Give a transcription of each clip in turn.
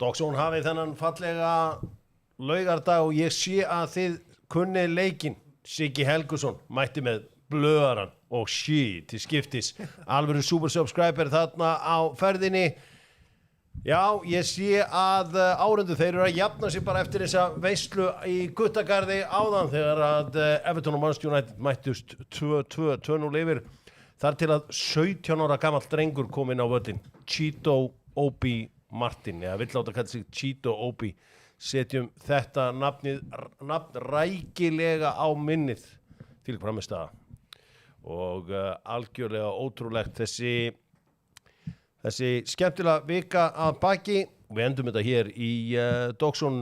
Dogsson hafið þennan fallega laugardag og ég sé að þið kunnið leikinn. Siggi Helgusson mætti með blöðaran og til skiptis. Alvöru super subscriber þarna á ferðinni. Já, ég sé að áhorfendur þeir eru að jafna sig bara eftir þessa veislu í Guttagarði áðan þegar að Everton og Manchester United mættust 2-0 yfir. Þar til að 17 ára gamall drengur kom inn á völlin. Cheeto Obi Martin, eða vill láta kalla sig Cheeto Obi. Setjum þetta nafn rækilega á minnið til framistæða. Og algjörlega ótrúlegt þessi skemmtilega vika að baki. Við endum þetta hér í Dogsson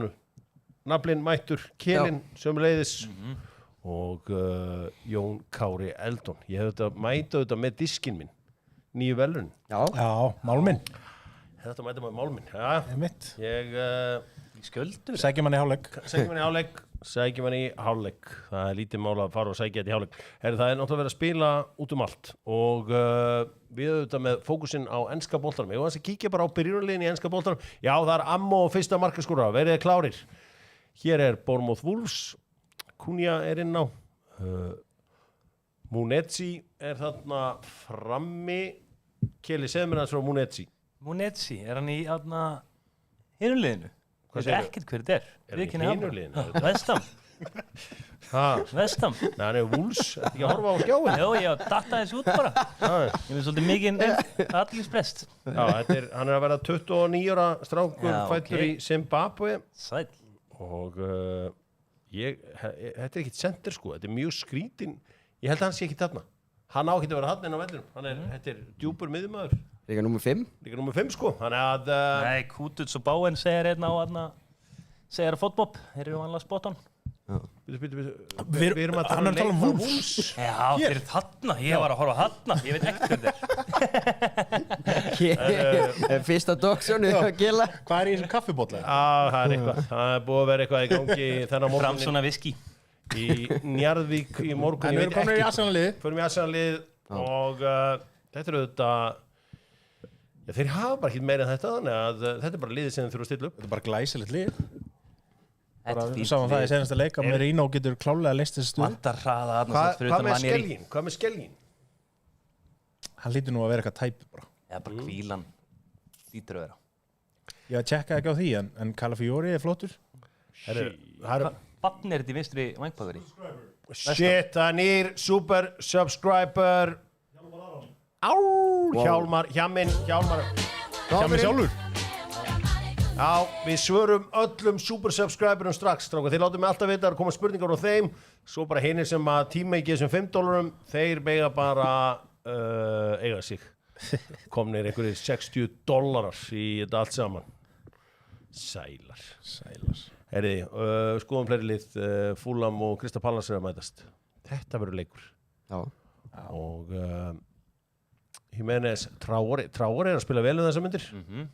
naflinn mættur Kelin sömuleiðis og Jón Kári Eldon. Ég hef þetta mæta þetta með diskinn minn, nýju velun. Já, málminn. Þetta mæta með málminn. Já, mitt. Ég sköldur. Sækjum hann í hálfleik. Sækjum hann í hálfleik. Það er lítið mál að fara og sækja þetta í hálfleik. Það er náttúrulega verið að spila út allt og við auðvitað með fókusinn á enska boltanum. Ég var að kíkja bara á byrjunarliðin í enska boltanum. Já, það er Ammo og fyrsta markaskora. Verið klárir. Hér er Bournemouth Wolves. Cunha er inn á. Munetsi er þarna frammi. Keli, segðu mér hans frá Munetsi. Munetsi, er hann í hinuliðinu? Ég veit ekkert hver þetta er. Er hann í hinuliðinu? Vestam. Vestam. Nei, hann er Wolves. Þetta ekki að horfa á skjáin. Jó, ég datta þessu út bara. Ég veit svolítið mikið athyglisbrest. Já, hann er að vera 29 ára strákur fæddur í Zimbabwe. Sæll. Og þetta er ekkit center sko. Þetta er mjög skrítin. Ég held að hann sé ekki þarna. Hann á ekki að vera þarna inn á vellinum. Þetta er djúpur miðjumaður. Líka nummer 5? Líka nummer 5 sko. Þannig að Nei, Kututs og Báen segir einn á segir fotbob. Þeir eru vanlega spot on. Við erum að tala um Wolves. Já, þeir eru þarna. Ég var að horfa þarna. Ég veit ekkert hver þetta er. Fyrsta Dogsson að gila. Hvað er í þessum kaffibólla? Það er eitthvað. Það er búið að vera eitthvað í gangi þennan morgunin. Framsona viski. Í Njarðvík í morgun. En við erum komin í Arsenal-lið. Förum í Arsenal-lið og þetta er auðvitað þeir hafa bara ekki meira en þetta þannig að þetta er bara liðið sem þeir þurfa að stilla upp. Þetta er bara glæsilegt lið. Við sáum það í senasta leik að Merino getur klálega leyst þessi stuð. Vantar hraða Hvað með Skelgin? Hann lítur nú að vera eitthvað tæp bara. Já, bara hvílan. Lítur að vera. Ég tjekka ekki á því en Calafiori er flottur. Vatn er þetta í vinstri vængpakari? Shit, það er nýr super subscriber. Hjálmar sjálfur. Já, við svörum öllum super subscriberum strax, strákar. Þeir látum mig alltaf vita að koma spurningar á þeim. Svo bara hinir sem að tíma ekki þessum $5, þeir mega bara eiga sig. Komnir einhverjir $60 í þetta allt saman. Sælar. Herriði, skoðum fleiri lið, Fulham og Crystal Palace er að mætast. Þetta verður leikur. Já. Og Jimenez Traore er að spila vel um þessar myndir.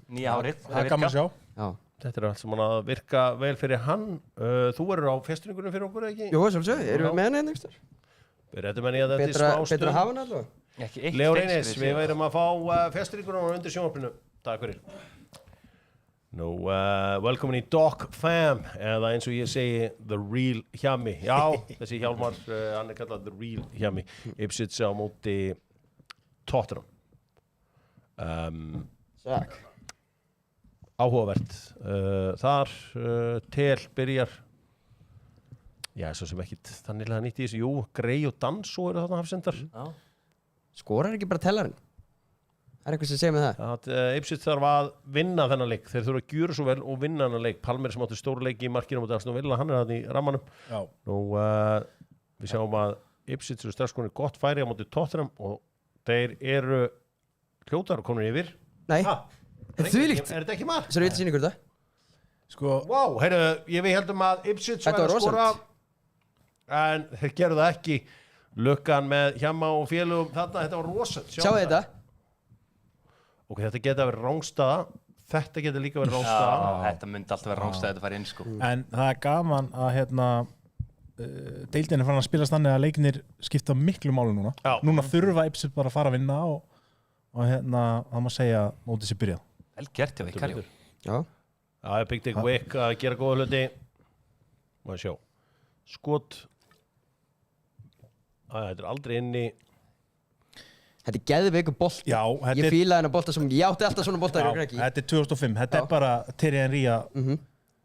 Nýja árið. Það er gaman að sjá. Já. Þetta er allt sem hann að virka vel fyrir hann. Þú verður á festringunum fyrir okkur, ekki? Jú, sjálfsög. Erum við með hann einhvers þar? Við réttum henni að þetta er smá stund. Betra að hafa hann allavega. Leo Reynes, við verðum að fá festringunum undir sjónvarpinu. Takk fyrir. Nú, velkomin í Doc Fam, eða eins og ég segi The Real Hjami. Já, þessi Hjálmar, hann er kallað The Real Hjami. Ipswich á móti Tottenham. Áhugavert. Þar Tel byrjar. Já, svo sem ekkit þannig að nýtt í þessu. Jú, Grey og Danso eru þarna hafsendar. Skorar ekki bara tellarinn? Það er eitthvað sem segir með það. Ipswich þarf að vinna þennan leik. Þeir þurfa að gjöra svo vel og vinna þennan leik. Palmer sem átti stóru leik í markinu á Aston Villa, hann er þarna í rammanum. Já. Nú, við sjáum að Ipswich eru strax konið gott færi á móti Tottenham og þeir eru hljótar og konur yfir. Nei, þvílíkt. Er þetta ekki mark? Svo er við að sýna ykkur það. Sko, Vá, heyrðu, við heldum að Ipswich Þetta var væri að skora rosalegt. en þeir gerðu það ekki. Lukkan með Hjamma og félugum þarna, þetta var rosalegt. Sjáu þetta. Ok, þetta geta verið rángstaða. Þetta geta líka verið rángstaða. Þetta myndi alltaf vera rángstæði að fara inn sko. en það er gaman að deildin er farin að spilast þannig að leiknir skipta miklu máli núna. Já. Núna þurfa Ipswich bara að fara að vinna og það má segja mótið sér byrjað. Vel gert hjá Íkarjó. Já. Já, Big Dick Wick að gera góða hluti. Má sjá. Skot. Þetta aldrei inni. Þetta er geðveikur bolti. Já, þetta Ég er- fílaði hennar bolta sem ég átti alltaf svona bolta í krakki. Þetta er 2005, þetta Já. er bara Terry Henry að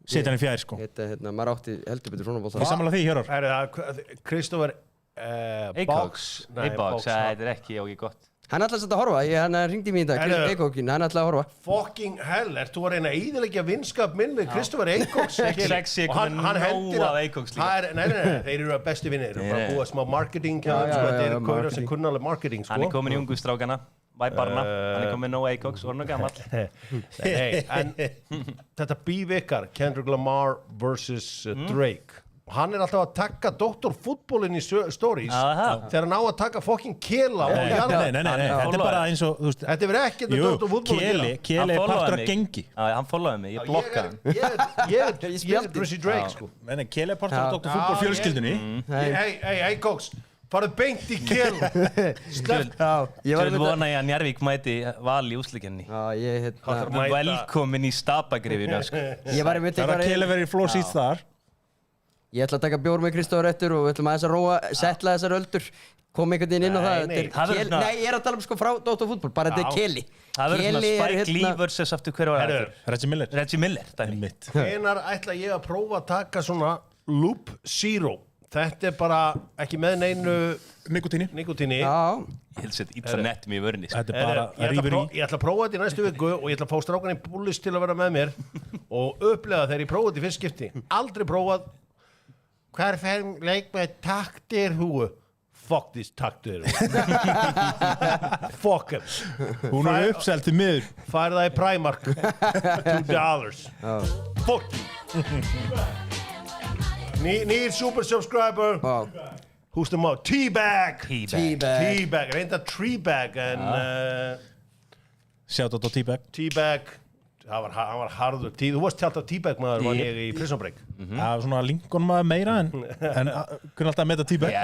setja hann í fjær sko. Þetta, maður átti heldur betur svona bolta. Ég sammála því, Hjörvar. Það Kristoffer Acox. Acox, þetta er ekki og ekki gott. Hann ætlaði að horfa, hann ringdi mér í dag, Herru. Eikókin, hann ætlaði að horfa. Fucking hell, ert þú að reyna að eyðileggja vinskap minn við Kristoffer Acox? Sexy er komin nóg af Acox líka. Nei, þeir eru að besti vinnir. Þeir eru bara að búa smá marketing. Þetta eru kaurar sem kunnalega marketing, sko. Hann er komin í ungu strákana, Væbarna, hann er komin nóg Acox, voru nú gamall. Nei, en þetta bívikar, Kendrick Lamar vs. Drake. Og hann er alltaf að taka Dr. Fútbolinn í stories þegar hann á að taka fucking Kela og jarða. Nei, þetta er bara eins og, þú veist, Þetta er ekkert með Dr. Fútbolinn. Keli er partur af gengi. Já, hann followaði mig, ég blokkaði hann. Ég er Drizzy Drake, sko. Nei, Keli er partur af Dr. Fútbol fjölskyldunni. Hey, Cox, farðu beint í Kela. Slepp. Ég vil vona ég að Njarvík mæti val í úsleikinni. Já, ég, Hvað þarf Þú er velkomin í stapagrifinu, sko. ég var einmitt Það er að eitthvað, Keli verið í floor seats þar. ég ætla að taka bjór með Kristófur eftir og við ætlum aðeins að róa, setla þessar öldur, koma einhvern veginn inn á það. Nei, Þetta er það verður Keli- svona- Nei, ég er að tala um sko frá Dr. Fútbol, bara þetta er Keli. Það verður svona Keli er Spike Lee versus aftur hver var Herru, það? Reggie Miller. Reggie Miller, dæmi. Mitt. hvenær ætla ég að prófa að taka svona Loop Zero? Þetta er bara ekki með neinu Nikotíni. nikotíni. Já, Ég held sér illa nett mér í vörni, sko. Þetta er bara Ég ætla, rífur í. ég ætla að prófa þetta í næstu viku og ég ætla að fá strákan í Bullis til að vera með mér og upplega þegar ég prófa þetta í fyrst skipti. Aldrei prófað. Hver fer leik með taktir húu? Fuck this taktir Fuck him. Hún er uppselt til miður. Fær það í Primark $2 Fuck you Nýr super subscriber já, Who's the more? Teabag Teabag. Teabag, reynda Treebag en Shoutout á T-Bag. Teabag hann var harður Þú varst tjátt af Teabag maður var ég í Prison Break Það er svona Lincoln maður meira en kunni alltaf að meta T-Bag.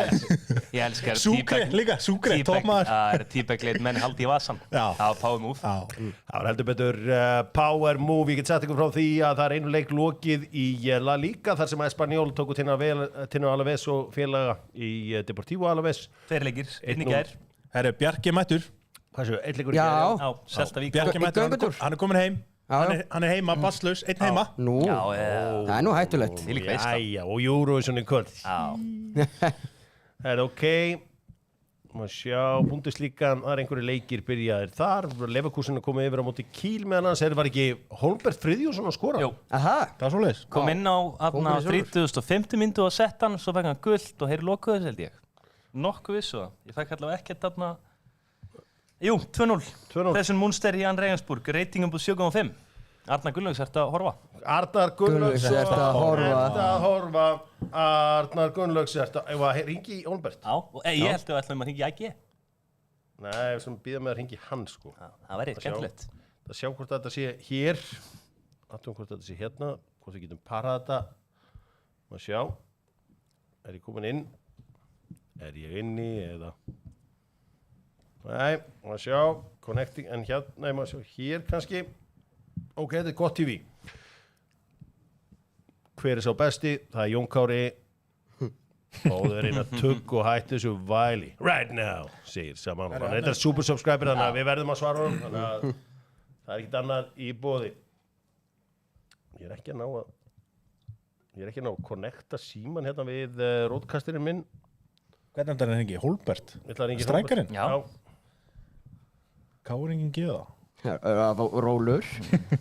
Ég elskar Súkre líka, Súkre, toppmaður. Það er Teabag leit menn haldi í vasan. Já. Það var power move. Já. Það var heldur betur power move Ég get sagt ykkur frá því að það er einu leik lokið í La Liga þar sem Espanyol tóku Tino Alaves og félaga í Deportivo Alaves Tveir leikir, inn í gær. Herru, Bjarki er mættur. Hvað séu, eitt leikur í Já. gær, Já, Selta Vík. Bjarki er Í mættur, göngutúr. hann er komin heim. Já, já. Hann er heima, basslaus, einn heima. nú, Já, það er nú hættulegt. Því lík veist það. Jæja, og Eurovision í kvöld Já. Það er ok Má sjá, Bundesligaen, það er einhverju leikir byrjaðir þar Leverkusen er komið yfir á móti Kiel meðan hans var ekki Holmbert Friðjónsson að skora? Jú, Aha, Það er svoleiðis. kom inn á Kóngurinn sjálfur. 30.50 myndu og sett hann, svo fekk hann gult og heyri lokuðu þess held ég. Nokkuð vissu það. Ég fekk allavega ekkert þarna. Jú, 2-0. 2-0. Þessum Munster í Jan Regensburg, reytingum på 7,5. Arnar Gunnlaugs, ertu að horfa? Arnar Gunnlaugs Gunnlaugs, ertu að horfa? Arnar Gunnlaugs Ef að ringi í Holmbert Já, og ég held að við ætlum að hringja í AG. Nei, sem býða með að ringi hann sko Já, það væri skemmtilegt. Það sjá hvort þetta sé hér Atum hvort þetta sé hérna Hvort við getum parað þetta Má sjá Er ég komin inn Er ég inni eða Nei, má sjá Connecting, en hérna, nei, má sjá hér kannski Ok, þetta er gott TV Hver er sá besti? Það er Jón Kári Báður einn að tugg og hætti þessu væli Right now, segir saman Þetta er super subscriber þannig að við verðum að svara honum Þannig að það er ekkert annað í boði Ég er ekki að ná að connecta síman hérna við rótkastirinn minn Hvernig er þetta hengi? Holbert? Ég ætla að hringja í Strækarinn? Róbert. Káringin geða. rólur.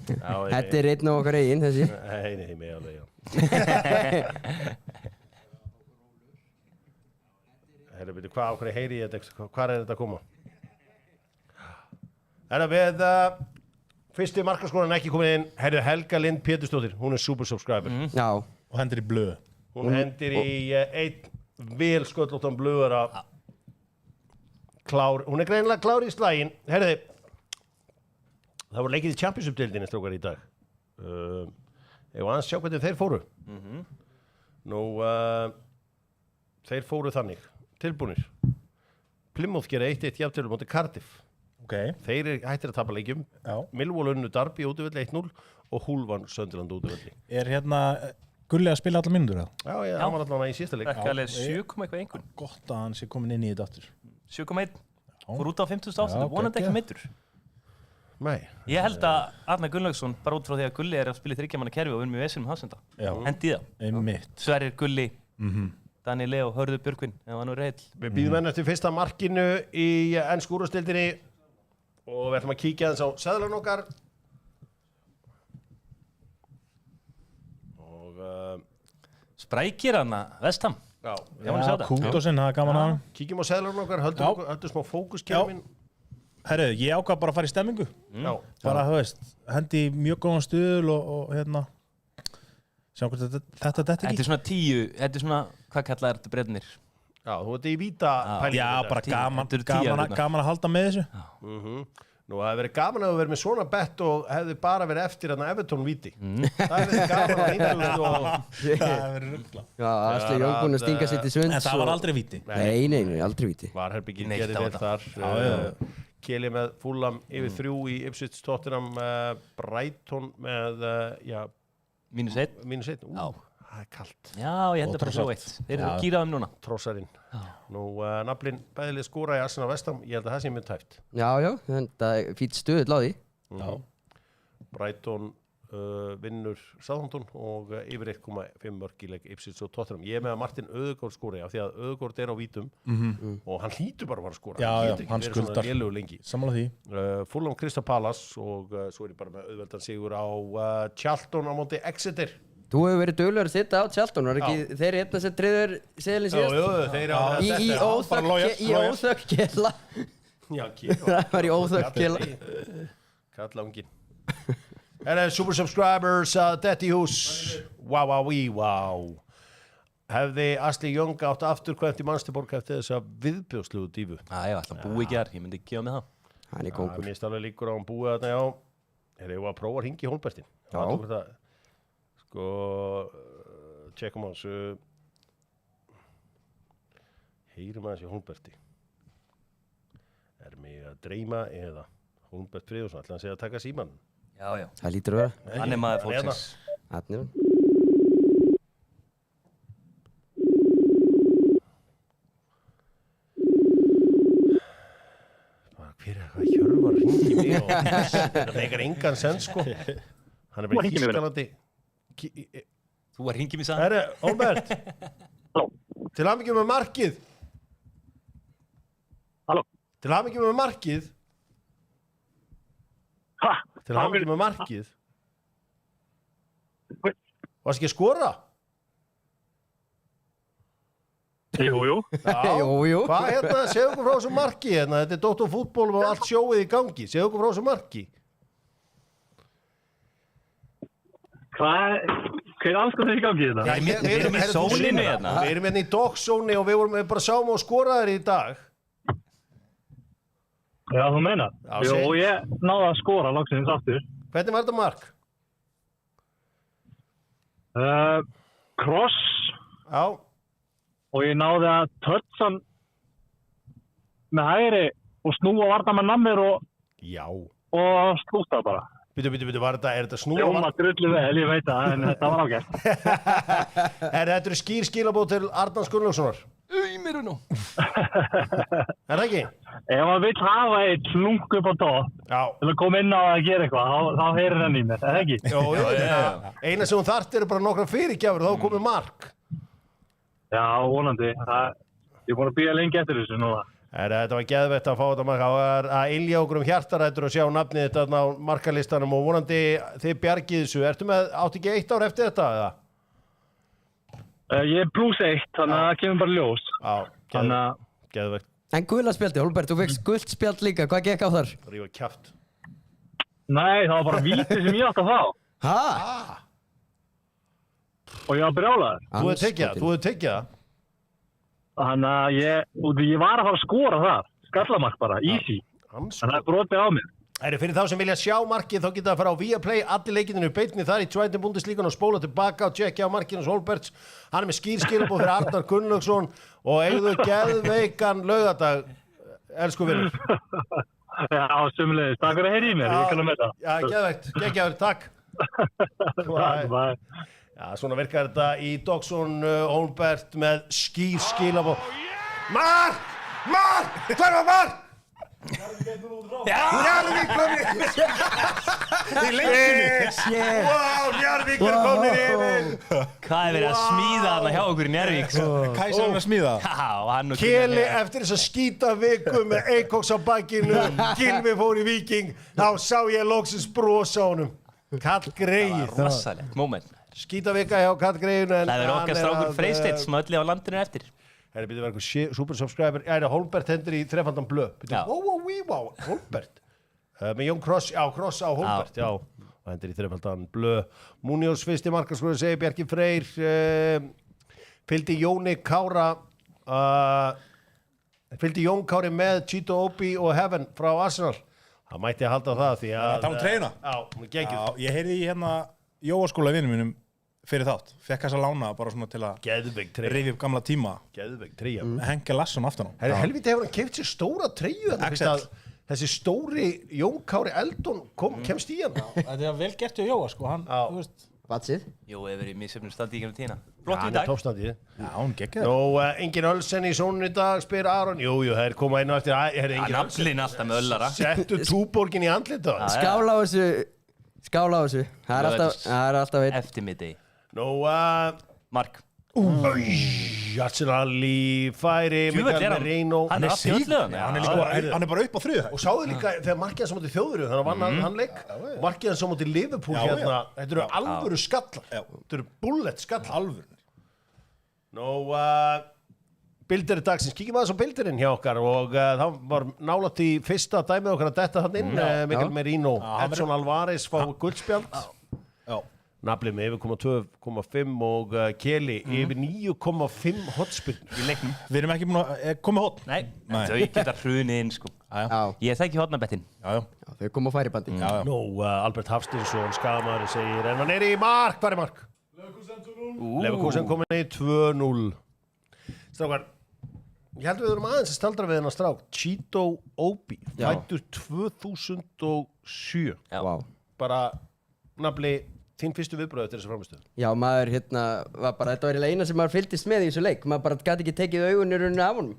Já, Þetta er einn á okkar eigin, þessi. Nei, mig alveg, já Herra, byrju, hvað ákveði heyri ég þetta? Hvað er þetta að koma? Herra, við fyrsti markaskoran ekki komin inn Herra, Helga Lind Pétursdóttir, hún er super subscriber Já, Og hendur í blöð. Hún hendir í einn vel sköllóttan blöðara klár, hún er greinilega klár í slægin herriði það voru leikið í Championship-deildinni strókar í dag ég var aðeins sjá hvernig þeir fóru nú þeir fóru þannig tilbúnir Plymouth gera 1-1 jafntölu móti Cardiff Ok. þeir hættir að tapa leikjum Já. Millwall unnu Derby útivill 1-0 og Húlvan Sönderland út af velli. hérna Gulli að spila allar mínútur það? Já, hann var allavega í síðasta leik. Ekki alveg 7, eitthvað einhvern. Gott að hann sé komin inn í þetta aftur. 7,1. Fór út á 50.000, vonandi ekki meiddur. Nei. Ég held að Arnar Gunnlaugsson, bara út frá því að Gulli er að spila í 3 manna kerfi og við erum í vesinum hafsenda. Hendi í það. Einmitt. Sverrir, Gulli, Daniel Leo, Hörður Björgvin, ef hann er heill. Við býðum enn eftir fyrsta markinu í ensku úrvalsdeildinni og við ætlum að kíkja aðeins á seðlan okkar. Sprækir hann að Vestham. Já. Kúndósinn, það er gaman að hann. Kíkjum á seðlan okkar, höldum smá fókuskerfin. Herru, ég ákvað bara að fara í stemmingu. Já. Bara, þú veist, hendi í mjög góðan stuðul og hérna sjá hvort þetta detti ekki. Þetta er svona 10, þetta er svona, hvað kallaði þetta breyðnir? Já, þú ert í víta pælingu. Já, bara gaman að halda með þessu. Nú, það hefði verið gaman að vera með svona bett og hefði bara verið eftir þarna Everton-víti. Það hefði verið gaman að einhverju og... Það hefði verið ruggla. Já, Asli Jón búinn að stinga sér til svunds. En það var aldrei víti. Nei, aldrei víti. Varherbygginn gerði vel þar. Keli með Fulham yfir 3 í Ipswich Tottenham, Brighton með, -1. Já. Það er kalt. Já, ég held að bara svo eitt. Þeir eru gýraðum núna. Trossarinn. Nú, naflinn bæðileg skóra í Arsenal Vestham. Ég held að það sé mjög tæft. Já, þetta er fýtt stuðull á því. Brighton vinnur Southampton og yfir 1,5 mörk í leik Ipswich og Tottenham. Ég er með að Martin Ødegaard skóri af því að Ødegaard er á vítum og hann hlýtur bara að fara að skóra. Já, hann skuldar. Sammála því. Fulham Crystal Palace og svo er ég bara með auðveldan sigur á Charlton á móti Exeter. Þú hefur verið duglegur að sitta á Charlton, var ekki þeir hérna sem triður seðilin síðast? Jú, þeir eru í óþökk kela. Já, kela. Það var í óþökk kela. Kallangin. Super subscribers, detti hús. Wow. Hefði Asli Young átt afturkvæmt í Manchester eftir þessa viðbjóðslegu dífu? Já, alltaf búi ekki ég myndi ekki gefa með það. Hann er kongur. Mér stálega líkur á hann búið þarna, já. Erum við að prófa að hringi í Hólmbertin? Já. Sko, tjekkum hans. Heyrum aðeins í Hólmberti. Er mig að dreyma eða Hólmbert Friðjónsson, ætla hann segja að taka síman? Já. Það lítur að vera. Hann er maður fólksins. Hann er Hvað Hjörvar hringi mig og það meikar engan sens, sko. Hann er bara Þýskalandi. Þú var hringi mig sann. Herre, Hólmbert. Halló. Til hamingjum með markið. Halló. Til hamingjum með markið. Ha? Til hamingjum með markið. Varst ekki að skora? Jú. Já. Jú. Hvað hérna, segðu okkur frá þessu marki hérna. Þetta er Dóttor fútból og allt sjóið í gangi. Segðu okkur frá þessu marki. Hver anskot er í gangi þetta? Já, við erum í sólinni hérna. Við erum hérna í dogzóni og við bara sáum og skoraðir í dag. Já, þú meinar. Já, Jú, og ég náði að skora loksins aftur. Hvernig var þetta mark? Kross Já. og ég náði að toucha hann með hægri og snúa varnarmann nammir og slúta bara. Býtu, er þetta snúa? Jóma drullu vel, ég veit það, en þetta var ágætt. Þetta eru skýr skilabóð til Arnars Gunnlaugssonar? Mér nú. Er það ekki? Ef hann vill hafa eitt slunk upp á topp til að koma inn á að gera eitthvað, þá heyrir hann í mér, er það ekki? Jó. Eina sem hún þarft eru bara nokkra fyrirgjafur, þá komið mark. Já, vonandi. Ég er búin að bíða lengi eftir þessu núna. Þetta var geðveitt að fá þetta mark. Það var að ylja okkur hjartarætur að sjá nafnið þetta á markalistanum og vonandi þið bjargið þessu. Áttu ekki 1 ár eftir þetta, eða? Ég er +1, þannig að það kemur bara ljós. Já, geðveitt. En gula spjaldi, Hólmbert, þú fegst gult spjald líka, hvað gekk á þar? Rífa kjaft. Nei, það var bara víti sem ég átti að fá. Hæ? Og ég var brjálaður. Þú hefur tekið það? Þannig að ég var að fara að skora það. Skallamark bara, easy. Þannig að það er brotið á mér. Fyrir þá sem vilja sjá markið, þá geta það að fara á Viaplay, allir leikinu beinni þar í 2. Bundesligan og spóla tilbaka og tjekkja á markinu Hólmberts. Hann er með skýr skilabóð fyrir Arnar Gunnlaugsson og eigðu geðveikan laugardag, elsku vinur. Já, sömulegis. Takk fyrir að heyra í mér, ég kann að með það. Já, geðveikt, geggjaður, takk. Já, svona virkar þetta í Dogsson Holmbert með skýr skilabóð. Mark! Hvar var mark? Njarðvík komið í leikinu. Wow, Njarðvík komið yfir. Hvað er verið að smíða þarna hjá okkur í Njarðvík? Kæsarinn að smíða. Já, hann og Keli eftir þess að skýta viku með Eikoks á bakinu. Gylfi fór í Víking. Þá sá ég loksins bros á honum. Kall Greyið. Rosalegt moment. Skýta vika hjá Kall Greyinu. Það er okkar strákur Freysteinn sem öllu á landinu eftir. Það byrði að vera eitthvað super subscriber. Holmbert hendur í þrefaldan blöð. Wow, Holmbert. Með Jón Kross, Kross á Holmbert, já. Og hendur í þrefaldan blöð. Múniós fyrsti markaskorari segir Bjarki Freyr. Fylgdi Jóni Kára. Fylgdi Jón Kári með Chito Obi og Heaven frá Arsenal. Það mætti að halda það því að... Það var treyjuna? Já, hún er geggjuð. Já, ég heyrði í Jóaskóla vinnum mínum fyrir þátt. Fekk þess að lána bara svona til að rifja upp gamla tíma. Geðveik treyja. Henke Larsson aftan á. Helviti hefur hann keypt sér stóra treyju. Þessi stóri Jón Kári Eldon kemst í hann. Þetta er vel gert hjá Jóa, sko. Hann, þú veist... Vatsið. Jú, hefur verið í misjöfnum standi í gennum tína. Flott í dag. Toppstandið. Já, hún geggjaði. Nú, engin Ölsen í sónun í dag, spyr Aron. Jú, það er komað inn á eftir. Naflinn alltaf með öllara. Settu túborgin í andlita. Skála á þessu. Það er alltaf einn. Eftirmiddegi. Nú, Mark. Arsenal í færi. Djúvöld er hann. Hann er síðan. Hann er bara upp á þriðu. Og sáðu líka þegar markið hans á móti Þjóðverju, þannig að vann hann leik. Markið hans á móti Liverpool hérna. Þetta eru alvöru skallar. Þetta eru bullet skallar. Alvöru. Nú, bildir dagsins. Kíkjum aðeins á bildirinn hjá okkar og það var nálægt í fyrsta dæmið okkar að detta hann inn. Mikael Merino, Edson Alvarez fá guldspjald. Nafli með yfir 2,5 og Keli yfir 9,5 hotspinn í leiknum. Við erum ekki búin að koma hótt. Nei, þau geta hrunið inn, sko. Ég þekki hotnabettin. Já, þau koma á færibandi. Nú, Albert Hafsteinsson, skamaður, segir en hann er í mark. Hvað er mark? Leverkusen komin í 2-0. Strákar, ég held við erum aðeins að staldra við hennar strák. Chito Obi, fættur 2007. Wow. Bara, Nafli, þín fyrstu viðbröð eftir þessu framistöðu? Já, maður var bara, þetta var eina sem maður fylgdist með í þessu leik. Maður bara gæti ekki tekið augun í rauninu af honum.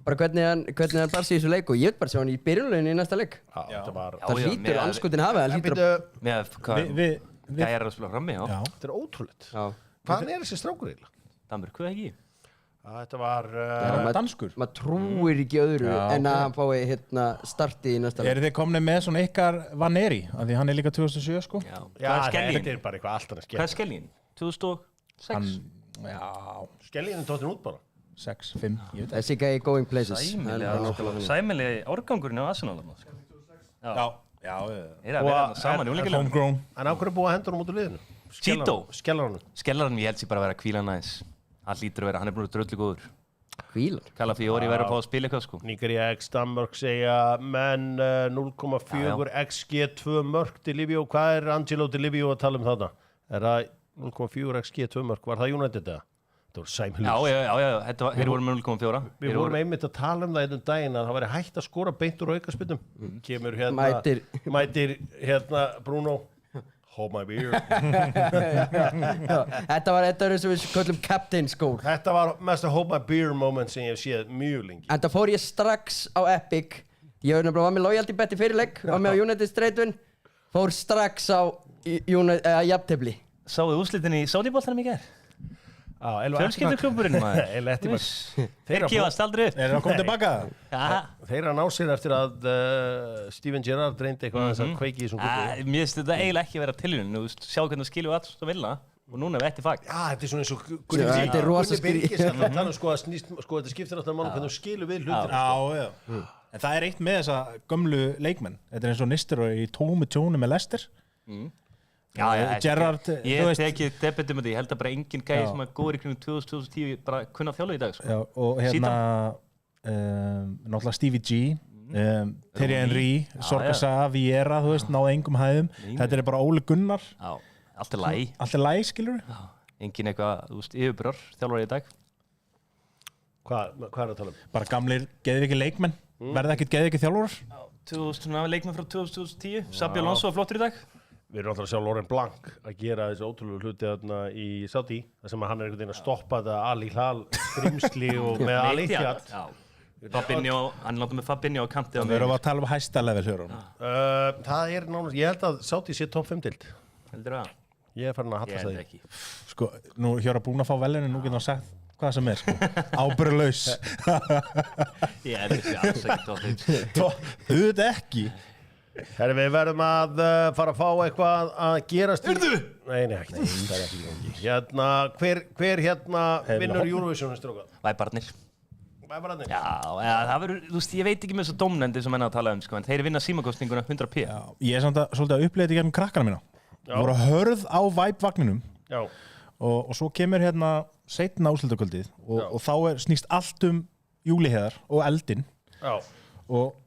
Bara hvernig hann barst í þessu leik og ég veit bara sjá hann í byrjunleginu í næsta leik. Það hlýtur anskotin hafið, það hlýtur að... Með gæjar að spila frammi, já. Þetta er ótrúlegt. Hvaðan er þessi strákur eiginlega? Danmörk, hvað ekki? Þetta var... danskur. Maður trúir ekki öðru en að hann fái starti í næsta leik. Eru þið komni með svona ykkar Vaneri? Af því hann er líka 2007, sko. Já, þetta er bara eitthvað allt annað skell. Hvað er skellin? 2006? Já. Skellin er tóttin út bara. 6, 5, ég veit. Þessi gæði going places. Sæmilegi árgangurinn á Arsenal. Já. Er að vera saman í úlingilegum. Homegrown. En á hverju búið að hendur hann út úr liðinu? Chito. Skellar ég held sér bara að vera að kvíla hann aðeins. Hann lítur að vera, hann er búin að dröllu góður. Hvílar? Calafiori verður að fá að spila eitthvað, sko. Nígeria X, Danmörk segja menn 0,4 XG 2 mörk til Livio. Hvað er Angelo til Livio að tala um þarna? Er það 0,4 XG 2 mörk? Var það United eða? Þetta voru sæmilus. Já, þeir voru með 0,4. Við vorum einmitt að tala um það einn daginn að það væri hægt að skora beint úr aukaspyrnum. Kemur mætir Bruno. Hold my beer. Þetta var eins og við köllum captain's goal. Þetta var mest að hold my beer moment sem ég hef séð mjög lengi. En það fór ég strax á Epic. Ég var með loyalty betti fyrirleik, var með á United straight win. Fór strax á jafntefli. Sáðu úrslitin í Saudi-boltanum í gær? Fjölskylduklúbburinn, maður. Þeir kýfast aldrei upp. Er það að koma tilbaka? Þeir að ná sér eftir að Steven Gerrard reyndi eitthvað að kveiki í þessum klubbu. Mér finnst þetta eiginlega ekki vera tilhjörn. Sjá hvernig það skilur allt að vilja og núna er þetta fag. Já, þetta er svona eins og Gunni Birgis að tala um þetta skiptir alltaf mánu hvernig þú skilur við hlutir. Já. En það er eitt með þessa gömlu leikmenn. Þetta er eins og Nistelrooy í tómu tjónu með Leicester. Gerrard, ég teki debutum með því, ég held að bara enginn gæði sem er góður í kring 2010 bara kunna þjálfa í dag, sko. Já, og náttúrulega Stevie G, Thierry Henry, Sorgasa, Vieira, þú veist, náðu engum hæðum. Þetta er bara Óli Gunnar. Já, allt er læg. Allt er læg, skilur við? Enginn eitthvað, þú veist, yfirbyrjar þjálfari í dag. Hvað er það að tala um? Bara gamlir geðveikir leikmenn, verða ekkert geðveikir þjálfarar? 2000 leikmenn frá 2010, Xabi Alonso var flottur í dag. við erum alltaf að sjá Laurent Blanc að gera þessi ótrúlegu hluti þarna í Saudi þar sem hann einhvern veginn að stoppa þetta Ali Hilal skrimsli og með Ali Ittihad. Fabinho, hann láta með Fabinho á kanti á Við erum að tala hæsta level hér. Það nánast, ég held að Saudi sé top 5 dild. Heldur það? Ég farin að hallast það ekki. Sko, nú hér að búin að fá velinu, nú getur hann sagt hvað sem sko. Ábyrgðlaus. Ég þessi alls ekki top 5. Auðvitað ekki. Herri, við verðum að fara að fá eitthvað að gerast í... Nei, ekki, það ekki í gangi. Hérna, hver vinnur Eurovision, stróka? Væbarnir. Væbarnir? Já, það verður, þú veist, ég veit ekki með þessu dómnendi sem henni að tala sko, en þeir vinna símakostninguna 100p. Já, ég svolítið að upplega þetta í gegnum krakkana mína. Við vorum að hörð á Væbvagninum og svo kemur seinna úrslitakvöldið og þá snýst allt júliheiðar og eldinn og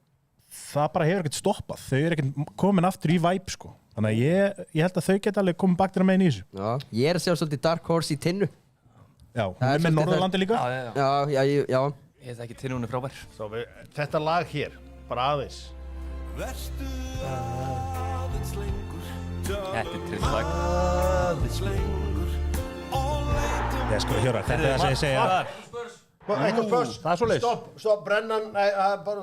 það bara hefur ekkert stoppað. Þau ekkert komin aftur í Væb, sko. Þannig að ég held að þau geta alveg komið baktina meginn í þessu. Já, ég að sjá svolítið Dark Horse í Tinnu. Já, hún með Norðurlandi líka. Já. Ég veit ekki, Tinnu, hún frábær. Þetta lag hér, bara aðeins. Þetta trillslag. Ég sko, hjóra, þetta það sem ég segja. Eitthvað spörs. Það svo leiðis. Stopp, Brennan, bara...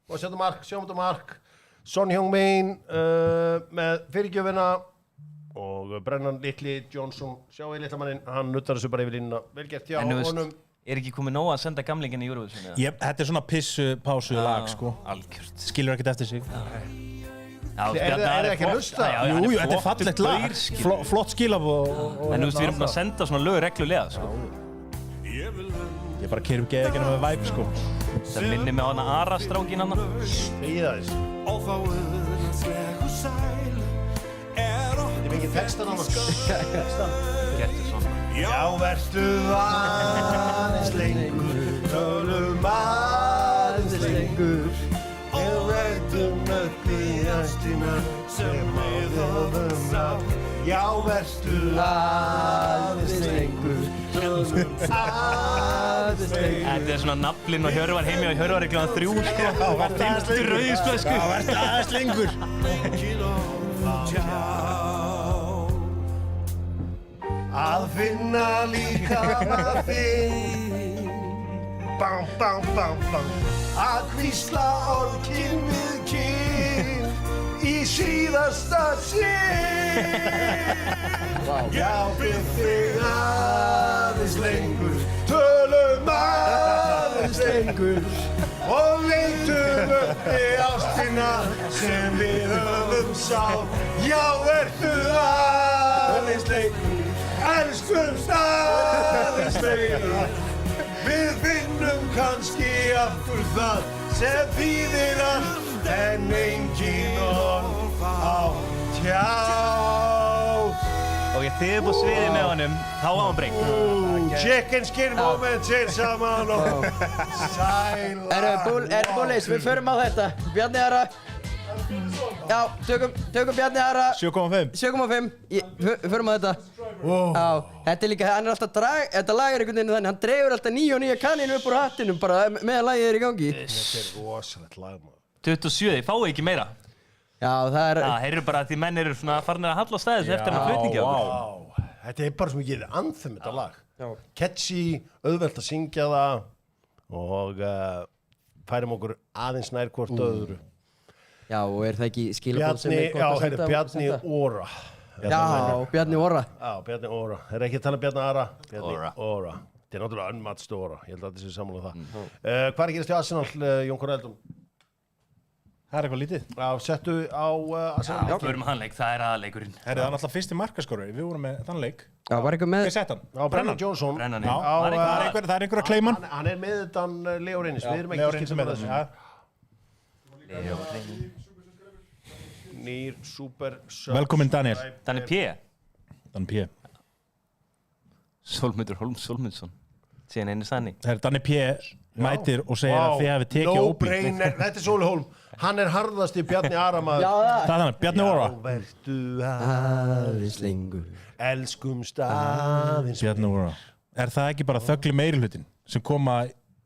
og sjáum þetta mark Son Heung-min með fyrirgjöfina og Brennan litli Johnson, sjáu í litla mannin hann nuttar þessu bara yfir línuna, vel gert hjá honum. Er ekki komið nóg að senda gamlingin í Eurovision? Þetta svona pissu-pásu lag, sko. Algjört. Skilur ekkert eftir sig. Er ekki að hlusta? Jú, þetta er fallegt lag. Flott skilabóð. En þú veist, við erum bara að senda svona lög reglulega, sko. Ég bara keyrum geðegina með Væb, sko. Það minnir mig á hana Ara-strákin hana. Þegið aðeins. Þetta er mikið textan hana. Gertu svona. Já, vertu aðeins lengur, tölum aðeins lengur. Ég verðum upp í ástina sem við höfum náð. Já, vertu aðeins lengur, tölum aðeins lengur. Þetta er svona naflinn og Hjörvar heimi og Hjörvar klukkan 3, sko. Já, vertu aðeins lengur. Já, vertu aðeins lengur. Að finna líka með þig. Bam, bam, bam, bam. Að hvísla orð kinn við kinn í síðasta sinn. Já, finn þig aðeins lengur, tölum aðeins lengur og leitum upp í ástina sem við höfum sáð. Já, vertu aðeins lengur, elskumst aðeins lengur. Við finnum kannski aftur það sem þýðir allt en engin orð á tjá. Og þið er búið sviðið með honum, þá á hann breykt. Chicken skin moment til saman og sæla. Búlis, við förum á þetta. Bjarni Ara. Já, tökum Bjarni Ara. 7,5. 7,5. Við förum á þetta. Já, þetta er líka, hann er alltaf þetta lag er einhvern veginn þannig, hann dreifur alltaf nýja kaninu upp úr hattinum bara meðan lagið er í gangi. Þetta er rosalegt lag, maður. 27, þið fáið ekki meira. Já, það er... Það heyrðu bara að því menn eru svona farin að halla stæðis eftir hann flutningi á okkur. Þetta er bara svo mikið anthem, þetta lag. Catchy, auðvelt að syngja það og færum okkur aðeins nær hvort öðru. Já, og er það ekki skilabóð sem er gott að senda? Bjarni Óra. Já, Bjarni Óra. Já, Bjarni Óra. Það er ekki að tala um Bjarni Ara. Bjarni Óra. Þetta er náttúrulega unmatched Óra. Ég held að þetta sé sammála það. Hvað er að gerast í Arsenal, Jón Konráð Eldon? Það er eitthvað lítið. Já, settu á Arsenal. Já, við erum hann leik, það er aðleikurinn. Herri, það er náttúrulega fyrsti markaskorari. Við vorum með þann leik. Já, var eitthvað með... Hver sett hann? Já, Brennan Johnson. Brennan, já. Það er einhver að kleima hann. Hann er með þann Leo Reynis. Við erum ekki að skilja með þessu. Leo Reynis. Nýr, super, velkomin Daniel. Danni P. Danni P. Sólmundur Sólmundsson. Síðan einu sannig. Það er Danni P. mætir og segir að þið hefði tekið óbí. No brainer, þetta er Sóli Hólm. Hann er harðasti Bjarni Ara maður. Já, það er þannig, Bjarni Óra. Já, vertu aðeins lengur. Elskumst aðeins. Bjarni Óra. Er það ekki bara þögli meirihlutin sem koma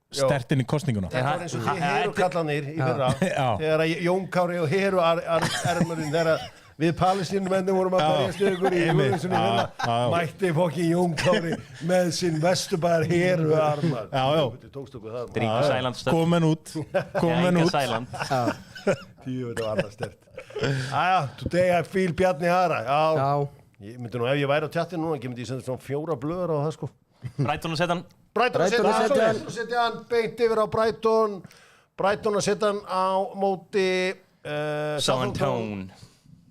sterkt inn í kosninguna? Það var eins og því Heru kallanir í fyrra. Þegar Jón Kári og Heru ermurinn, þegar við palestínumennir vorum að berjast ykkur í Eurovisionni mætti fokkin Jón Kári með sinn Vesturbæjar heruarmar Dringu Sæland stöð komin út Sæland Tíu, þetta var annað stert today I feel Bjarni Hara ég myndi nú, ef ég væri á tjattinu núna myndi ég senda svona 4 blöður á það sko Brighton að setja hann Brighton að setja hann beint yfir á Brighton að setja hann á móti Southampton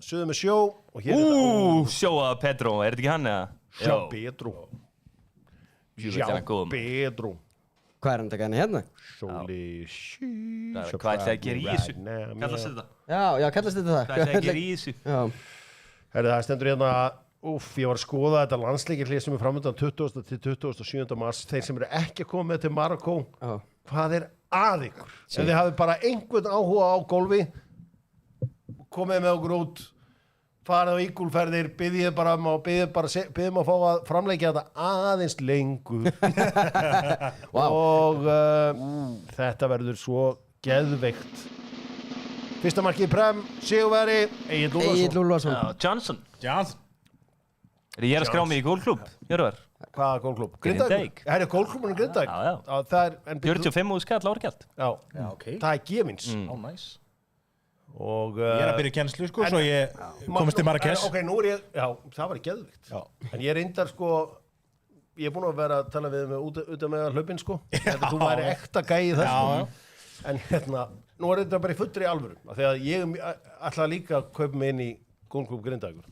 Suður með sjó og hér er þetta Sjóa Pedro, er þetta ekki hann eða? Sjá Pedro Hvað er hann að taka henni hérna? Sóli Hvað ætlaði að gera í þessu? Kallast þetta? Já, kallast þetta það Hvað ætlaði að gera í þessu? Herri, það stendur hérna ég var að skoða þetta landsleikirlið sem er framöndan 20. til 27. mars þeir sem eru ekki að koma með til Marokko hvað er að ykkur? Ef þið hafið bara einhvern áhuga á golfi komið með okkur út farið á ígúlferðir byggðið bara að fá að framleikja þetta aðeins lengur og þetta verður svo geðveikt fyrsta markið í Prem sigurvegari Egill Úlfarsson Johnson Ég er að skrá mig í gólklúbb Hjörvar Hvaða gólklúbb? Grindavík Það er gólklúbbunum Grindavík Já 45 skall árgjald Já, það er gefins nice. Og ég er að byrja kennslu sko svo ég komist til Marrakesh ok, nú er ég það var geðvikt en ég reyndar sko ég er búinn að vera að tala við út af með hlaupin sko þú væri ekta gæi þess sko en hérna nú er þetta bara í fullri alvöru af því að ég ætla líka að kaupa mig inn í gólklúbb Grindavíkur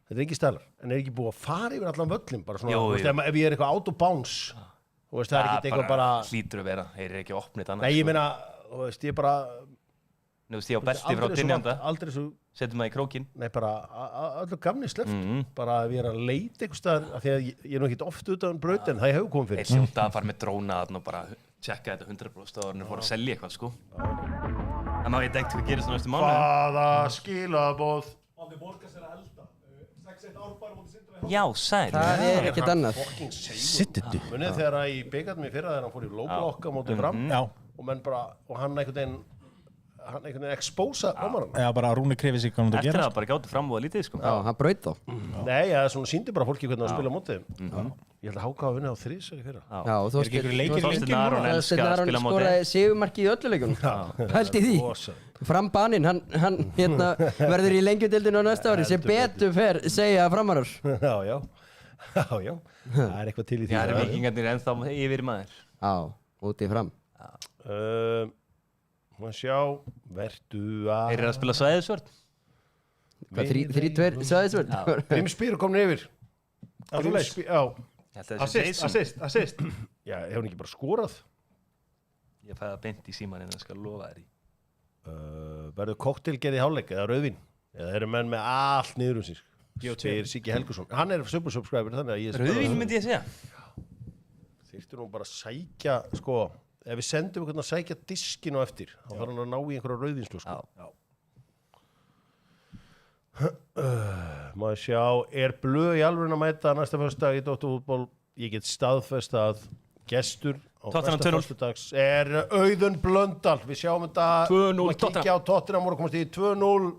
þetta er ekki stælar en er ekki búið að fara yfir allan völlin bara svona ef ég er eitthvað out of bounds þú veist það er ekki eitthvað bara hlýtur að vera þeir eru ekki opnit annars nei ég meina þú veist ég bara Nú veist ég á besti frá dynjanda setjum maður í krókin nei bara öllu gamni sleppt bara ef ég er að leita eitthvað staðar af því að ég er nú ekkert oft utan brautin það ég hefur komið fyrir þeir hljóta að fara með dróna og bara tjekka þetta 100% og þeir fóru að selja eitthvað sko það má ég dengt hvað gerist á næstu mánuði hvaða skilaboð Andi Borgars er að elda 6-1 árbær mútið Sindra já sæl Það er ekkert annað Sittu munið þegar að í byggarnum í fyrra þegar hann fór í lóblokka mótið fram og menn bara og hann einhvern veginn expósa Rómarann já bara Rúni krefið sig hvað hann eftir gera að bara gátu fram og að lítið sko Já, hann braut þá nei, það svona sýndi bara fólki hvernig að spila mótið ég held að Háka hafa vunnið á 3 í fyrra Já, og þú ekki einhverju leikir Þorsteinn Aron elskar að spila móti skoraði sigurmarkið í öllu leikunum Pældi því Fram baninn, hann hérna verður í lengjudeildinu á næsta ári sem betur fer segja framarar já það er eitthvað til í því það er vikingarnir ennþá yfir maður Já, úti fram maður sjá vertu að þeir eru að spila svæðisvörn 3-2 svæðisvörn Grímsbyr komin yfir Grímsbyr, assist já, hefur hann ekki bara skorað ég fæði að beint í síman en það skal lofa þér í verður koktelgerð í hálfleik eða rauðvín eða eru menn með allt niður um sig spyr Siggi Helgusson hann er subscriber þannig að ég rauðvín myndi ég segja þyrftu nú bara að sækja sko ef við sendum einhvern að sækja diskin á eftir þá þarf hann að ná í einhverja rauðvínslu sko maður sjá er Blöð í alvörun að mæta næsta föstudag í Dóttarfútból ég get staðfest að gestur á næsta föstudags er Auðun Blöndal við sjáum þetta 2-0 kíkja á Tottenham voru komast í 2-0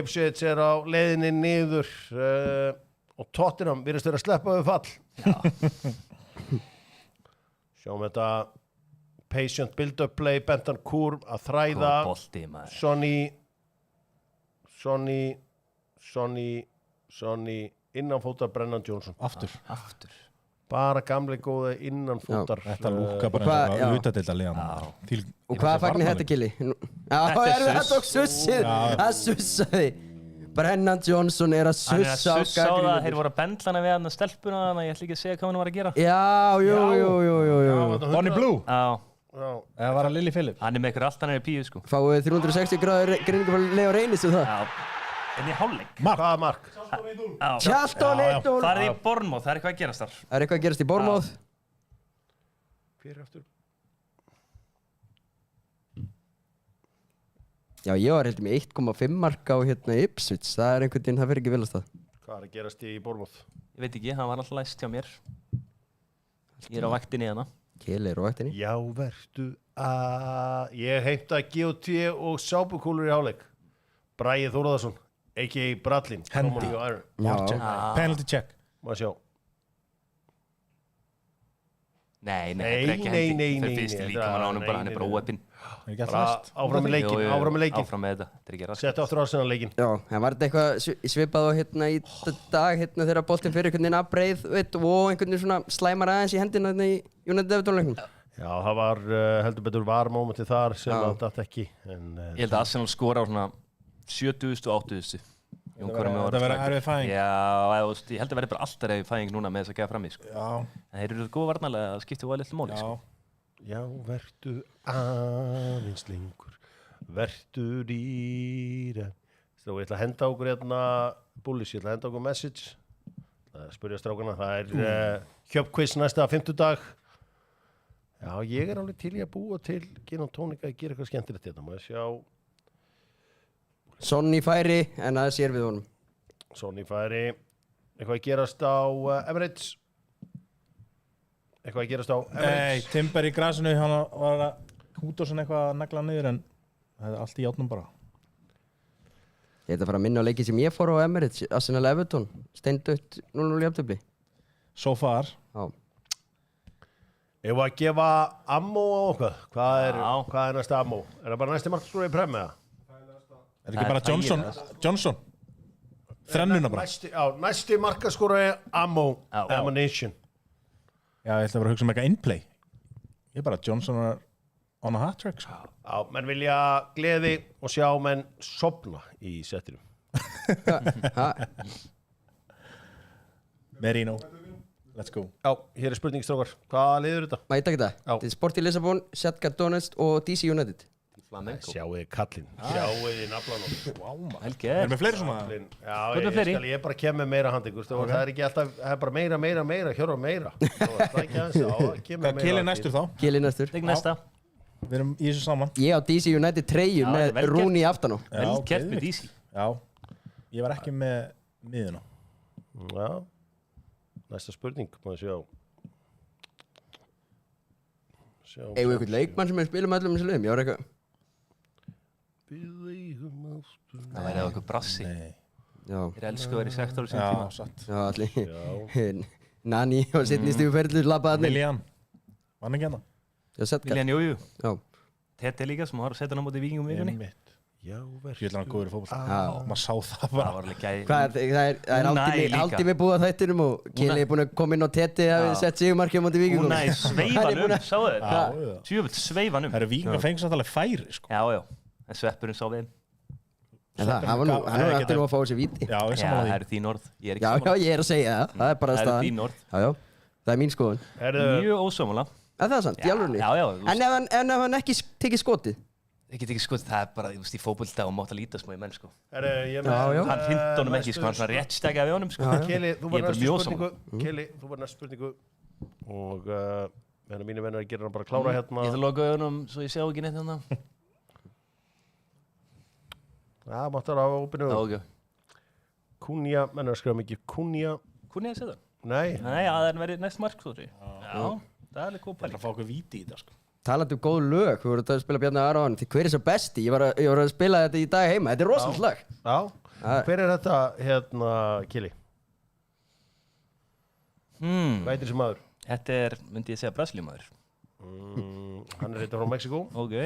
Ipswich er á leiðinni niður og Tottenham virðist vera að sleppa við fall sjáum þetta patient build-up play Bentancur að þræða Sonny innanfótar Brennan Johnson aftur bara gamli góða innanfótar þetta lúka bara eins og utadeilda liðan og hvað fagnir þetta Kili? Já, það tók sussið það sussaði Brennan Johnson er að sussa á það þeir voru að bendla hana við hann að stelpuna þannig að ég ætla ekki að segja hvað hann var að gera já Bonnie Blue það var að Lily Philip hann er með ykkur allt hann er í píu sko fáið 360 gráður greiningu frá Leo Reynis og það en í hálfleik hvaða mark? Charlton 1-0 það er í Bournemouth, það er eitthvað að gerast þar það er eitthvað að gerast í Bournemouth fyrir aftur já ég var heldur með 1,5 mark á hérna Ipswich það er einhvern veginn, það fyrir ekki vel að stað hvað er að gerast í Bournemouth? ég veit ekki, hann var alltaf læst hjá mér ég er á vaktinni hana Kili er á vaktinni já vertu að ég heimta GOT og sápukúlur í hálfleik Bragi Þórðarsson, a.k.a. Brallin. Hendi. Penalty check. Má sjá. Nei, fyrir fyrst í líka hann er bara óeppin. Áfram með leikinn. Áfram með þetta, þetta er ekki ræst. Settu aftur Arsenal leikinn. Já, það var þetta eitthvað svipað og hérna í dag hérna þegar boltinn fyrir einhvern veginn afbreið og einhvern veginn svona slæmar aðeins í hendina hérna í United Everton-leiknum. Já, það var heldur betur var-mómenti þar sem það datt ekki. Ég held að Arsenal skora á svona 70. og 80. Þetta verður erfið fæðing. Já, ég held að verður bara alltaf erfið fæðing núna með þess að gefa fram í, sko. Já. En þeir eru góð varnarlega að skipta á litlu máli, sko. Já, vertu aðeins lengur, vertu dýra. Svo ég ætla að henda okkur hérna, Bullis, ég ætla að henda okkur message. Það spyrja strákana, það hjöpquiz næsta 50 Já, ég alveg til í að búa til gin og tónika að gera eitthvað skemmtilegt þetta. Maður sjá. Sonny færi, en það sér við honum. Sonny færi, eitthvað að gerast á Emirates. Eitthvað að gerast á Emirates. Nei, Timber í grasinu, hann var að húta svona eitthvað að negla niður en það er allt í játnum bara. Ég ætla að fara að minna á leikið sem ég fór á Emirates, Arsenal Everton, steindautt 0-0 jafntefli. So far. Já. Ef að gefa ammó á okkur, hvað er næsta ammó? Er það bara næsti markskóri í premmiða? Er það ekki bara Johnson? Þrennuna bara. Næsti markskóri ammó, Ammunition. Já, ég ætla að vera að hugsa um eitthvað inplay. Ég er bara Johnson on a hat-trick, sko. Já, menn vilja gleði og sjá menn sopna í settinum. Merino. Let's go. Já, hér er spurningstrókar. Hvað liður þetta? Má ég taka þetta? Þetta er Sporting Lisabon, Shakhtar Donetsk og DC United. Sjáuði kallinn. Sjáuði naflanum. Helger. Erum við fleiri svona? Já, ég bara kem með meira handi. Það er ekki alltaf, það er bara meira, hjóra meira. Það er ekki aðeins á. Hvað Kili næstur þá? Kili næstur. Þig næsta. Við erum í þessu saman. Ég á DC United treyju með Rooney í aftan á. Vel gert með DC. Já. Ég var ekki með miðuna. Já. Næsta spurning, maður sjá. Eigum við eitthvað leikmann sem er spilum með öllum þessu liðum? Ég var eitthvað. Það væri eitthvað brassi. Já. Þeir elsku að vera í sektor á sín tíma. Já, satt. Já, allir. Nani og Sidney Stúferðlu labbaði allir. William. Vann ekki hérna? Já, Setgar. William, jú. Já. Tete líka sem har að setja hann á móti Víkingum vikunni. Já, Ég vil hann góður í fótboll. Maður sá það bara. Það var alveg gæði. Það er aldrei búið að þættinum og Kili er búin að koma inn á Tete að við sett sigurmarkið á móti Víkingum. Hún næði sveifan sáðu þetta? Tjöfull sveifan Það eru Víkingar fengið samt alveg færi, sko. Já, en sveppurinn sá við. Hann var eftir að fá þessi víti. Já, ég Já, saman það eru þín orð. Já, ég er að segja það. Það er bara Það eru staðan. þín orð. Já, það er mín skoðun. Mjög ósámála. En það er sant, í alvörunni. Já. En ef hann ekki tekið skotið? Ég get ekki sko, það er bara, í fótbolta og mátt að líta smá í menn, sko. Já. Hann hrindt honum ekki, sko, hann svona rétt stækja við honum, sko. Kili, þú var Ég er bara næstu mjög spurningu. Kili, þú var næstu spurningu. Og mínu vennar gera hann bara klára hérna. Ég ætla að loka augunum svo ég sjá ekki neitt hérna. Já, máttu að á opinu. Já, ok. Kunja, mennar skrifa mikið Kunja. Kunni að segja það? Nei. Nei, það er verið næst mark, svo því. Já, það er alveg góð pæling. Það er að fá okkur víti í þetta, sko. Talandi góð lög, við vorum að spila Bjarni Aron. Hver er svo besti? Ég var að spila þetta í dag heima. Þetta er rosalega lag. Já. Hver er þetta, hérna, Kili? Hvað heitir þessi maður? Þetta er, myndi ég segja, Brasilíumaður. Hann er eitthvað frá Mexíkó. Ok.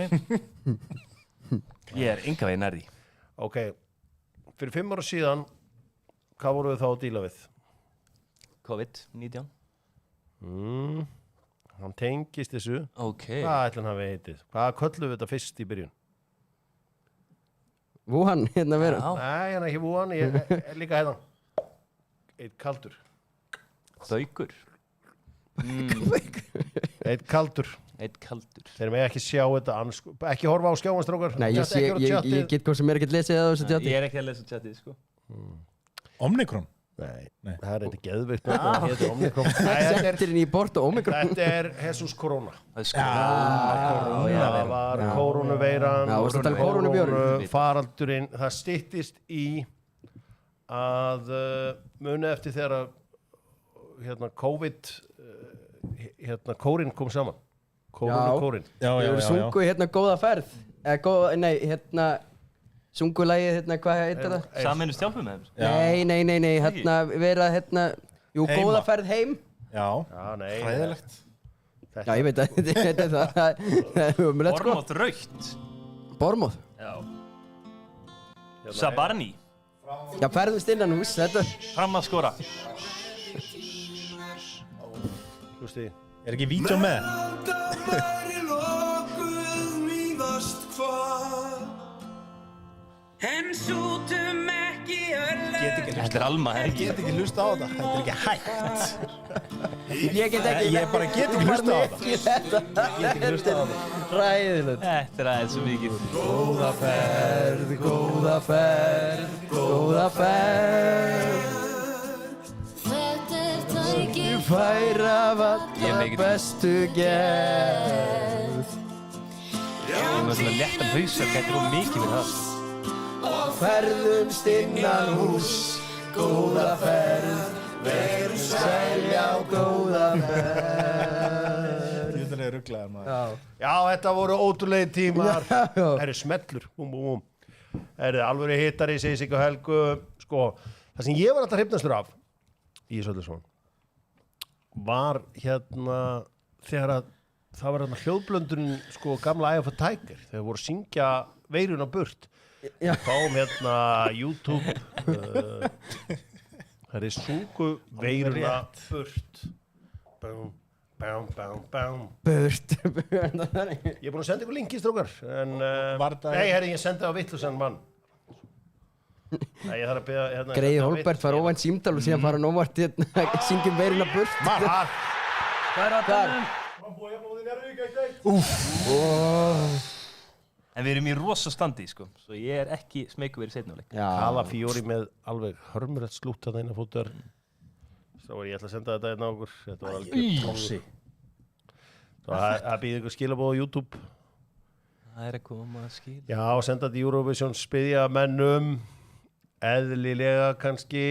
Ég er enga veginn nærði. Ok. Fyrir 5 ára síðan, hvað voru við þá að díla við? COVID-19. Hann tengist þessu. Ok. Hvað ætla hann hafi heitið? Hvað köllum við þetta fyrst í byrjun? Wuhan, hérna vera. Nei, hann er ekki Wuhan. Ég er líka hérna. Eitt kaldur. Þaukur. Eitt kaldur. Eitt kaldur. Þeir með ekki sjá þetta. Ekki horfa á skjámanstrókar. Nei, ég get hvað sem er ekki að lesa það á þessu tjati. Ég er ekki að lesa tjatið, sko. Omikron? Nei, það er eitthvað geðvikt. Það heitir Omikron. Settirinn í bort og Omikron. Þetta er Jesus Corona. Það Það var koronuveiran. Já, varstu að tala um kórónubjörn? Faraldurinn. Það styttist í að muni eftir þegar COVID kórin kom saman. Kórin. Já. Ég voru sungu hérna góða ferð. Nei, hérna sungulagið, hérna, hvað heitir það? Saminu stjálfum með þeim? Nei, hérna, vera, hérna, jú, góða ferð heim. Já, nei. hræðilegt. Já, ég veit að þetta er það er umrætt, sko. Bormóð raukt. Bormóð? Já. Sabarni. Já, ferðumst innan hús, þetta. Fram að skora. Hlusti. Er ekki vídeo með? En sútum ekki Þetta er Alma, Ég get ekki hlusta á þetta. Þetta er ekki hægt. Ég get ekki... Ég bara get ekki hlusta á þetta. Þetta Get ekki hlusta á þetta. ræðilegt. Þetta er aðeins svo mikið. Góða ferð, góða ferð, góða ferð. Þetta er tæki Færa Ég er valla mikill. bestu gerð. Ég er með svona léttan hausverk, þetta er of mikið fyrir það. Ferðumst innan hús, góða ferð. Verum selja á góða ferð. Þetta er rugglaður maður. Já, þetta voru ótrúlega tímar. Já. Það eru smellur. Það eru alvöru hittari, segir Sigga Helgu. Sko, það sem ég var alltaf hrifnastur af í Söllusson var hérna þegar að það var hérna hljóðblöndurinn sko gamla Eye of a Tiger þegar voru að syngja veiruna burt. Já. Fáum hérna YouTube það er sungu veiruna burt. Bám, bám, bám, bám. Burt. Ég er búinn að senda ykkur linki, strókar, en nei, herri, ég sendi það á vittlusan mann. Nei, ég þarf að byrja hérna. Greið Holbert fara óvænt símdal og síðan fara nóvart hérna syngjum veiruna burt. Mar, Hvað er að tala um? En við erum í rosa standi, sko. Svo ég er ekki smeyku verið setnuleik. Kala Fiori með alveg hörmurett slútt að þeina fótar. Svo ég ætla að senda þetta hérna á okkur. Þetta var alveg tossi. Svo það býði ykkur skilabóð á YouTube. Það er að koma að skil. Já, senda þetta í Eurovision, spyðja mennum, eðlilega kannski.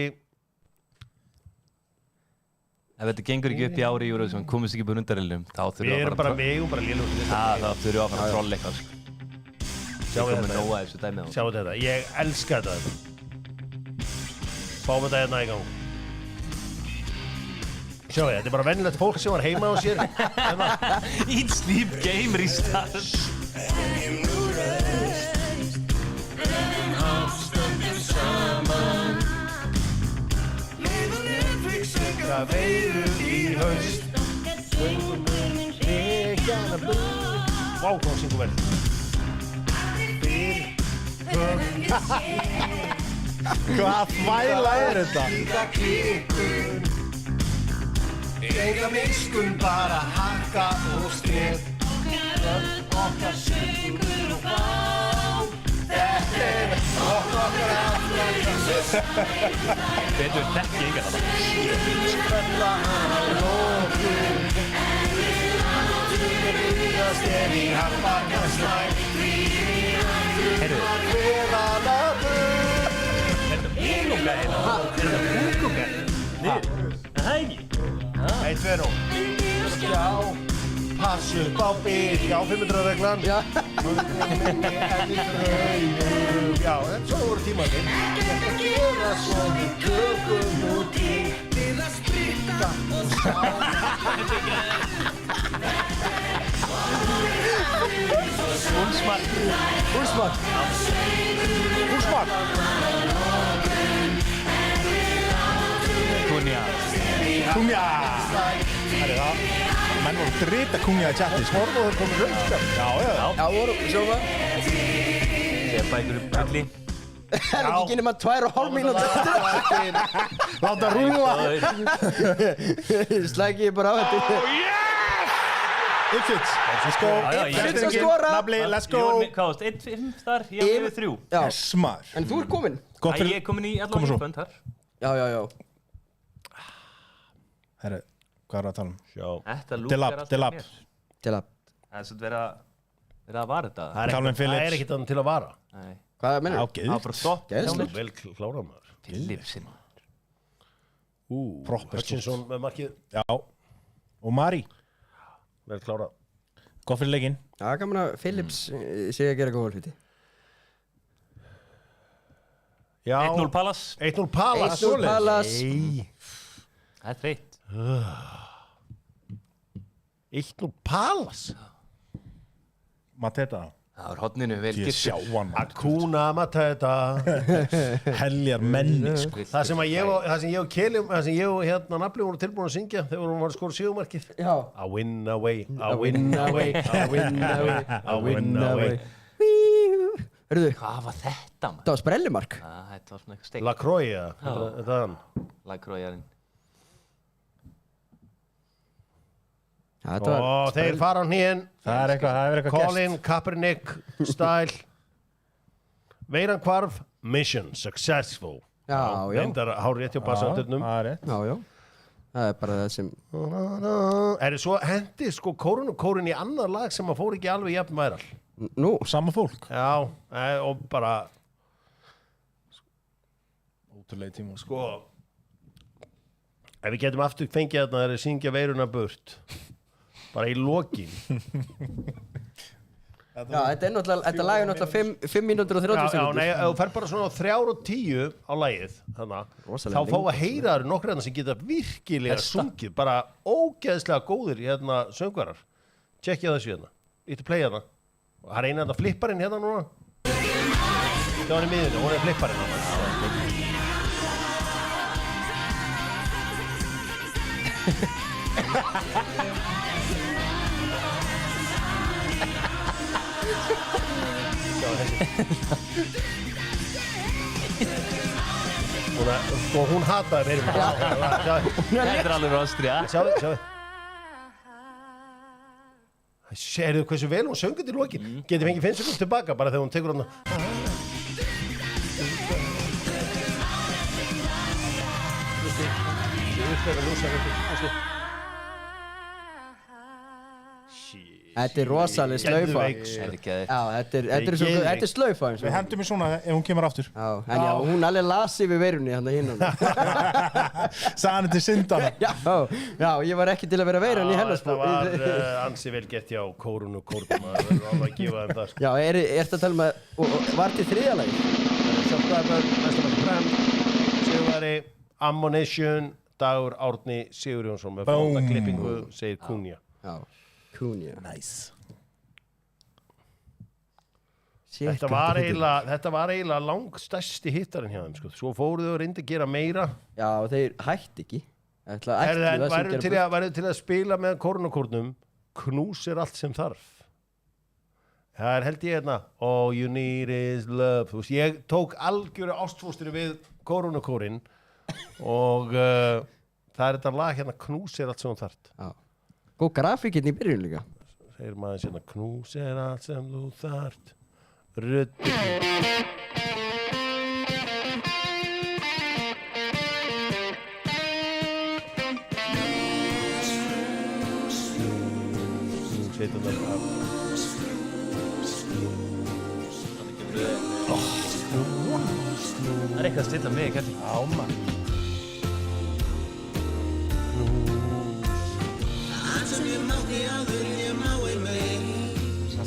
Ef þetta gengur ekki upp í ári í Eurovision, komist ekki búin undarreilum, þá þurfum Við við erum bara lélum. þá þurfum við að fara að trolla eitthvað, sko. Sjáu Við komum þetta. nóga þessu dæmi á. Sjáu þetta. Ég elska þetta. Fáum þetta hérna í gang. Sjáu þetta er bara venjulegt fólk sem var heima á sér. Eat, sleep, game, restart. Það veiru í haust. Vá, hvað syngur vel. Hvað þvæla er þetta? Enga miskun, bara hakka og skref. Okkar söngur og bá. Þetta er okkar aftur. Betur þekki ég ekki þetta. Spella að lókur. Stef í harparkastæk. Heyrðu, Þetta búlunga heila. Þetta búlunga. Niður. Það er ekki. Eitt veró. Skjá. Pass upp á byrg. Já, 500 reglan. Já. Já, en svo voru tímarnir. Þetta gera svo við tökum nú til að spritta og sjá. Úlsmark. Úlsmark. Úlsmark. Kunja. Kunja. Það er það. Menn voru drita kunja í chati. Sporfóður komið röndskap. Já. Já, voru, svo var. Ég bækur upp bulli. Það er ekki nema 2,5 mínútur. Láta rúa. Slæki ég bara á þetta. Ipswich. Let's go. Ipswich að skora. Nafli, let's Ég var go. með, hvað varst, 1-5 þar, ég var með 3. Já, Smar. en þú ert komin. Gott Æ, fyrir... ég er komin í Koma svo. allavega bönd þar. Já. Herru, hvað er að tala um? Sjá. Þetta lúk Delap, er alltaf Delap. mér. Til að, Það er svona verið að vara þetta. Calvin Phillips. Það er ekkert annað til að vara. Nei. hvað mennur? Já, Það var geðvikt. bara stopp. Geðslega. Vel klárað maður. Phillipsinn. Proper Hutchinson með markið. Já. Og Mari. Vel klárað. Gott fyrir leikinn. Já, gaman að Phillips sé að gera góða hluti. Já. 1-0 Palace. 1-0 Palace. 1-0 Palace. Nei. Það er þreytt. 1-0 Palace. Mateta. Það var hodninu vel Ég sjá gyrtur. hann. Hakuna Matata. Heljar menni, sko. Það sem ég og hérna Nafli voru tilbúin að syngja þegar við varum að skora sigurmarkið. Já. I win away, I win away, I win away, I win away. Hörðu, Hvað var þetta, maður? það var sprellimark. Þetta var svona eitthvað steik. La Croix, þetta er hann. Lagrójarinn. Og þeir fara á hnén. Það er eitthvað Colin Kaepernick style. Veiran hvarf, mission successful. Já. Reyndar hár rétt hjá passandurnum. Það er rétt. Já. Það er bara það sem... Er þið svo hendi sko kórun í annar lag sem að fór ekki alveg jafn væral? Nú. Sama fólk. Já, og bara Ótrúlega tíma. sko ef við getum aftur fengið þarna þegar við syngja veiruna burt bara í lokin. Já, þetta er náttúrulega, þetta lag er náttúrulega 5 mínútur og 30 Já, sekundur. nei, ef þú fer bara svona á 3:10 á lagið, þannig Rosalega þá fá að heyra þér nokkur hérna sem geta virkilega sungið, bara ógeðslega góðir hérna söngvarar. Tjekkja þessu hérna, íttu play hérna. Og það er eina þetta flipparinn hérna núna. Það var í miðunni, hún er flipparinn hérna. Hún hataði meira Þetta er alveg Ástría. Sjáðu Sérðu hversu vel hún söngur til lokin. Getið fengið 5 sekúndur tilbaka bara þegar hún tekur hana. Þetta er rosalega slaufa. Já, þetta er slaufa. Við hendum í svona ef hún kemur aftur. Já, en já, hún alveg lasi við veirunni hann að hinnan. Sagði hann til syndana. Já, ég var ekki til að vera veirunni í hennar spór. Þetta var ansi vel gett hjá kórun og kórnum að vera alveg að gefa þeim það. Já, ertu að tala um að var til þriðja lagi? Sjálfstæðar, næstamætti brem, Sigurværi, Ammunition, Dagur Árni Sigurjónsson með flóta klippingu, segir Kunja. Já. Kunja. Nice. Þetta var eiginlega langstærsti hittarinn hjá þeim, sko. Svo fóruðu og reyndi að gera meira. Já, þeir hætti ekki. Værið til að spila með kórnum, knús er allt sem þarf. Það er held ég hérna, all you need is love. Þú veist, ég tók algjöru ástfóstinu við kórnukórinn og það er þetta lag hérna, knús er allt sem þarf. Já. Góð grafíkinn í byrjun líka. Segir maður hérna, knús er allt sem þú þarft. Röddi. Sveitum það af. Það er eitthvað að stilla mig, ekki? Já, mann.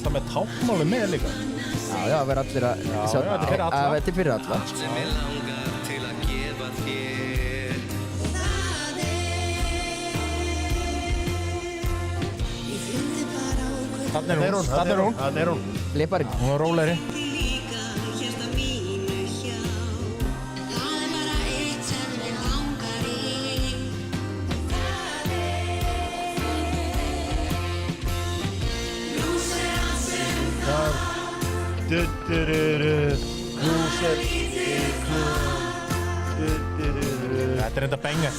Það með tákmáli með líka. Já, það verður allir að... Já, þetta er fyrir alla. Þetta er fyrir alla. Þannig er hún. Flipparinn. Hún var rólegri. Þetta er enda benga.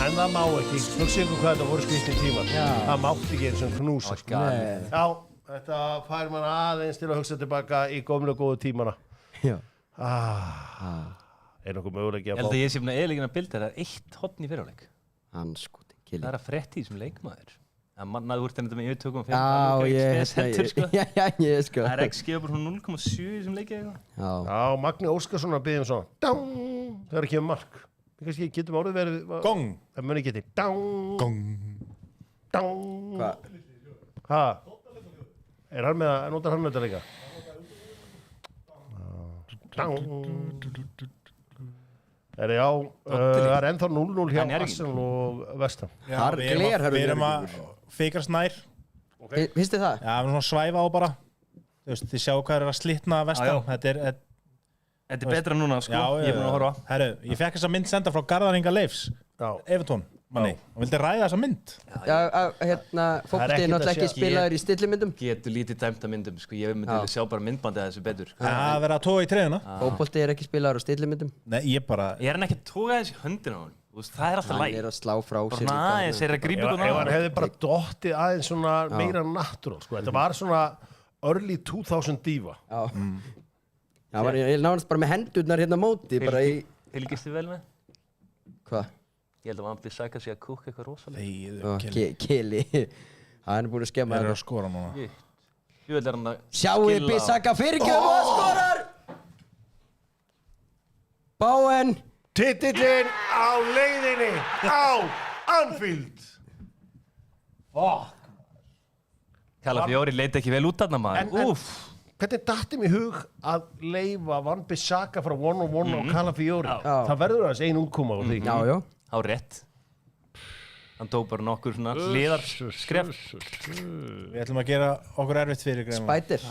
En það má ekki. Nú séum við hvað þetta voru skriftin tímar. Það mátti ekki eins og knúsa. Já, þetta fær mann aðeins til að hugsa tilbaka í gómlu góðu tímana. Já. Er nokkuð möguleiki Ég að held fá? að ég sé svona eðlíkina bildir, það er 1 horn í fyrirháleik. Hanskoti, Það killi. er að frétti í þessum leikmaður. Það mannaði úr þetta með yfirtökum 5. Já, ég sko. Það er XG bara svona 0,7 í þessum leikið eitthvað. Já. Já, Magni Óskarsson að byggja svona dang, þegar kemur mark. Við kannski getum orðið verið... Gong. Það muni geti dang, Gong. dang. Hvað? Hæ? Hann með að, notar hann þetta líka? Já, það er ennþá 0-0 hjá Arsenal og Vestham. Já, við erum að fikrast nær. Finnst þið það? Já, við erum svona svæfa á bara. Þið sjáu hvað er að slitna Vestham. Þetta er betra núna, sko. Ég er búin að horfa. Herru, ég fekk þessa mynd senda frá Garðar Inga Leifs. Evertón, manni. Hann vildi ræða þessa mynd. Já, fótbolti er náttúrulega ekki spilaður í stillimyndum. Getur lítið dæmt að myndum, sko. Ég myndi vilja sjá bara myndbandið að þessu betur. Það verður að toga í treyjuna. Fótbolti er ekki spilaður á stillimyndum. Nei, ég er ekki að toga þessi höndin á hann. Það er alltaf læg. Hann er að slá frá sér. Aðeins er að grípa ykkur ef hann hefði bara dottið aðeins svona meira natúral, sko. Þetta var svona early 2000 diva. Það var nánast bara með hendurnar hérna móti. Fylgist þið vel með? Hvað? Ég held að Van Bissaka sé að kúka eitthvað rosalega. Kili. Hann er búin að skemma þetta. Það er að skora núna. Jú, er hann að sjáu Bissaka fyrirgjöf og skorar! Bowen! Titillinn á leiðinni á Anfield. Calafiori leit ekki vel út þarna, maður. Hvernig dætti mér hug að leifa Van Bissaka frá 1-on-1 á Calafiori? Það verður aðeins ein útkoma á því. Já. Á rétt. Hann tók bara nokkur svona hliðarskref. Við ætlum að gera okkur erfitt fyrir greina. Spætir.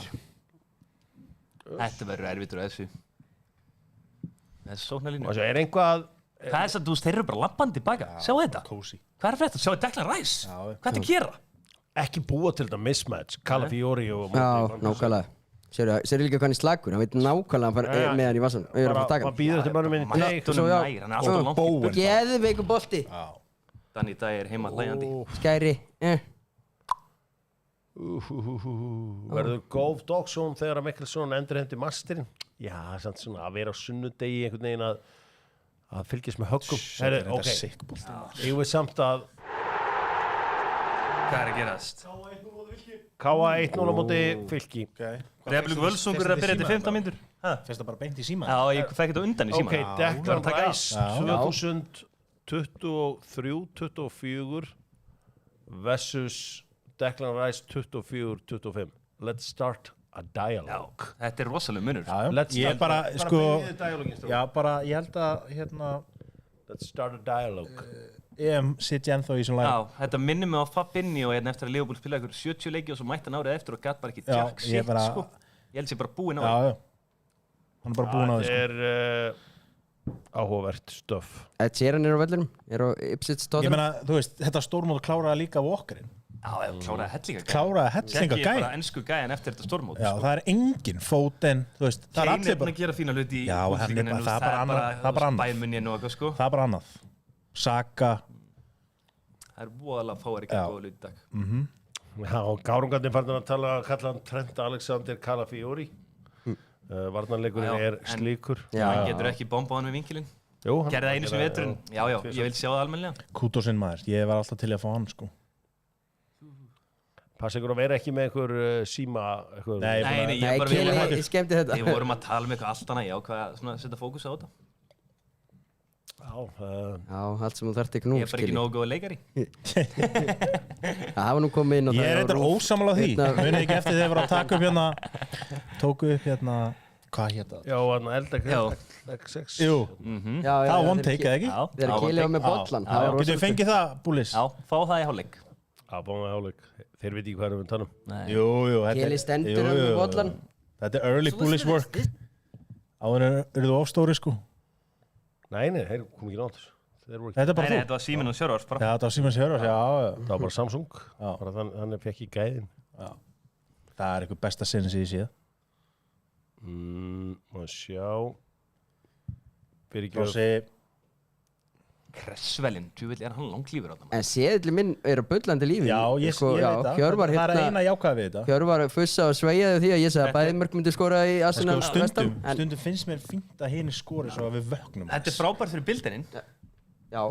Þetta verður erfitt úr þessu. Þessi sóknarlínu. Og svo er einhvað... Hvað er þess að þeir eru bara lappandi baka? Sjáu þetta. Kósi. Hvað er þetta? Sjáu Declan Rice. Hvað er þetta að gera? Ekki búa til þetta mismatch. Calafiori og... Já, nákvæmlega. Sér líka hvað hann er slagur, hann veit nákvæmlega með hann í vassan. Bara býður þetta mönnum inn í teik. Hann er alltaf langt í börn. Geðveikur bolti. Danny Dyer heima hlægjandi. Skæri. Verður Góf Dogson þegar að Mikkelson endurheimti masterinn? Já, samt svona að vera á sunnudegi einhvern veginn að fylgjast með höggum. Ég veist samt að... Hvað er að gerast? K.A. 1-0 á móti Fylki. Refling Völsungur er að byrja til 15 mínútur. Fyrst það bara beint í síma. Já, ég fekk þetta undan í síma. Ok, Declan Rice 2023-24 versus Declan Rice 24-25. Let's start a dialogue. Já, þetta er rosalega munur. Ég bara, sko... Já, bara, ég held að, Let's start a dialogue. Sitt ég ennþá í svona læg. Já, þetta minnir mig á Fabinho eftir að Liverpool spilaði ykkur 70 leiki og svo mætti hann árið eftir og gætt bara ekki jack shit, sko. Ég held sér bara búinn á það. Hann er bara búinn á það, sko. Það er áhugavert stöf. Ed Sheeran er á vellinum, er á Ipswich Tottenham. Ég meina, þú veist, þetta stórmót kláraði líka Walkerinn. Já, kláraði hellinga gæjan. Kláraði hellinga gæjan. Ekki bara ensku gæjan eftir þetta stórmót. Já, það er engin Foden, þú veist, það er allir bara... Kane er búinn að gera fína hluti í útlíkinu, það er bara annað. Saka. Það er voðalega fáir ekki góða hluti í dag. Já, og Gárungarnir farnir að kalla hann Trent Alexander Calafiori. Varnarleikurinn er slíkur. Hann getur ekki bombað hann við vinkilinn. Gerði það einu sem veturinn. Já, ég vil sjá það almennilega. Kútosinn maður, ég var alltaf til að fá hann, sko. Passa ykkur að vera ekki með einhver síma... Nei, ég skemmti þetta. Við vorum að tala með eitthvað allt annað, ég ákvað að setja fókus á þetta. Já, allt sem þú þarft ekki nú. Ég er bara ekki nógu góð leikari. Það hafa nú komið inn og það... Ég er eitthvað ósammála því. Munið ekki eftir þegar ég var að taka upp hérna... Tóku upp hérna... Hvað hétt það? Já, hérna LDX6. Jú. Það var one take, eða ekki? Þeir eru kilið á með bollan. Getur við fengið það, Búlis? Já, fá það í hálfleik. Já, fá það í hálfleik. Þeir veit ekki hvað við tannum. Jú. Kilið stendur á með bollan. Þetta er early Búlis work. Áður eru þú ofstóri, sko. Nei, þeir kom ekki nátt. Þetta er bara þú? Nei, þetta var Símon og Sjörvars bara. Já, þetta var Símon og Sjörvars, já. Það var bara Samsung. Bara þannig fekk ég gæðin. Það er eitthvað besta sinni sem ég séð. Má sjá. Fyrirgjöf. Kressvelin, tjúvill er hann langlífur á það. En séðli minn er á bullandi lífi. Já, ég veit það. Það er eina jákvæða við þetta. Hjörvar fussa og sveiaði því að ég sagði að bæði mörg myndi skora í Arsenal Vestam. Stundum finnst mér fínt að henni skori svo að við vöknum. Þetta er frábært fyrir bildininn. Já.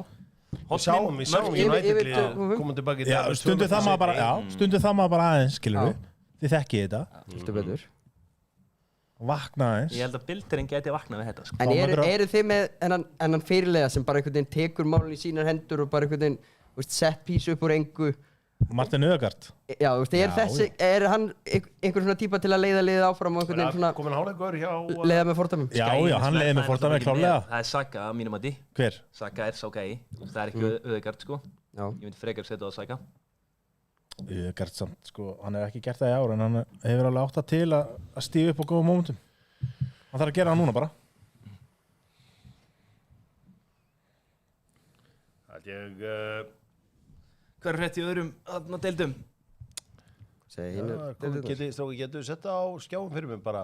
Við sáum United komum tilbaki í það. Stundum það maður bara aðeins, skilur við. Þið þekkið þetta. Viltu betur. Vakna aðeins. Ég held að bildurinn geti vaknað við þetta, sko. En eru þið með ennan fyrirlega sem bara einhvern veginn tekur málun í sínar hendur og bara einhvern veginn set piece upp úr engu Martin Ødegaard. Já, þú veist, er hann einhver svona típa til að leiða liðið áfram og einhvern veginn svona komin hálfleikur hjá leiða með fordæmum? Já, hann leiði með fordæmi klárlega. Það er Saka að mínum að því. Hver? Saka er sá gæi. Það er ekki Ødegaard sko. Já. Ég myndi frekar setja á Saka. Ødegaard samt, sko, hann hefur ekki gert það í ár en hann hefur alveg átt það til að stíga upp á góðum mómentum. Hann þarf að gera það núna bara. Hvað er hrætt í öðrum deildum? Getur setta á skjáum fyrir mig bara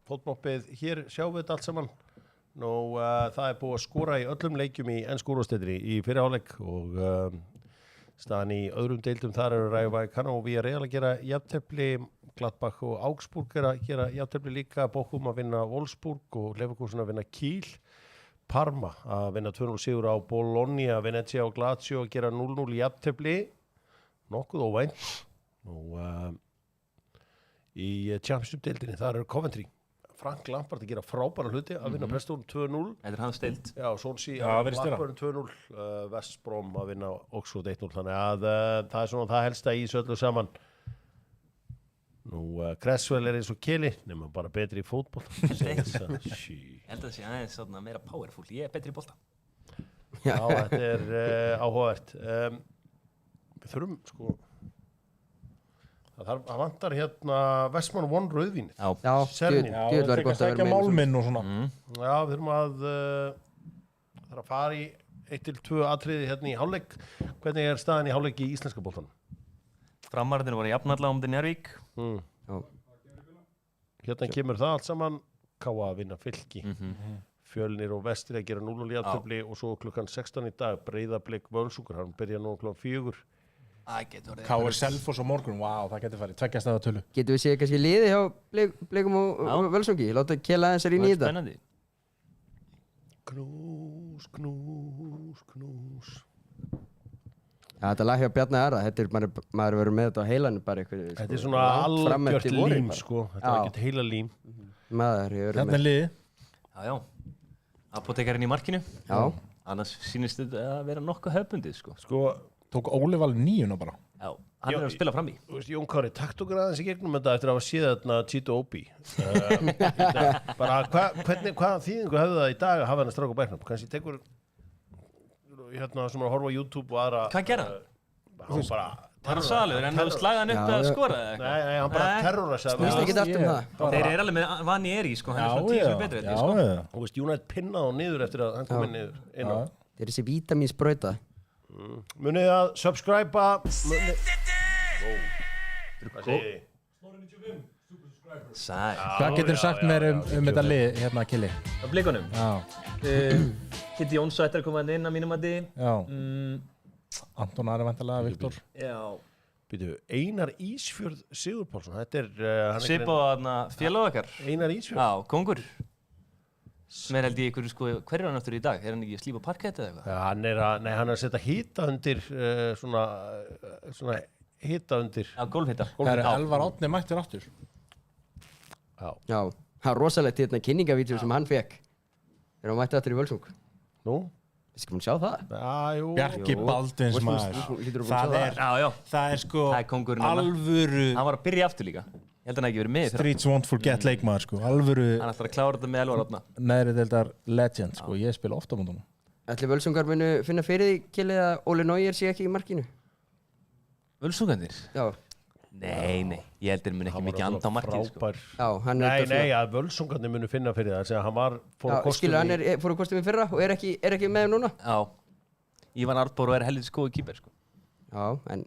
fótmoppið, hér sjáum við þetta allt saman. Það er búið að skora í öllum leikjum í ensku úrvalsdeildinni í fyrri hálfleik og staðan í öðrum deildum þar eru Rayo Vallecano og Villarreal að gera jafntefli, Gladbach og Augsburg er að gera jafntefli líka, Bochum að vinna Wolfsburg og Leverkusen að vinna Kiel. Parma að vinna 2-0 sigur á Bologna, Venezia og Lazio að gera 0-0 í jafntefli, nokkuð óvænt. Í Championship-deildinni þar eru Coventry, Frank Lampard að gera frábæra hluti að vinna Preston 2-0. Þetta er hans deild. Já, Swansea að Blackburn 2-0, West Brom að vinna Oxford 1-0, þannig að það er svona það helsta í þessu öllu saman. Cresswell er eins og Kili, nema bara betri í fótboll. Ég held að það sé aðeins svona meira powerful, ég er betri í bolta. Já, þetta er áhugavert. Við þurfum, sko, það vantar hérna Westman One rauðvínið. Já, djúvel væri gott að vera með. Málminn og svona. Já, við þurfum að fara í 1-2 atriði hérna í hálfleik. Hvernig er staðan í hálfleik í íslenska boltanum? Framarðinu voru jafnallega um til Njarðvík. Hérna kemur það allt saman. Káa að vinna Fylki. Fjölnir og Vestri að gera 0-0 jafntefli og svo klukkan 16 í dag Breiðablik Völsungur, hann byrja nú klukkan 4. K.R. Selfoss og morgun, það getur farið, 2 staða tölu. Getum við séð kannski liði hjá Blikum og Völsungi? Láta Kela aðeins í þetta. Spennandi. Knús, knús, knús. Já, þetta lag hjá Bjarni Ara, maður verður með þetta á heilanum bara eitthvað. Þetta er svona algjört lím, sko. Þetta er ekkert heila lím. Maður, ég verður með. Hérna er liði. Já. Apotekarinn í markinu. Já. Annars sýnist þetta að vera nokkuð höfbundið, sko. Tók Óli Valur 9 bara. Já, hann er að spila fram í. Þú veist, Jón Kári, takt okkur aðeins í gegnum þetta eftir að hafa séð þarna Tito Obi. Bara, hvaða þýðingu hefðu það í dag að hafa hann að stráka bæknum? Kannski tekur hérna sem að horfa á YouTube og aðra. Hvað gerði hann? Hann bara Var hann svalur en þú slagði hann upp að skora eða eitthvað? Nei, hann bara terrorisaði. Þú veist ekki allt það. Þeir eru alveg með Vani Eri, sko. Hann er svona 10 sem betri, sko. Þú veist, United pinnaði hann niður eftir að hann kom inn á. Þeir eru þessi vítamínsbrauta. Munið að subscribe-a. Hvað segir þið? Hvað getur þú sagt mér þetta lið hérna, Kili? Á Blikunum? Já. Kitty Jóns ættir að koma inn á mínum að því. Já. Anton Ari vantarlega, Viktor. Já. Býtu, Einar Ísfjörð Sigurpálsson, þetta er... Svipaðu félag okkar. Einar Ísfjörð? Já, kongur. Sem held ég ykkur, sko, hver er hann eftir í dag? Er hann ekki að slípa parkett eða eitthvað? Já, hann er að setja hita undir, svona hita undir. Já, gólfhita. Það er Elvar Árni mættur aftur. Já, það er rosalegt hérna kynningavídeó sem hann fekk. Þegar hann mætti aftur í Völsung. Nú? Skal hún sjá það? Jú. Bjarki Baldvins maður. Það er sko alvöru... Hann var að byrja aftur líka. Ég held að hann ekki verið með. Streets won't forget leikmaður sko. Alvöru... Hann ætlar að klára þetta með Elvar Árna. Neðri deildar legend sko. Ég spila ofta á mótunum. Ætli Völsungar munu finna fyrir því, Kili, að Óli Neuer sé ekki í markinu? Völsungarnir? Já. Nei. Ég held að þeir munu ekki mikið anda á markið sko. Já, hann er... Nei, að Völsungarnir munu finna fyrir það. Þegar hann fór á kostum hann fór á kostum í fyrra og er ekki með núna? Já. Ívan Arnbór er helvits góð kýper sko. Já, en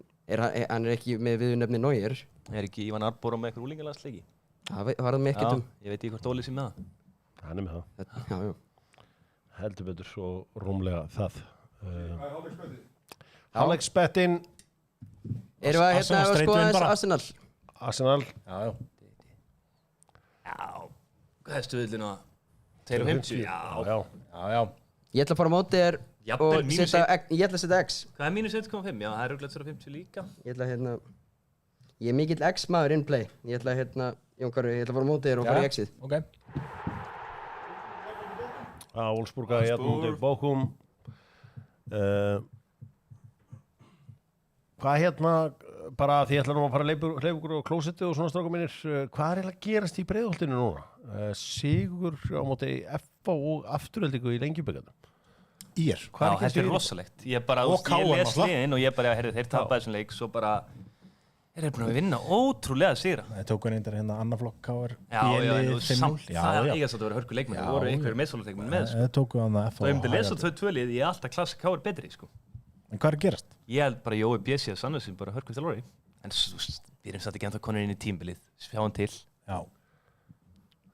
hann er ekki með viðurnefni Neuer. Er ekki Ívan Arnbór með eitthvað úlingalandsleiki? Það var það með ekkert um. Ég veit ekki hvort Óli sé með það. Hann er með það. Já. Heldur betur svo rúmlega það. Hálfleiksbettin. Erum við hérna að skoða þess Arsenal? Arsenal. Já. Hvað er stuðlinn á 2.50? Já. Ég ætla að fara á móti þér og ég ætla að setja X. Hvað er mínus 1.5? Já, það er rúglega 2.50 líka. Ég ætla hérna... Ég er mikill X-maður in play. Ég ætla hérna... Jón Kári, ég ætla að fara á móti þér og fara í X-ið. Ok. Wolfsburg að hérna undir Bochum. Hvað bara því ég ætla nú að fara að hleypa ykkur á klósetti og svona strákum mínir, hvað eiginlega gerast í Breiðholtinu núna? Sigur á móti FH og afturöldingu í Lengjubikarnum. Ír. Já, þetta rosalegt. Ég les liðin og ég bara, þeir tapaði þessum leik, svo bara, þeir eru búin að vinna ótrúlega sigra. Það tók reyndar annaflokk KR. Já, samt það eigast að vera hörku leikmenn. Það voru einhverjum meðsólarleikmenn með, Það tóku hann að FH. Og ég myndi lesa þau tvö lið, ég er alltaf klassa KR betri, sko. En hvað gerast? Ég held bara Jói Bjessi að Sannarsin bara hörku þjálfari. En við erum satt ekki ennþá konur inn í tímbilið, sjáum til. Já.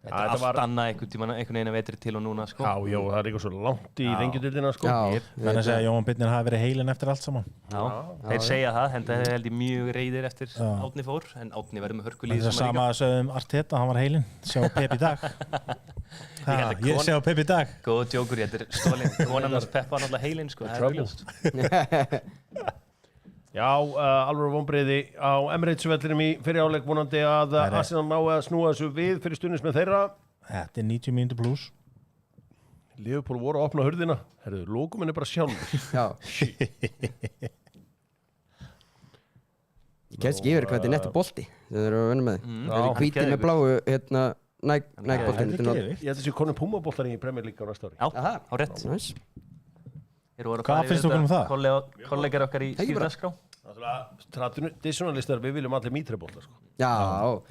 Þetta er allt annað einhvern veginn að vetri til og núna, sko. Já, það er eitthvað svo langt í lengjudildina, sko. Þannig að segja að Jóhann Birnir hafi verið heilinn eftir allt saman. Já, þeir segja það, en það held ég mjög reiðir eftir Árni fór, en Árni verður með hörkulíð. Það er sama að sögum Arteta, hann var heilinn. Sjá Pep í dag. Ég sé á Pep í dag. Góð djókur, þetta er stólinn. Konarnas Pep var náttúrulega heilinn, sko. Það er augljóst. Já, alveg vonbrigði á Emirates-vellinum í fyriráleik vonandi að Arsenal ná að snúa þessu við fyrir stuðningsmenn þeirra. Þetta er 90 mínútur pluss. Liverpool voru að opna hurðina. Herðu, lókuminn er bara sjálfur. Já. Ég kemst ekki yfir hvað þetta er nettur bolti sem þeir eru að vinna með. Það er hvítið með bláu Nike-boltinu. Ég held að þessi konum Puma-boltar í Premier League á næsta ári. Já, á rétt. Hvað finnst okkur um það? Kollegar okkar í skýrðaskrá. Traditionalistar, við viljum allir mítrebólta, sko. Já.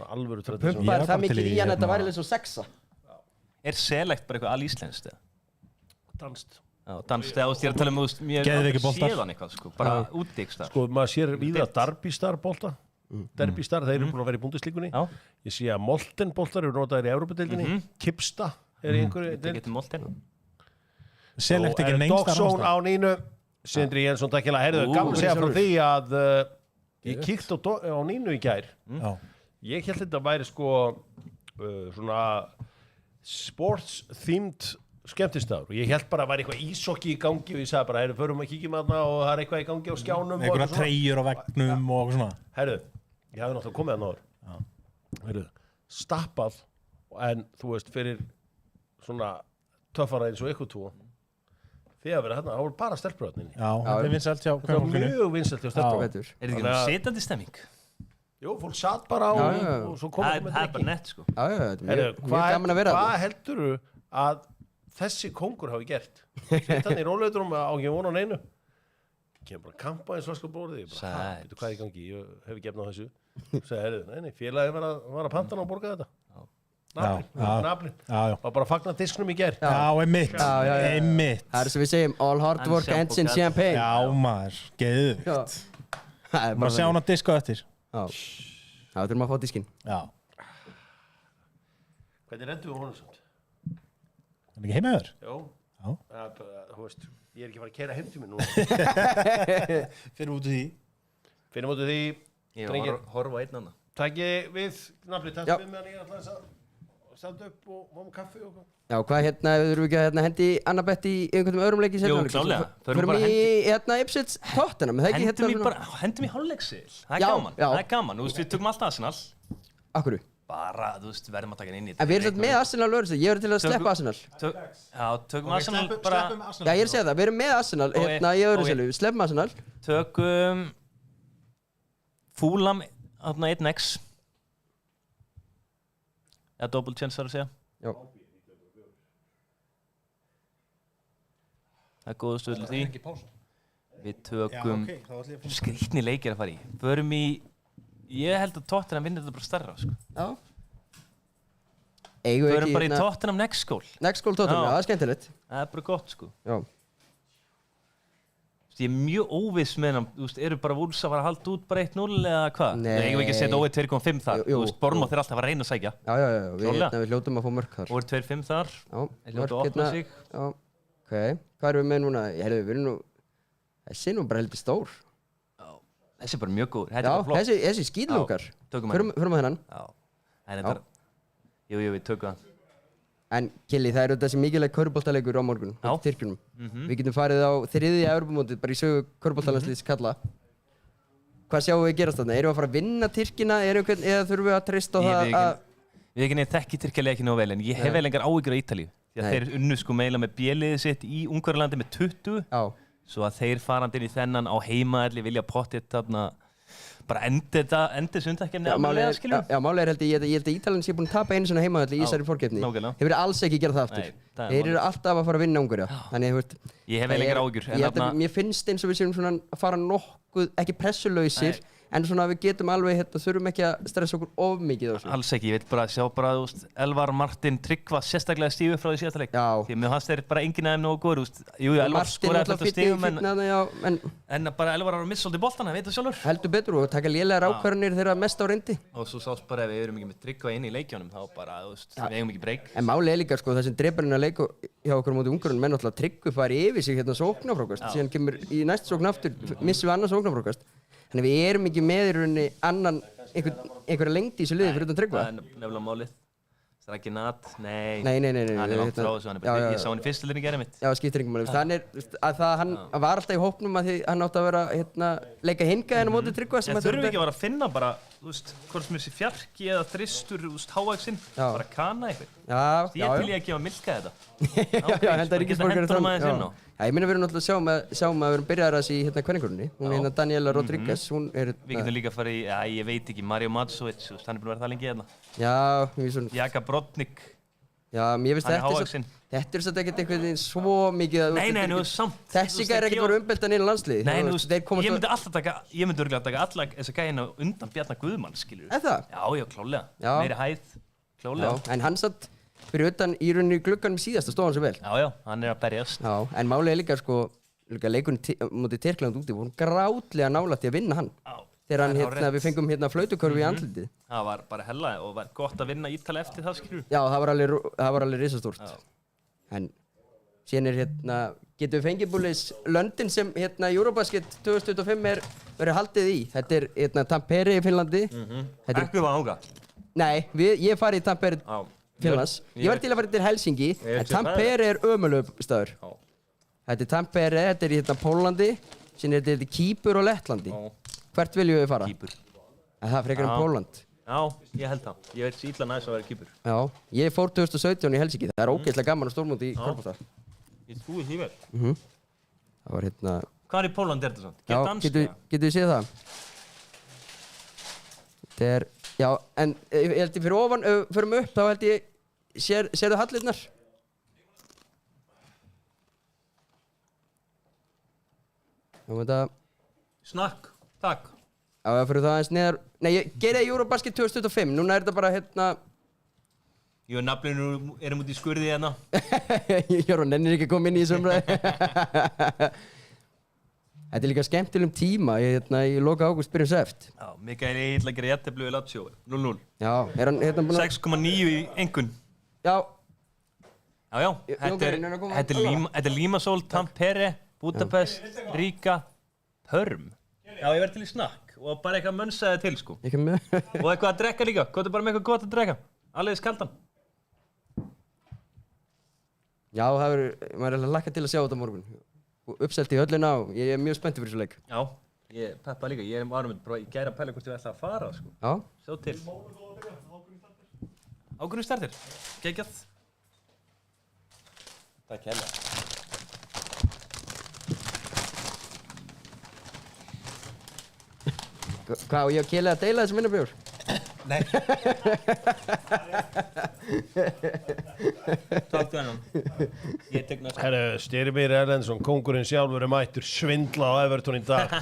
Alvöru traditionalistar. Pumpar það mikið í hann að þetta væri eins og sexa. Er select bara eitthvað alíslenskt eða? Danst. Já, danst eða ég er að tala um mér séðan eitthvað, sko. Bara útdíkstar. Sko, maður sér víða Derby-star-bolta. Derby-star, þeir eru búin að vera í búndeslíkunni. Ég sé að Molten-boltar eru notaðir í Evrópadeildinni. Kipsta er í einhverju deild. Þetta getur Molten. Select ekki neinst Dogzone á Nínu. Sindri Jensson, takk hérna. Heyrðu, gaman að segja frá því að ég kíkt á Nínu í gær. Ég held þetta væri sko svona sports-themed skemmtistaður. Ég held bara að væri eitthvað ísokki í gangi og ég sagði bara, heyrðu, förum að kíkja með þarna og það er eitthvað í gangi á skjánum. Einhverja treyjur á veggnum og svona. Heyrðu, ég hafði náttúrulega komið þarna áður. Heyrðu, stappað en þú veist, fyrir svona töffara eins og ykkur tvo. Þegar verið hérna, það voru bara stelpur. Já, þetta er vinsælt hjá það var mjög vinsælt hjá stelpur. Er þetta ekki um setjandi stemming? Jú, fólk satt bara á og svo komum við með drikki. Það er bara nett, sko. Mjög gaman að vera það. Hvað heldurðu að þessi kóngur hafi gert? Sett hann í róleiturum á ekki vona á neinu. Kemur bara kampa eins og sko bórið. Ég bara, veitu hvað er í gangi? Ég hef ekki efnað þessu. Segði, nei, félagi var að panta hann og borga þetta. Naflin. Var bara að fagna disknum í gær. Já, einmitt. Það er sem við segjum, all hard work ends in champagne. Já, maður, geðvikt. Maður sjá hann að diska eftir. Já, það þurfum að fá diskinn. Já. Hvernig rendum við honum samt? Er hann ekki heima þér? Jó. Þú veist, ég er ekki að fara að keyra heim til mér núna. Fyrir út úr því. Finnum út úr því. Ég var að horfa á einn annan. Takki við, Nafli, takk við meðan ég er alltaf að standa upp og fá kaffi og hvað. Já, hvað þurfum við ekki að hendi Annabeth í einhvern öðrum leik í Jú, klálega. Förum í Ipswich Tottenham, það ekki hendum í hálfleiksil. Það er gaman. Það er gaman. Þú veist, við tökum alltaf Arsenal. Akkurru? Bara, þú veist, verðum að taka inn í þetta. En við erum með Arsenal lögurstu, ég verður til að sleppa Arsenal. Já, tökum Arsenal bara. Já, ég er að segja það, við erum með Arsenal hérna í öðru selu, við sleppum Arsenal. Tökum Fulham 1x. Ja, double chance þar að segja. Já. Það er góða stöðl því. Við tökum skrýtni leikir að fara í. Förum í, ég held að Tottenham vinnur þetta bara starra, sko. Já. Förum bara í Tottenham next goal. Next goal Tottenham, já, það er skemmtilegt. Það er bara gott, sko. Já. Ég er mjög óviss með hann, þú veist, eru bara Wolves að fara að halda út bara 1-0 eða hvað? Nei. Ég hef ekki setja óið 2,5 þar, þú veist, Bournemouth er alltaf að fara að reyna að sækja. Já, við hljótum að fá mörk þar. Óið 2,5 þar, þeir hljótu að opna sig. Já, ok, hvað erum við með núna? Við erum nú, þessi er nú bara heldur stór. Já, þessi er bara mjög góð, þetta er bara flott. Já, þessi skýtlúkar, förum að hennan. Já, við tökum það. En Kili, það er þessi mikilvæg körfuboltaleikur á morgun á Tyrkjunum. Við getum farið á þriðja Evrópumótið bara í sögu körfuboltalandsliðs kalla. Hvað sjáum við gerast þarna? Erum við að fara að vinna Tyrkina eða þurfum við að treysta á það að... Við ekki þekki Tyrkja ekki nógu vel en ég hef vel engar áhyggjur á Ítalíu. Því að þeir unnu sko meila með B-liðið sitt í Ungverjalandi með 20. Já. svo að þeir farandi inn í þennan á heimaðalli vilja pottið þarna bara endi sundakefni alveg skilur. Já, málega held ég held að Ítalinn sé búin að tapa einu svona heimaðalli í þessari fórkeppni. Þeir verið alls ekki gera það aftur. Þeir eru alltaf að fara að vinna Ungverja. Þannig þú veist. Ég hef vel ekki áhyggjur. Mér finnst eins og við séum svona að fara nokkuð, ekki pressulausir, en svona við getum alveg, þurfum ekki að stressa okkur of mikið á þessu. Alls ekki, ég vil bara sjá bara, þú veist, Elvar Martin Tryggva sérstaklega stífu frá því síðasta leik. Því mér fannst þeir bara enginn af þeim nógu góður, þú veist. Jú, Elvar skoraði þetta stífum, en bara Elvar var að missa svolítið boltana, veit það sjálfur. Heldur betur og taka lélegar ákvarðanir þeirra mest á reyndi. Og svo sást bara ef við erum ekki með Tryggva inn í leikjunum, þá bara, þú veist, við eigum ekki breyk. En málið líka, sko, það sem drepur hérna leik hjá okkur á móti Ungverjunum, menn náttúrulega Tryggvi fari yfir sig hérna sóknarfrákast, síðan kemur í næstu sókn aftur, missum við annað sóknarfrákast. Þannig við erum ekki með í rauninni annan einhverja lengd í þessu liði fyrir utan Tryggva. Það er nefnilega málið. Straki Nat, nei. Nei. Hann er langt frá þessu, ég sá hann í fyrstuleginni gerði mitt. Já, skiptir ekki máli. Þannig að hann var alltaf í hópnum að því hann átti að vera leika hingað en á móti Tryggva. En þurfum við ekki að vera að finna bara, þú veist, hvort sem þessi fjarki eða þristur, þú veist, hávaxinn, bara kana eitthvað. Já. Ég til ég að gefa Milka þetta. Já, henda ríkisborgarinn fram. Já, ég minna við erum náttúrulega sjáum að við erum byrjaðar þessi í kvennagrunni. Hún er Daniela Rodríguez, hún er... Við getum líka farið í, ég veit ekki, Mario Mandzukic, hann er búinn að vera það lengi hérna. Já, ég svona... Jaka Brodnik. Já, mér finnst þetta er satt ekkert einhvern veginn svo mikið að... Nei, samt. Þessi gæði er ekkert voru umbeltan inn á landsliði. Nei, ég myndi örugglega taka alla þessa gæðina undan Bjarna Guðmann, skilur. Er það? Já, klálega. Meiri hæð, klálega. Já, en hann satt fyrir utan í rauninni glugganum síðast og stóð hann svo vel. Já, hann er að berjast. Já, en málið er líka sko, leikurinn mútið Tyrkland úti, vorum grátlega nálægt í að vinna hann. Já. Þegar við fengum flautukörfu í andlitið. Það var bara hella og var gott að vinna Ítali eftir það, skilur. Já, það var alveg risastórt. En síðan er getum við fengið búinleis London sem Eurobasket 2025 verið haldið í. Þetta er Tampere í Finnlandi. Ekki var ánga? Nei, ég farið í Tampere Finnlands. Ég var til að fara til Helsingi, en Tampere er ömurlegur staður. Þetta er Tampere, þetta er í Pólandi, síðan er þetta Kýpur og Lettlandi. Hvert viljum við fara? Kýpur. Það er frekar Póland. Já, ég held það. Ég veit illa næst að vera Kýpur. Já, ég fór 2017 í Helsingi. Það er ógeðslega gaman að stórmóti í korfbólta. Ég trúi því vel. Það var Hvað er í Pólandi er þetta svona? Já, getur við séð það? Þetta er... Já, en ég held ég fyrir ofan, förum upp, þá held ég... Sérðu hallirnar? Snakk, takk. Já, það fyrir það aðeins neðar... Nei, ég gerði Eurobasket 2025, núna er þetta bara Jú, nafninu erum út í skurði hérna. Jórun, nennir ekki að koma inn í þessu umræði. Þetta er líka skemmtilegum tíma, í loka ágúst byrjum seft. Já, Mikael Egill að gera jættefli við Lazio, 0-0. Já, er hann búinn að... 6,9 í engun. Já. Já, þetta er Limassol, Tampere, Budapest, Riga, Pörm. Já, ég verði til í snakk og bara eitthvað mönsaði til, sko. Og eitthvað að drekka líka, hvað er bara með eitthvað gott að drekka? Alveg skaldan. Já, maður er alveg lakkað til að sjá þetta morgun. Uppselt í höllina og ég er mjög spenntur fyrir þessu leik. Já, ég peppa líka. Ég var bara í gæra að pæla hvort ég ætla að fara, sko. Já. Sjá til. Ákvörðun startir. Geggjað. Takk hella. Hvað, og ég að kela að deila þessu minnabjór? Nei. Takk fyrir hann. Ég tek næst. Herru, Styrmir Erlendsson, kóngurinn sjálfur er mættur svindla á Everton í dag.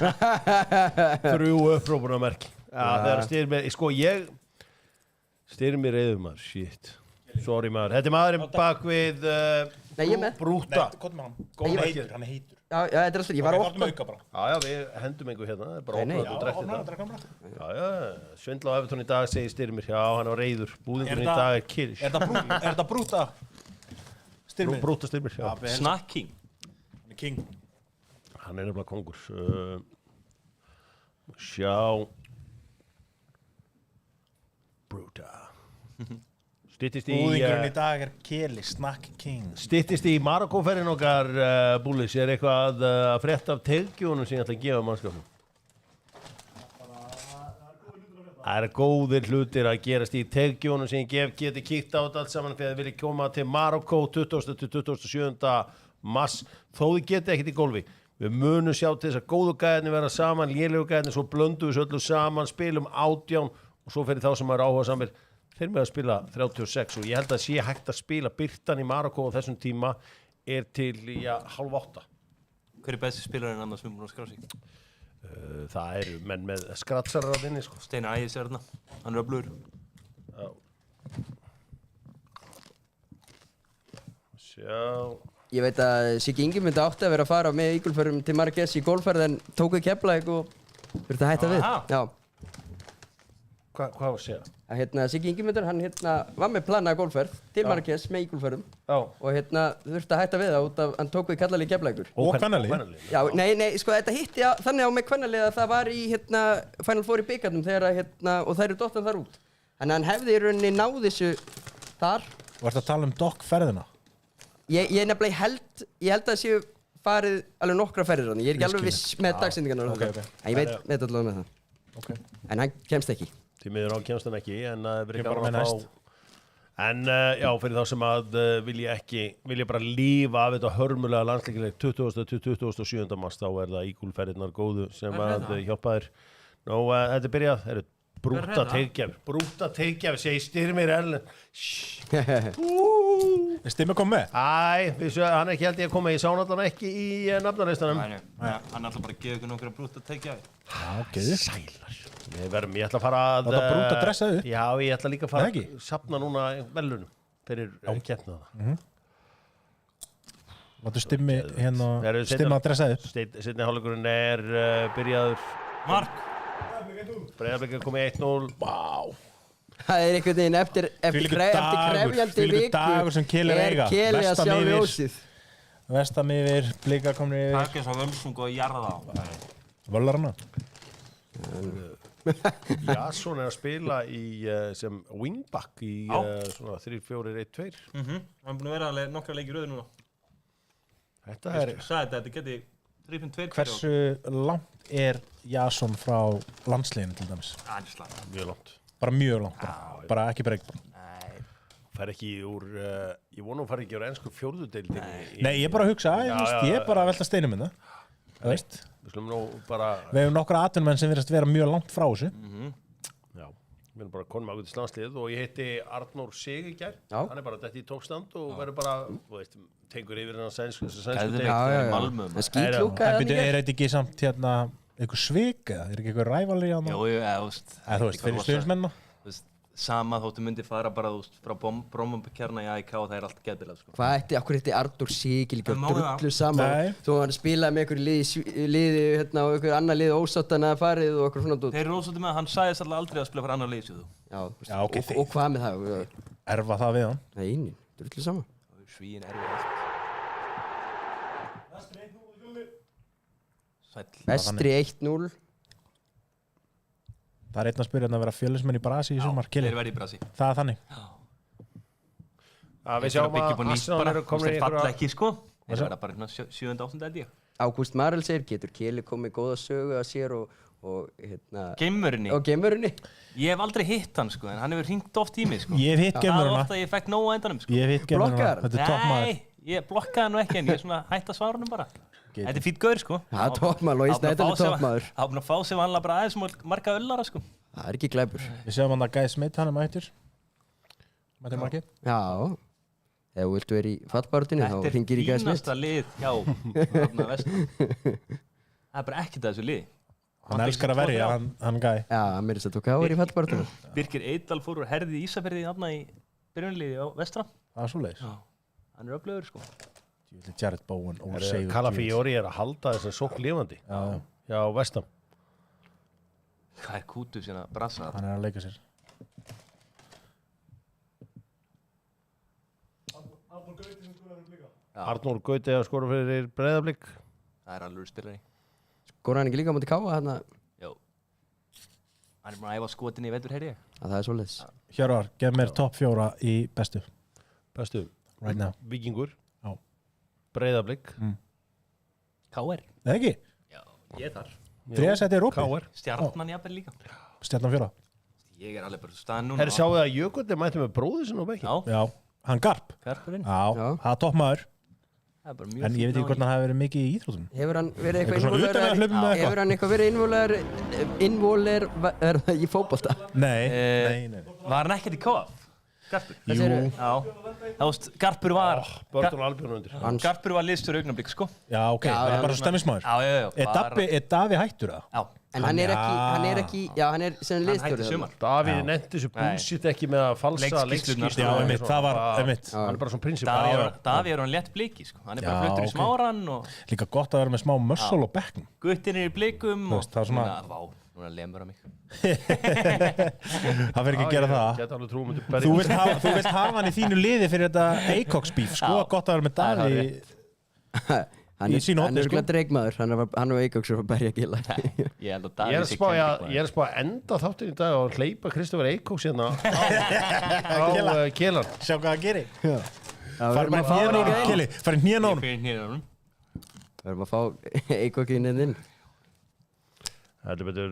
3 upprópunarmerki. Já, þegar Styrmir, sko Styrmir eður maður, shit. Sorry maður. Þetta er maðurinn bak við Brúta. Hann er heitur. Já, þetta er alltaf, ég var opna. Já, við hendum einhver hérna, það er bara opnað og drekkt þetta. Já, svindla á Everton í dag, segir Styrmir. Já, hann var reiður. Búðingurinn í dag er kyrr. Er þetta Brúta? Styrmir? Brúta Styrmir, já. Snakking. Hann er king. Hann er nefnilega kongur. Sjá. Brúta. Búðingurinn í dag er Keli, Snack King. Styttist í Marokkóferðin okkar, Búlis. Er eitthvað að frétta af teggjónum sem ég ætla að gefa mannskapnum? Það er góðir hlutir að gerast í teggjónum sem ég geti kíkt á þetta allt saman fyrir að vilja koma til Marokkó 20. til 27. mars. Þó þið geti ekkert í golfi. Við munum sjá til þess að góðu gæðinni vera saman, lélegu gæðinni, svo blöndum við öllu saman, spilum 18 og svo fyrir þá sem er áhuga samir, þeir með að spila 36 og ég held að sé hægt að spila Birtan í Marokkó á þessum tíma er til 7:30. Hver er besti spilarinn annars sem búin að skrá sig? Það eru menn með skratsarar að inni, sko. Steinar Ægis er þarna, hann er öflugur. Já. Sjá. Ég veit að Siggi Ingi átti að vera að fara með ígulförum til Marrakesh í golfferð en tóku Keflavík og þurfti að hætta við. Já. Hvað var að segja? Að Siggi Ingi hann var með planaða golfferð til Marrakesh með ígulförum og þurfti að hætta við það út af hann tók við kallalið Keflavíkur. Og kvennalið? Já, nei, sko þetta hitti þannig á með kvennalið að það var í Final Four í bikarnum þegar og þær eru dottan þar út. Þannig að hann hefði í rauninni náð þessu þar. Og ertu að tala um dokkferðina? Ég nefnilega held að það séu farið alveg nokkra ferðir hann. Ég er ekki alveg viss með dagsendingarnar og þetta. En ég veit allavega með það. En hann kemst ekki. Því miður á kemst hann ekki, en það verður gaman að fá. En já, fyrir þá sem að vilja bara lífa af þetta hörmulega landsleikileik 20. til 27. mars, þá er það ígulferðirnar góðu sem að hjálpa þér. Nú, þetta er byrjað, það eru brúta teikjafi, segi Styrmir Erlend. Er Styrmir kom með? Hann er ekki held ég að koma, ég sá náttúrulega ekki í nafnarlistanum. Nei, hann ætla bara að gefa ykkur nokkra brúta teikjafi. Sælar. Ég ætla að fara að... Það er brúta dressaðu? Já, ég ætla líka að fara að safna núna velunum fyrir keppnaða. Láttu Styrmi Styrmi að dressaðu? Seinni hálfleikurinn er byrjaður. Mark! Breiðablik er komið 1-0. Vá! Það er einhvern veginn eftir krefjandi viku sem Keli eiga. Keli að sjá ljósið. Vestam yfir, Blika komin yfir. Takk eins og völsung og jarða á. Völlarna. Jason er að spila sem wingback í svona 3-4-1-2. Hann er búin að vera nokkra leikir röðu núna. Þetta Þetta geti 3-5-2. Hversu langt er Jason frá landsliðinu til dæmis? Mjög langt. Bara mjög langt, bara ekki breyk. Fær ekki úr, ég vona hún fær ekki úr ensku fjórðudeildinni. Nei, ég er bara að hugsa, ég er bara að velta steinum minna. Það veist. Við slumum nú bara... Við hefum nokkra atvinnumenn sem virðast vera mjög langt frá þessu. Já, við erum bara konum á Guðis landsliðið og ég heiti Arnór Sig í gær. Hann er bara dætt í tókstand og verður bara, þú veist, tengur yfir hennar sænsku deild. Malmö. Er þetta ekki samt eitthvað svik eða? Er ekki eitthvað rævalri á það? Jú, þú veist, fyrir stuðnismennina? Sama þóttu myndi fara bara frá Brómabekjarna í AIK og það er allt geðbilað sko. Akkur heiti Arnór Sig líka drullu saman. Þú hann spilaði með einhverju liði og einhverju annar liði ósáttan að farið og einhverju svona dót. Þeir eru ósáttan með að hann sagðist alltaf aldrei að spila fyrir annar liði. Já, og hvað með það? Erfa það við hann? Nei, drullu saman. Svíin erfið allt. Vestri 1-0. Það er einn að spyrja að vera fjölusmenn í Brasi í sumar. Þeir verði í Brasi. Það er þannig. Við sjáum að Arsenal eru komin í einhverja... Þeir falla ekki sko. Þeir verða bara 7.8. held ég. Ágúst Marel segir, getur Keli komið góða sögu að sér og Geimurunni. Ég hef aldrei hitt hann sko, en hann hefur hringt oft í mig sko. Ég hef hitt Geimuruna. Það er ofta að ég fekk nóg á endanum sko. Ég hef hitt Geimuruna. Þetta er toppmaður. Nei, ég blokkaði nú ekki en ég er svona hætt að svara hann bara. Þetta er fýtt gaur sko. Það er toppmaður, Lói Snædal er toppmaður. Það er búin að fá sig vanlega bara aðeins marga öllara sko. Það er ekki glæpur. Við sjáum hann að Gæði Smith, hann er mættur. Mættur margir. Já. Ef þú viltu vera í fallbaráttunni þá hringir í Gæði Smith. Þetta er fínasta lið hjá Vestam. Það er bara ekkert að þessu lið. Hann elskar að verja, hann Gæði. Já, hann meiri að tóka á verið í fallbaráttunni. Birkir Eidal fór úr herðið í Ísafirði í byrjunarliði á Vestra. Það er svoleiðis. Hann er öflugur sko. Jared Bowen og Seifur Calafiori er að halda þess að sókn lifandi. Já, Vestam. Hvað er Kútu síðan að brassa það? Hann er að leika sér. Arnór Gauti að skora fyrir Breiðablik. Það er alveg spilari. Skora hann ekki líka á móti Káa þarna? Jó. Hann er búin að æfa skotin í vetur, heyri ég. Það er svoleiðis. Hjörvar, gef mér topp 4 í bestu. Bestu? Right now. Víkingur. Já. Breiðablik. KR. Eða ekki? Já, ég þar. Þriðasæti er opið. KR. Stjarnan jafnvel líka. Stjarnan 4. Ég er alveg bara staðan núna. Herri, sjáu það að Jökull mætti með bróðið sinna á bekki? Já. Já. Hann Garp. Garpurinn. Já. Það er toppmaður. En ég veit ekki hvort hann hafi verið mikið í íþróttum. Hefur hann verið eitthvað involver í fótbolta? Nei. Var hann ekkert í KF? Garpur? Jú. Já. Garpur var... Börn og Albjörn undir. Garpur var liðstjóri Augnablik, sko. Já, ok. Það er bara stemmismaður. Já. Er Davi hættur það? Já. En hann er ekki, já, hann er sem liðstjóri. Hann hætti sumar. Davíð nefndi þessu bullshit ekki með að falsa leikskýrslurnar. Já, einmitt, það var, einmitt. Hann er bara svona prinsip. Davíð er hann létt bliki, sko. Hann er bara fluttur í Smáran og... Líka gott að vera með smá muscle og bekknum. Guttin er í blikum og... Það er svona... Vá, núna lemur hann mig. Það verður ekki að gera það. Geta alveg trúið. Þú vilt hafa hann í þínu liði fyrir þetta Eikoks bíf, sko. Gott að vera með Davíð. Hann er sko dreigmaður, hann og Eikoks er að berja gila. Ég er að spá að enda þáttin í dag og hleypa Kristoffer Eikoks hérna á Kjelan. Sjá hvað það gerir. Farið bara hnén ánum, Kjeli. Farið hnén ánum. Við erum að fá Eikokinn inn. Þetta betur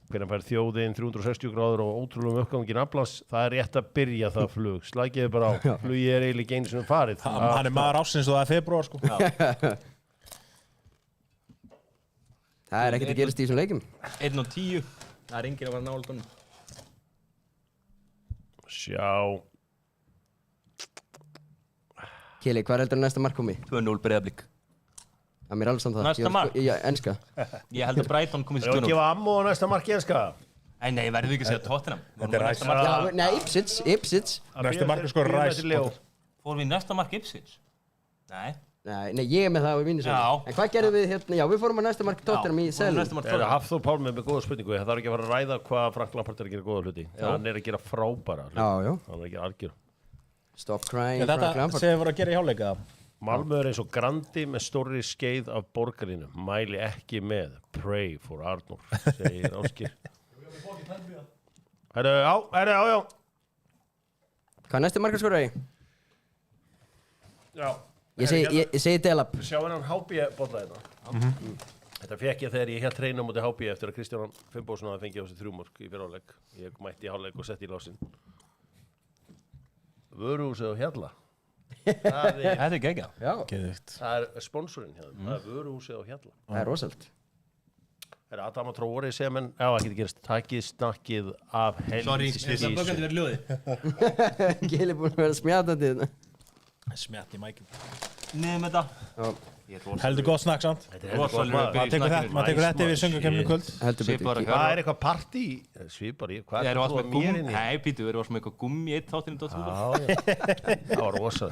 hvernig fær þjóðin 360 gráður og ótrúlega uppgangin aflas, það er rétt að byrja það flug. Slækiði bara á. Flugið er eiginlega ekki einu sem farið. Hann er maður ásins og það er febrúar, sko. Það er ekkert að gerast í þessum leikjum. 1:10. Það er enginn að fara nálægt honum. Sjá. Kili, hvað heldur næsta mark komi? 2-0 Breiðablik. Það er mér alveg samt það. Næsta mark? Já, enska. Ég held að Brighton komið til 2-0. Ég var að gefa ammo á næsta mark í enska. Nei, verður ekki að segja Tottenham. Þetta er ræs. Nei, Ipswich. Næsta mark er sko ræs. Fórum við næsta mark Ipswich? Nei. Nei, ég er með það á vinnu Já. En hvað gerðum við hérna? Já, við fórum á næsta mark Tottenham í Selin. Hafþór Pálmi með góða spurningu. Það þarf ekki að fara að ræða hvað Frank Lampard er að gera góða hluti. Hann er að gera frábæra hluti. Já. Hann er að gera algjör. Stop crying, Frank Lampard. Þetta segir voru að gera í hálfleika. Malmö er eins og Grandi með stórri skeið af borgarinu. Mæli ekki með. Pray for Arnór, segir Áskir. Já. Hvað er næstu markaskóraði? Já. Ég segi Delap. Sjá hennan HB bolla hérna. Þetta fekk ég þegar ég hélt hreina mútið HB eftir að Kristján Finnbósson hafði fengið á sig 3 mörk í fyrrháleik. Ég mætti í hálfleik og setti í lásinn. Vöruhúsið á Hjalla. Þetta er geggjað. Já. Það er sponsorinn hérna. Það er Vöruhúsið á Hjalla. Það er rosalega. Það er Adam að Tróri sem en, já, ekki það gerast. Takið snakkið af helvítis. Sorry, það bókandi verið ljóði. Gili búin að vera smjatandi hérna. Smjatt í mækinn. Nefnum þetta. Heldur gott snakk, sant? Maður tekur þetta yfir söngakefninu kvöld. Hvað er eitthvað partí? Svipar í, hvað er það mér inn í? Nei, Pítur, við erum sem eitthvað gummi eitt þáttinu. Það var rosa.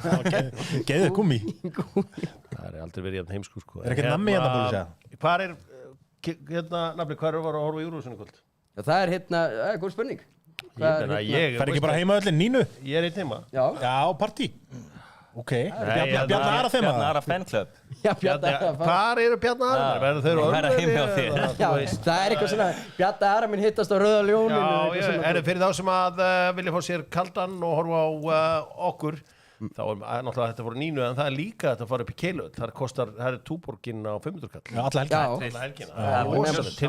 Geðið gummi. Það er aldrei verið hérna heimsku, sko. Er ekkert nammi hérna búin að segja? Hvað er, hérna, nafni, hvað er að horfa í Eurovision í kvöld? Það er hérna, góð spurning. Fær ekki bara heima öllin Nínu? Ég er einn heima. Já, partí. Ok, Bjarni Ara þeim að Bjarni Ara fanclub. Já, Bjarni Ara. Hvar eru Bjarni Ara? Verður þeir Verða heimi á þér. Já, það er eitthvað svona, Bjarni Ara minn hittast á Rauða ljóninu. Já, er fyrir þá sem að vilja fá sér kaldan og horfa á okkur, þá er náttúrulega þetta voru Nínu, en það er líka þetta að fara upp í Keilu. Það er túborginn á 500 kall. Já, alla helgina.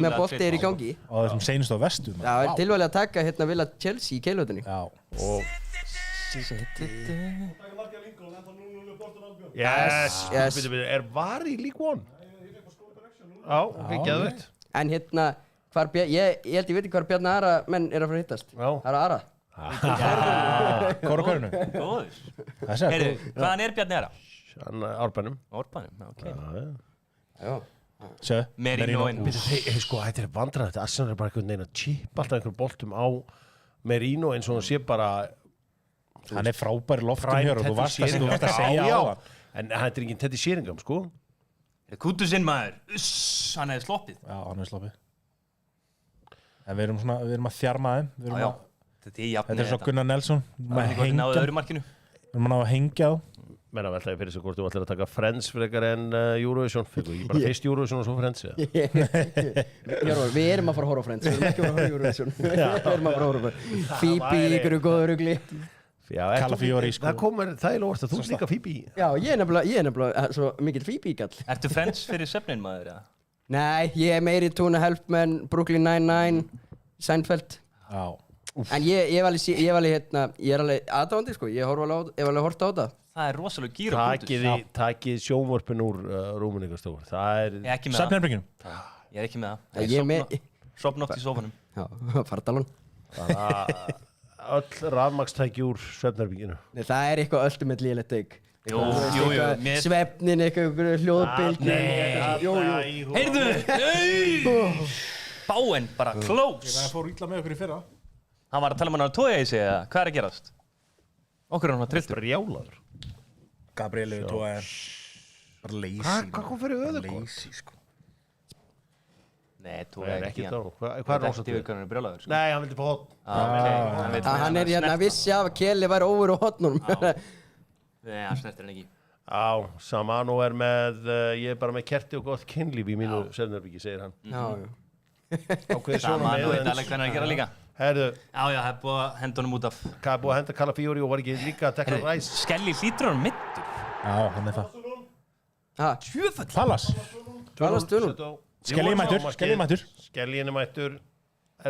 Með bolti er í gangi. Og þessum seinust á vestu. Já, er tilvæglega að taka hérna Villa Chelsea í Keilutinni. Já. Yes. Er var í League One? Já, ekki aðveit. En hérna, ég held ég veit ekki hvar Bjarni Ara menn er að fara að hittast. Það er Ara. Hvor á hverjunu? Góður. Hvaðan er Bjarni Ara? Hann er Árbænum. Árbænum, ok. Já. Merino. Sko, þetta er vandræðið. Þetta Arsenal er bara einhvern veginn að chippa alltaf einhvern boltum á Merino eins og hann sé bara... Hann er frábæri loftum hér og þú varst að segja á hann. En þetta er enginn Teddy Sheringham, sko. Kútusinn maður. Hann hefði sloppið. Já, hann hefði sloppið. En við erum að þjarma þeim. Já. Þetta er svo Gunnar Nelson. Við erum að ná að hengja á. Menna veltaði fyrir sig hvort þú ætlar að taka Friends frekar en Eurovision. Fyrir ekki bara fyrst Eurovision og svo Friends, Við erum að fara að horfa á Friends. Við erum ekki að fara að horfa á Eurovision. Við erum að fara að horfa á Phoebe, ykkur góður rugli. Það er lóðast að þú líka Phoebe. Já, ég er nefnilega svo mikill Phoebe-gall. Ertu Friends fyrir svefnin maður, eða? Nei, ég er meiri Two and a Half Men, Brooklyn Nine-Nine, Seinfeld. Já. En ég er alveg aðdáandi, sko. Ég hef alveg hort á það. Það rosalega gýr á Bluetooth. Takið sjónvörpun úr rúminu ykkur stór. Það Ég er ekki með Svefnherberginu. Ég er ekki með það. Ég er með... Sofna oft í sofanum. Já, fartalun. bara öll rafmagnstæki úr svefnherberginu. Nei, það er eitthvað ultimate lélegt auk. Jú. Svefnin, eitthvað hljóðbylgni. Jú. Heyrðu! Báinn bara close. Það fór illa með okkur í fyrra. Hann var að tala um hann á tója í sig eða hvað er að gerast? Okkur er hann að trilltur. Brjálaður. Gabrielu tója bara lazy. Hvað kom fyrir öðurkort? Lazy, sko. Nei, tója er ekki hann. Hvað er rosa til? Hann er brjálaður, sko. Nei, hann vildi fá hotn. Hann er hérna vissi af að Kelly væri óver og hotnum. Nei, hann snertir hann ekki. Já, Samano er með, ég er bara með kerti og gott kynlíf í mínu svefnherbyggi, segir hann. Já. Ákveðið svona Samano veit alveg hvernig hann gera líka. Herðu. Já, það er búið að henda honum út af. Hvað er búið að henda Calafiori og var ekki líka að tekla ræs? Skelly hlýtur hann middur. Já, hann er það. Tjöfull. Talas 2-0. Skelly mættur. Skelly er mættur.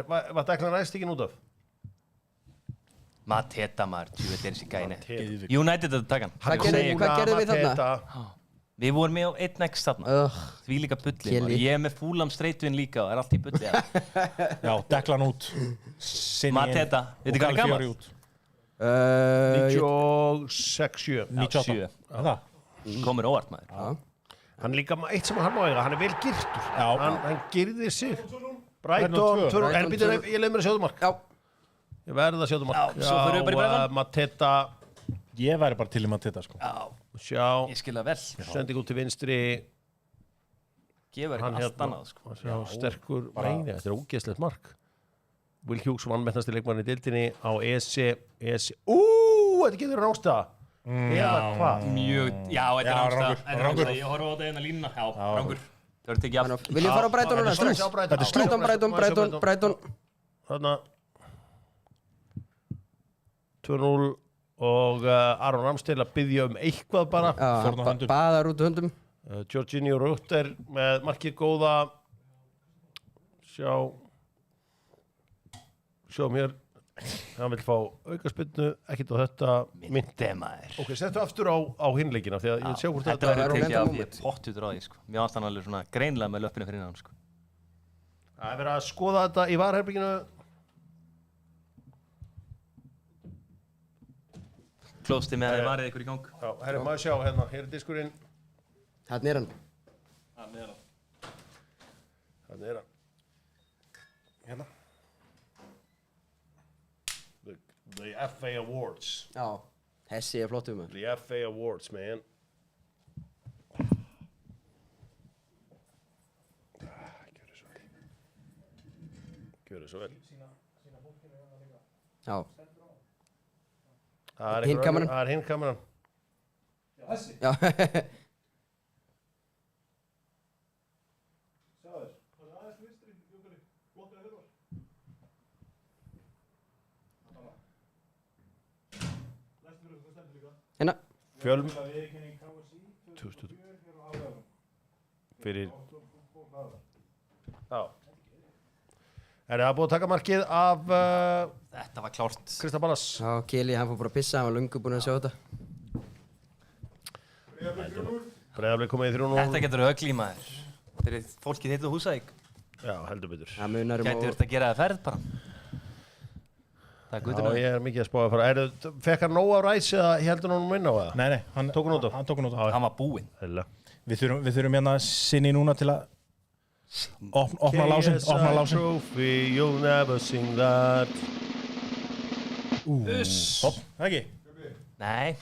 Var tekla ræs tekinn út af? Mateta maður, tjöfull er þessi gæni. United að taka hann. Hvað gerðum við þarna? Við vorum með á 1x þarna. Því líka bulli. Ég er með Fulham Streitwin líka og er allt í bulli. Já, Declan út. Mateta, veitu hvað er gaman? 96-7. 97. Það? Komur óvart maður. Hann er líka eitt sem hann má eiga, hann er vel girtur. Hann girðir sig. Brighton, ég leið mér að sjóðu mark. Já. Ég verði að sjóðu mark. Já, svo fyrir við bara í bregðan. Mateta. Ég væri bara til í Mateta, sko. Já. Sjá. Ég skilja vel. Sending út til vinstri. Gefur eitthvað allt annað, sko. Sjá, sterkur. Meini, þetta er ógeðslegt mark. Will Hughes vannmettnasti leikmann í deildinni á ESC. Þetta getur rásta. Eða hvað? Mjög, já, þetta er rásta. Ég horfa á þetta eina línuna. Já, rángur. Það verður tekið af. Viljum fara á Brighton núna? Brighton. Þarna 2-0 og Aron Ramsdale að biðja eitthvað bara. Baðar út höndum. Jorginho Rutter með markið góða. Sjá mér. Hann vil fá aukaspyrnu, ekkert á þetta. Myndi maður. Ok, settu aftur á hinleikina því að ég sjá hvort þetta verður tekið af. Ég pottutur á því, sko. Mér varst hann alveg svona greinlega með löppinu fyrir hann, sko. Það er verið að skoða þetta í varherbygginu. Klósti með að þið varðið ykkur í gang. Já, herri, maður sjá hérna, hér er diskurinn. Þarna er hann. Þarna er hann. Hérna. The FA Awards. Já, þessi er flott maður. The FA Awards, man. Gjörðu svo vel. Já. Hinn kameran. Það er hinn kameran. Þessi? Já. Sjáður, það er aðeins vinstri, Jókari, blokkaði þurfar. Læstu fyrir það stendur líka. Hérna. Fjölm. Fyrir. Já. Er það búið að taka markið af Þetta var klárt. Krista Ballas? Já, Kelly, hann fór bara að pissa, hann var löngu búinn að sjá þetta. Breiðablik komið í 3-0. Þetta getur ögl í maður. Þetta er fólkið heitt á Húsavík. Já, heldur betur. Það munar um Gæti verið að gera það ferð bara. Það er gutur. Já, ég er mikið að spáða að fara. Fekk hann nóg á ræs eða heldur hann inn á það? Nei, hann tók hann út á. Hann tók hann út á. Hann var búinn. Við þurfum hérna sinni núna til að opna lásin. KSI Trophy, you'll never sing that. Hopp, ekki? Nei.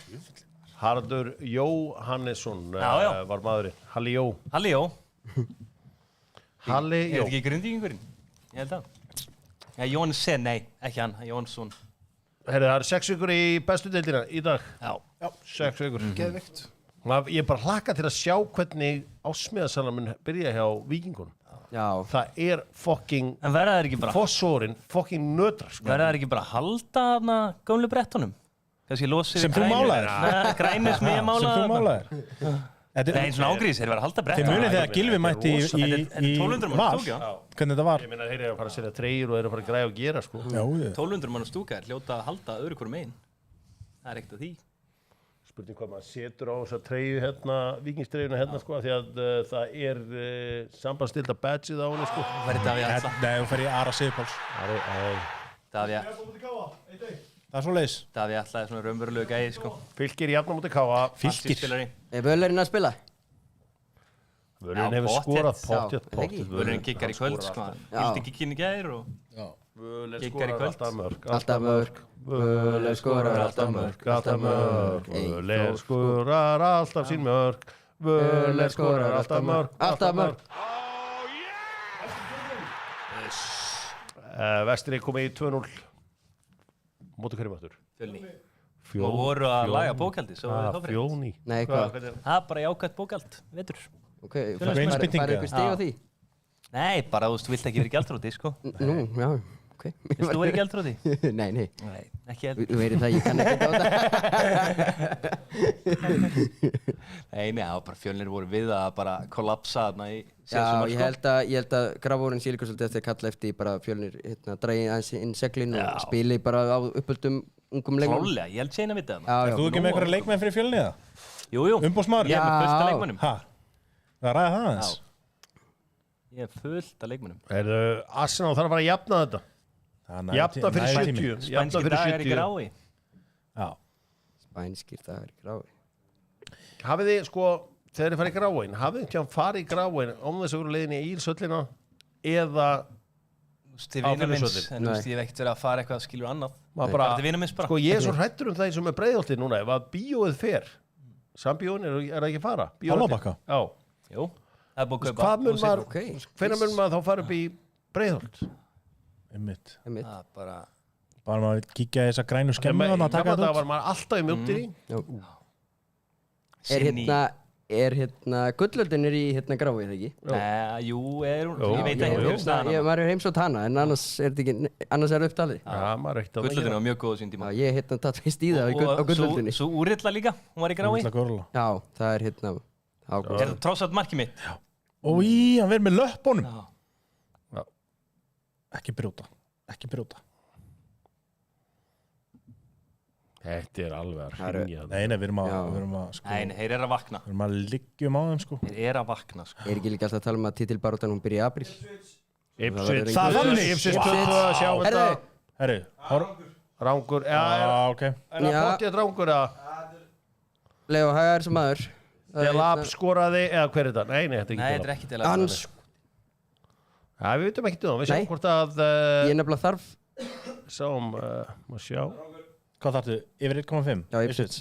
Haraldur Jóhannesson var maðurinn. Halli Jó. Halli Jó. Halli Jó. Er þetta ekki grindvíkingurinn? Ég held að. Jónsson, nei, ekki hann, Jónsson. Herri, það er 6 vikur í bestu deildina í dag. Já. 6 vikur. Geðvikt. Ég er bara hlakka til að sjá hvernig ásmiðasalan mun byrja hjá Víkingunum. Já. Það er fucking En verða það ekki bara Fossórin, fucking nötrar, sko. Verða það ekki bara að halda þarna gömlu brettunum? Kannski losið Sem þú málaðir? Grænir sem ég málaði. Sem þú málaðir? Nei, eins og ágrís, þeir verða að halda brettunum. Þið munið þegar Gylfi mætti í 1200 mann Val, stúka. hvernig þetta var? Ég meina, þeir eru að fara að setja treyjur og þeir eru að fara að græja og gera, sko. Já, 1200 mann stúka er hljóta að halda öðru hverjum einn. Það er ekkert að því. spurning hvað maður setur á þessa treyju hérna, vikingstreyjuna hérna sko, því að það sambandsstilda badgeið á henni sko. Færi Davíð Atla. Nei, hún fer í Ara Sigurpáls. Davíð. Það svo leiðis. Davíð Atla svona raunverulegu gæði sko. Fylkir jafna mútið Káa. Fylkir. Völurinn að spila? Völurinn hefur skorað pottjætt. Völurinn kikkar í kvöld sko. Hildi kikkinn í gær og kikkar í kvöld. Alltaf mörg. Völer skorar alltaf mörg. Völer skorar alltaf sín mörg. Völer skorar alltaf mörg. Alltaf mörg. Vestri komið í 2-0. Móti hverjum aftur? Fjölni. Og voru að laga bókaldið. Fjóni. Nei, hvað? Það er bara jákvæmt bókald, vetur. Ok, farið ykkur stig á því? Nei, bara þú vilt ekki vera í gjaldþroti, sko. Nú, já, ok. Vilt þú vera í gjaldþroti? Nei. Nei, ekki heldur. Þú veitir það, ég kann ekki á þetta. Nei, það var bara Fjölnir voru við að bara kollapsa þarna í Já, ég held að Grafvórin sé líka svolítið eftir að kalla eftir bara Fjölnir dragi aðeins inn seglinn og spili bara á uppöldum ungum leikmannum. Klálega, ég held séna við það. Er þú ekki með einhverja leikmenn fyrir Fjölni eða? Jú. Umbóðsmaður? Ég er með fullt af leikmannum. Hæ? Það ræða það aðeins? Ég er fullt af leikmannum. Arsenal þarf að fara að jafna þetta. Jafna fyrir 70. Spænskir dagar í grái. Já. Spænskir dagar í grái. Hafið þið sko, þegar þið farið í gráin, hafið þið tjáðan farið í gráin þess að vera leiðinni í Ílsöllina eða á Fjölusöllin? En ég hef ekkert verið að fara eitthvað skilur annað. Bara, sko ég er svo hrættur það eins og með Breiðholtið núna, ef að bíóið fer, sambíóin er það ekki að fara? Hálfabakka? Já. Jú, það er búið að kaupa. Hvenær mun maður þá fara upp í Breiðholt? Einmitt. Bara maður kíkja í þessa grænu skemmu og taka þetta út. Það var maður alltaf í mjöldir í. Er gullöldin í grái, eða ekki? Nei, jú, ég veit ekki. Maður er heimsótt hana, en annars er það upptalið. Já, maður er ekkert að Gullöldin var mjög góð á sín tíma. Ég tatt fyrst í það á gullöldinni. Svo Úrilla líka, hún var í grái. Já, það er Er það tróðsagt markið mitt? Ói, hann verður með löppunum. Ekki brjóta. Þetta er alveg að hringja. Nei, við erum að sko. Nei, þeir eru að vakna. Við erum að liggjum á þeim sko. Þeir eru að vakna sko. Er ekki líka alltaf að tala um að titilbaráttan hún byrja í apríl? Ipswich. Það er þannig. Ipswich að sjá þetta. Herru, Rángur. Já, ok. Er það bóttið Rángur að? Leo Hagar sem maður. Delap skoraði, eða hver er þetta? Nei, þetta er ekki Delap. Já, við veitum ekki það. Við sjáum hvort að... Ég nefnilega þarf. Sáum, má sjá. Hvað þarftu? Yfir 1,5? Já, Ipswich.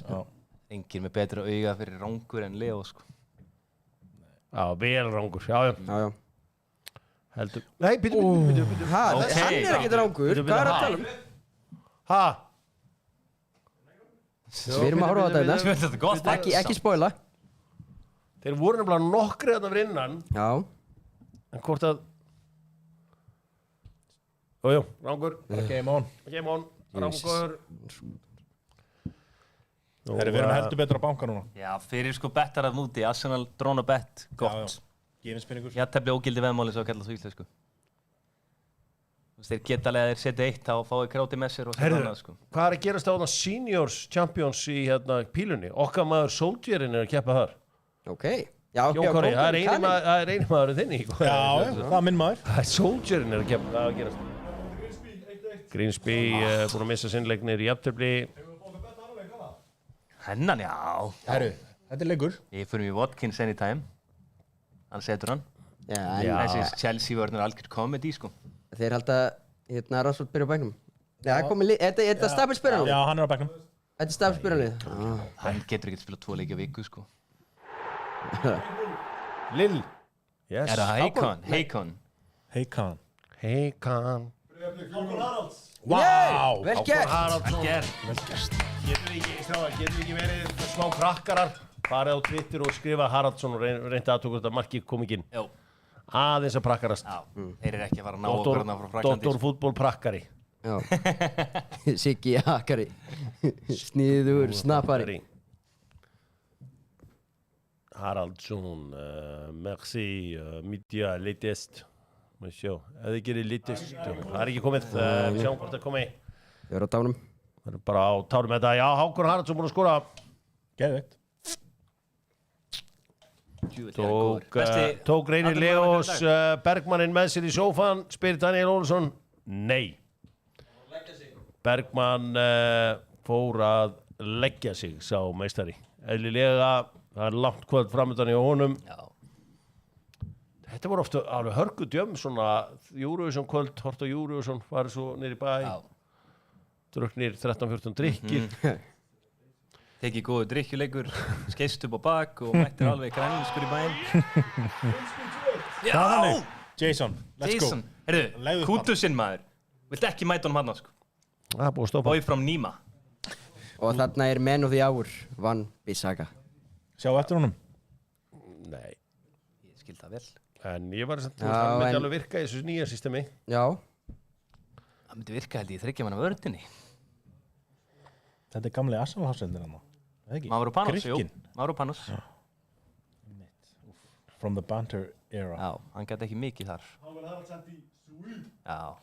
Engin með betra auga fyrir Rángur en Leo sko. Já, vel Rángur. Já. Heldur. Nei, býtu. Hann er ekkert Rángur. Hvað er að tala um? Hæ? Við erum að horfa á þetta. Ekki spoila. Þeir voru nefnilega nokkri þarna fyrir innan. Já. En hvort að... Jú, Rángur. Game on. Rángur. Við erum heldur betur á banka núna. Já, fyrir sko bettar að núti. Arsenal, drón og bett. Gott. Gefinspinningur. Já, tefli ógildi veðmáli svo að kalla það íslensku. Þeir geta alveg að þeir setja eitt þá fáið kráti með sér og setja annað sko. Hvað er að gerast á þarna Seniors Champions í pílunni? Okkar maður Soldierinn er að keppa þar. Ok. Já, Jón Kári, það er eini maðurinn þinni. Já, það er minn maður. Það er Soldierinn er að keppa, það að gerast. Grimsby búin að missa sinnleiknir í jafntefli. Hennan, já. Herru, þetta er leikur. Ég fyrir mig Watkins anytime. Hann setur hann. Já. Þessi Chelsea-vörn er algjör komedi, sko. Þeir halda, Rashford byrja á bæknum. Er þetta stafilspyrjanlið? Já, hann er á bæknum. Þetta er stafilspyrjanlið? Hann getur ekki spilað 2 leiki á viku, sko. Lill. Yes. Er það Heikon? Vá! Vel gert! Getur við ekki verið smá krakkarar? Farið á Twitter og skrifa Haraldsson og reyndi aðtöku þetta marki kom ekki inn. Jó. Aðeins að prakkarast. Já, þeir eru ekki að fara að ná okkur þarna frá Fraklandi. Doktorfútból prakkari. Já. Siggi Akari. Sniður snappari. Haraldsson, merci, midja, latest. Má sjá, ef þið gerir latest. Það er ekki komið, sjáum hvort það komi. Ég er á tánum. Það er bara á tánum með þetta. Já, Hákon Haraldsson búinn að skora Geðveikt. Tók Reynir Leós Bergmannin með sér í sófan, spyr Daniel Ólafsson. Nei. Bergmann fór að leggja sig, sá meistari. Eðlilega, það langt kvöld framöndan í honum. Já. Þetta voru ofta alveg hörgudjömm, svona Eurovision kvöld, hort á Eurovision, farið svo niður í bæ. Já. Drukknir 13-14 drikkir. Tekið góðu drikkjuleikur, skeist upp á bak og mættir alveg grænlenskur í bæinn. Já! Jason, let's Jason. go. Herru, kútusinn maður. Vilt ekki mæta honum hann, sko. Það er búið að stoppa. Boy from Nima. Og þarna er Man of the Hour, Van Bissaka. Sjá eftir honum? Nei. Ég skil það vel. En ég var að það myndi alveg virka í þessu nýja systemi. Já. Það myndi virka held ég 3 manna vördinni. Þetta er gamli Arsenal-hafsendin hann. Mavropanos, jú. Mavropanos. From the banter era. Já, hann gæti ekki mikið þar. Hann var aðeins sent í Svíð. Já.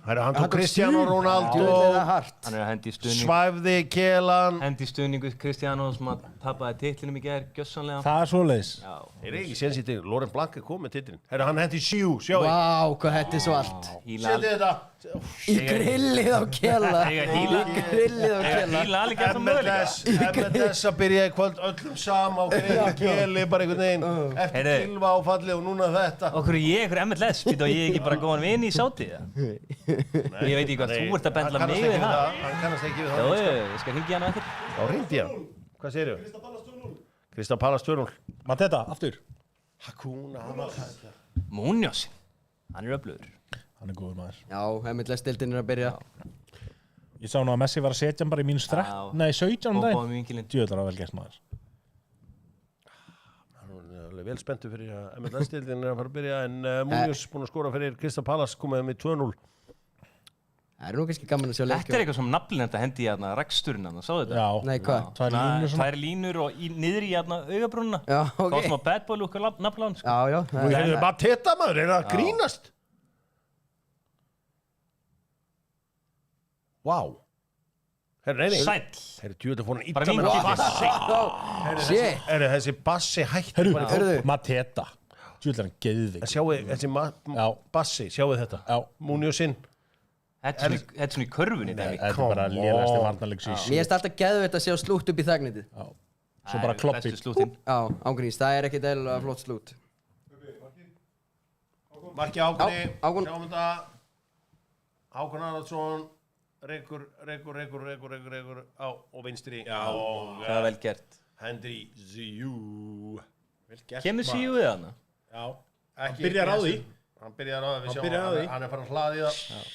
Hann tók Cristiano Ronaldo, hann er að hendi í stuðning. svæfði Kelan. Hendi í stuðningu Cristiano sem að tapaði titlinum í gær, gjössanlega. Það er svoleiðis. Já. Þeir eru ekki séns í til, Laurent Blanc er komið með titlin. Hann hendi í Sjú, sjáu. Vá, hvað þetta er svart. Setið þetta. Í grillið á Kela. Í grillið á Kela. Híla alveg gætt á möguleika. MLS að byrja í kvöld öllum sama á Keli, bara einhvern veginn. Eftir Kilva áfalli og núna þetta. Okkur ég einhver MLS, býta og ég ekki bara góðan vini í sáti, ég veit ekki hvað þú ert að bendla mig við það. Hann kannast ekki við það. Jó, ég skal hringja hann eftir. Já, hringdi hann. Hvað segirðu? Krista Pallas 2-0. Mateta, aftur. Hakuna Mateta. Munoz, hann er öflugur. Hann er góður maður. Já, MLS-deildin er að byrja. Ég sá nú að Messi var að setja hann bara í mínus 17 daginn. Djöðlar að vel gert maður. Vel spenntur fyrir að MLS-deildin er að fara að byrja en Munoz búinn að skora fyrir Krista Pallas komið með 2-0. Það er nú kannski gaman að sjá leikjum. Þetta er eitthvað sem naflinn þetta hendi í hérna reksturinn hann, sáðu þetta? Já. Nei, hvað? Tvær línur og niður í hérna augabrúnna. Já, ok. Þá sem að bad boy lúkar naflan, sko. Já. Það er bara teta maður, er það grínast? Vá. Sæll. Herru, djúðlega fór hann Bara illa með vinkið. bassi. Shit. Herru, þessi bassi hætti. Herru, Mateta. Djúðlega hann geðvig. Sjáu, þessi bassi, sjáu þetta. Já. Munoz-inn. Þetta er svona í körfunni, dæmi. Þetta er bara lélegasti varnarleiks í síðan. Mér erst alltaf geðveitt að sjá slút upp í þagnitið. Svo bara kloppi. Bestu slúttinn. Já, ángríns, það er ekkert eðlilega flott slút. Marki Águni, Ágún. sjáum þetta. Hákon Arnarsson, rekur á og vinstri. Já, það er vel gert. Henry Zjú. Kemur Zjú við hana? Já, hann byrjar á því. Hann byrjar á því, við sjáum hann er farin að hlaða í það.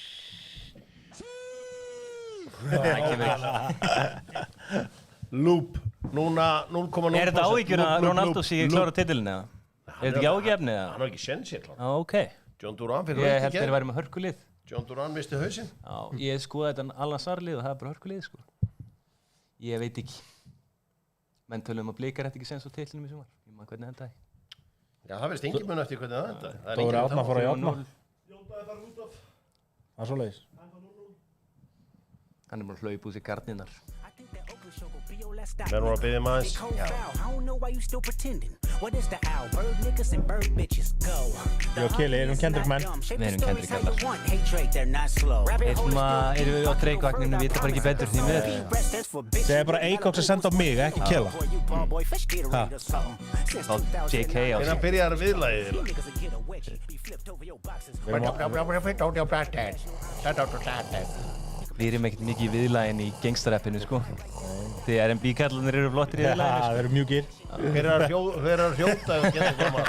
Loop, núna 0,0%. Er þetta áhyggjur að Ronaldo sé klára titilin eða? Er þetta ekki áhyggjefni eða? Hann har ekki senn sér klára. Ok. John Duran fyrir Ég held þeir væri með hörkulið. John Duran misti hausinn. Já, ég skoði þetta Al-Nassr-lið og það er bara hörkulið, sko. Ég veit ekki. Menn tölum að Blikar hætti ekki sens á titlinum í sumar. Ég maður hvernig hendaði. Já, það verðist engin mun eftir hvernig það hendaði. Dóri Árna fór að játna. Jóndaði fara út af. Það er svoleiðis. Hann er bara hlaup úr sér gardinnar. Við erum að biðja maður. Ég og Kili erum Kendrick menn. Við erum Kendrick allar. Erum við á dreikvagninu, við vita bara ekki betur því miður. Það er bara Eikoks að senda á mig, ekki Kela. Þá JK á sig. Hvernig byrjar viðlagið? Við erum ekkert mikið í viðlagin í gangstarappinu, sko. Því R&B-kallanir eru flottir í viðlaginu. Það eru mjög gýr. Hver er að hljóta ef það getur koma?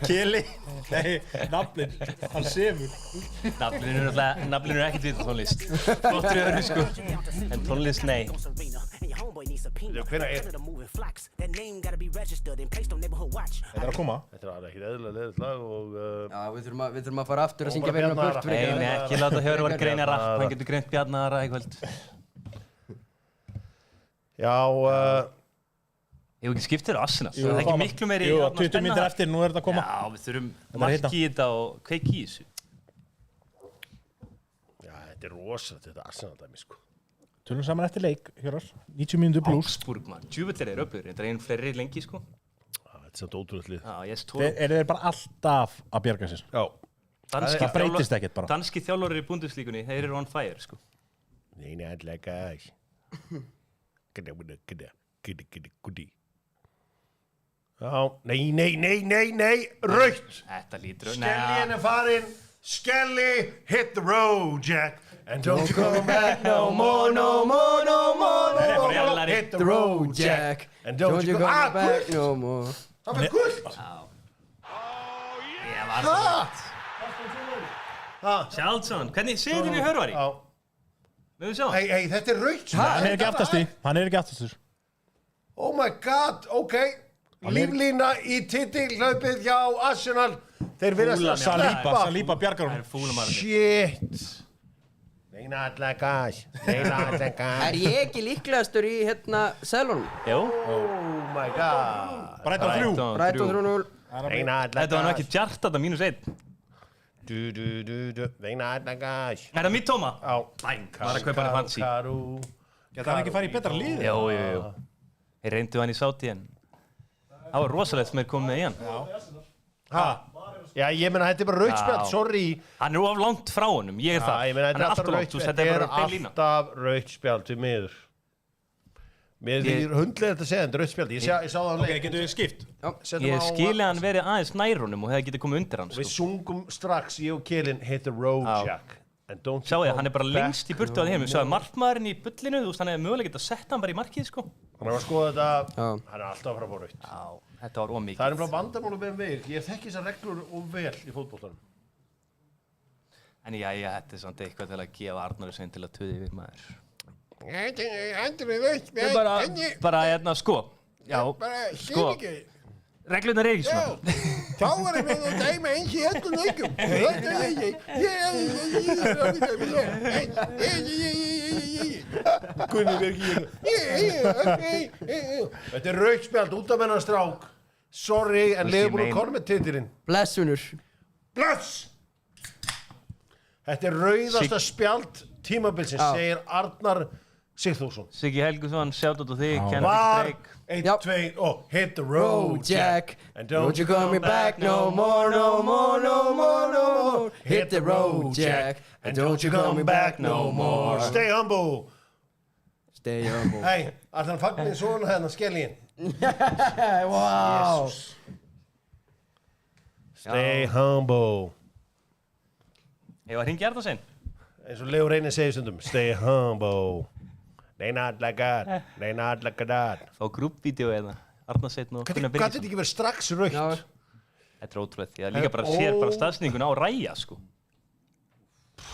Kili. Nei, naflinn. Hann sefur. Naflinn er ekkert við tónlist. Flottir í öðru, sko. En tónlist, nei. Þetta er að koma. Þetta er ekki eðlilega leðið slag og... Já, við þurfum að fara aftur að syngja verðin á burt. Nei, ekki láta Hjörvar greina rapp. Hann getur greint Bjarnara í kvöld. Já, Ég hef ekki skiptir Arsenal. Það er ekki miklu meiri... Jú, 20 mínútur eftir, nú er þetta að koma. Já, við þurfum marki í þetta og kveiki í þessu. Já, þetta er rosalegt, þetta Arsenal-dæmi, sko. Tölum saman eftir leik, Hjörar. 90 mínútur pluss. Augsburg, mann. Djúvillir öflugur. Það einn fleiri lengi, sko. Þetta er samt ótrúlega lið. Já, yes, Þeir bara alltaf að bjarga sér. Já. Það breytist ekkert bara. Danski þjálfarar í Bundesligunni, þeir eru on fire, sko. Nei, allega. Já, nei, rautt. Þetta lítur Skelli farin. Skelli, hit the road, Jack. And don't you come back no more. Hit the road, Jack. And don't you come back no more. Það var gult. Ég var það. Sjálfsson, hvernig séð þín í Hörvari? Já. Við sjá. Hey, þetta er rautt. Hann er ekki aftastur. Oh my god, ok. Líflína í titilhlaupið hjá Arsenal. Þeir virðast að sleppa. Saliba bjargar hún. Shit. Neina allega. Er ég ekki líklegastur í seðlunum? Jú. Oh my god. Brighton 3. Brighton 3-0. Neina allega. Þetta var nú ekki Djartata -1. Neina allega. Er það mitt tóma? Já. Bæn, var að kaupa hann fancy. Geta hann ekki farið í betra lið? Jú. Þeir reyndu hann í Sáti en það var rosalegt sem komið með í hann. Já, ég meina þetta er bara rautt sorry. Hann of langt frá honum, ég það. Ég meina þetta er alltaf rautt þetta er alltaf rautt spjald við miður. Mér er hundlega þetta að segja, þetta er rautt spjald. Ég sá það á leik. Ok, getur við skipt? Ég skilja hann verið aðeins nær honum og hefði getið komið undir hann. Við sungum strax, ég og Kjelin, hit the road, Jack. Sjáu þið, hann er bara lengst í burtu að þeim. Sjáu markmaðurinn í bullinu, þú veist, hann hefði mögulega getið að setja hann bara í markið, sko. Hann var að skoða þetta, hann er alltaf að fara að fá rautt. Já, þetta var ómikið. Það er bara vandamál með mig, ég þekki þessar reglur og vel í fótboltanum. En jæja, þetta er samt eitthvað til að gefa Arnóri Svein til að tuði yfir maður. Bara, sko. Já, sko. Reglurnar ekki svona. Þá var ég með að dæma eins í öllum leikum. Gunni verður ekki. Þetta er rautt spjald út af hennar strák. Sorry, en Liverpool kom með titilinn. Blessunur. Bless! Þetta er rauðasta spjald tímabilsins, segir Arnar Sigþórsson. Siggi Helgusson, sjátt út á þig, Kenneth Drake. 1, 2, hit the road, Jack. And don't you call me back no more. Hit the road, Jack. And don't you call me back no more. Stay humble. Hey, að hann fagnir svona hérna skellin. Wow. Stay humble. Ég var hringi Arnór Svein. Eins og Leo Reynir segir stundum, stay humble. Nei, not like that. Fá grúppvídeó eða Arnór Svein og Gunnar Birgisson. Hvað þetta ekki verið strax rautt? Þetta er ótrúlegt. Ég líka bara sér bara staðsendinguna á Ræja, sko.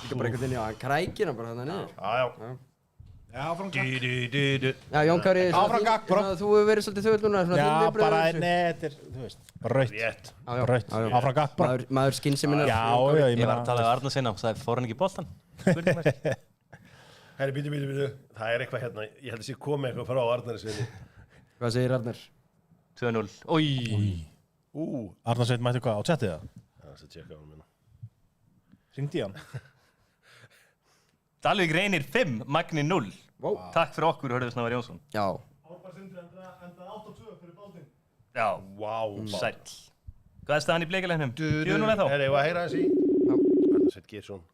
Líka bara einhvern veginn, já, hann krækir hann bara þarna niður. Já. Já, áfram gakk. Já, Jón Kári, Áfram gakk, bara. þú hefur verið svolítið þögull núna. Já, bara, þetta er, þú veist, bara rautt. Rautt, áfram gakk bara. Maður skynseminar. Já, ég var að tala um Arnór Svein á, það fór hann ekki í boltan. Herri, býtu. Það er eitthvað hérna, ég held að sé komið eitthvað frá Arnari Sveini. Hvað segir Arnar? 2-0. Ói. Arnór Svein mætti hvað, á chattið það? Já, það sé að tjekka á hann minna. Hringdi hann? Dalvík Reynir 5, Magni 0. Wow. Takk fyrir okkur, Hörður Snávar Jónsson. Já. Árbær Sindri endaði 8-2 fyrir Baldvin. Já. Vá. Sæll. Hvað er staðan í bleikalegnum? 4-0 eða þá? Herri, ég var að heyra þessi. Arnar Sveinn Geirsson.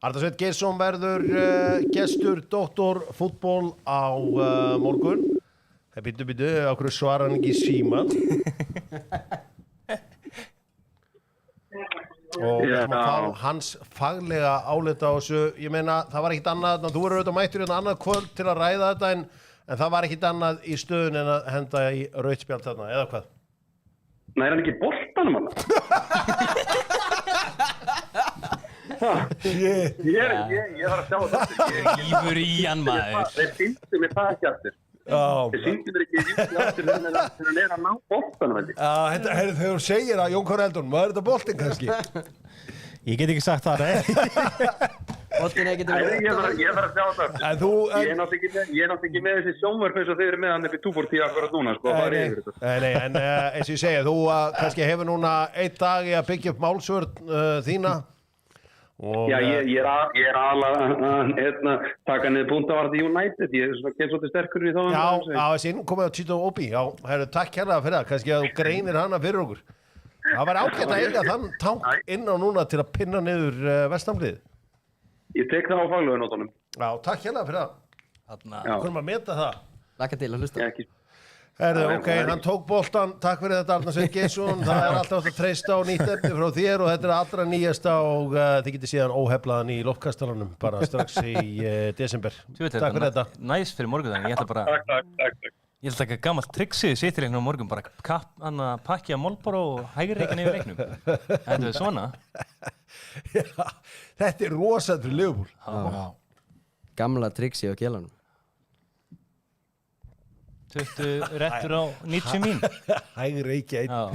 Arnar Sveinn Geirsson verður gestur Dr. Fútból á morgun. Býtu, á hverju svarar hann ekki í síman? Og við ætlum að fá hans faglega álita á þessu. Ég meina, það var ekkert annað, þú eru auðvitað mættur hérna annað kvöld til að ræða þetta en það var ekkert annað í stöðun en að henda í rautt spjald þarna, eða hvað? Nei, er hann ekki í boltanum hann? Ég þarf að sjá þetta. Lífur í hann, maður. Þeir sýndu mér það ekki aftur. Þeir sýndu mér ekki aftur þegar hann er að ná boltanum, held ég. Þegar þú segir að Jón Kári Eldon, maður er þetta boltinn kannski? Ég get ekki sagt það, nei. Boltinn er ekki til Ég þarf að sjá þetta. Ég er náttúrulega ekki með þessi sjónvörp eins og þeir eru með hann upp í 240 akkurat núna, sko. Nei, en eins og ég segja, þú kannski hefur núna 1 dag í að byggja upp málsvörn þína Já, ég er aðalega taka niður punktavart í United, ég er svolítið sterkur í þá. Já, þessi innkomið á Tito Obi, já, takk hérlega fyrir það, kannski að þú greinir hana fyrir okkur. Það var ágætt að eiga þann tank inn á núna til að pinna niður Vestamlið. Ég tek það á faglegu nótunum. Já, takk hérlega fyrir það. Hvernig maður meta það? Laka til að hlusta. Ok, hann tók boltan, takk fyrir þetta Arnar Sveinn Geirsson, það er alltaf að treysta á nýtt efni frá þér og þetta er allra nýjasta og þið getið síðan óheflaðan í loftkastalanum bara strax í desember. Takk fyrir þetta. Næs fyrir morgundag, ég ætla bara... Takk. Ég ætla að taka gammalt trixið í sittileiknum á morgun, bara pakki að Molboro og hægirreikin yfir leiknum. Þetta er svona. Já, þetta er rosað fyrir Liverpool. Gamla trixið á kjelanum. 20 réttur á 90 mín. Hægirreiki einn.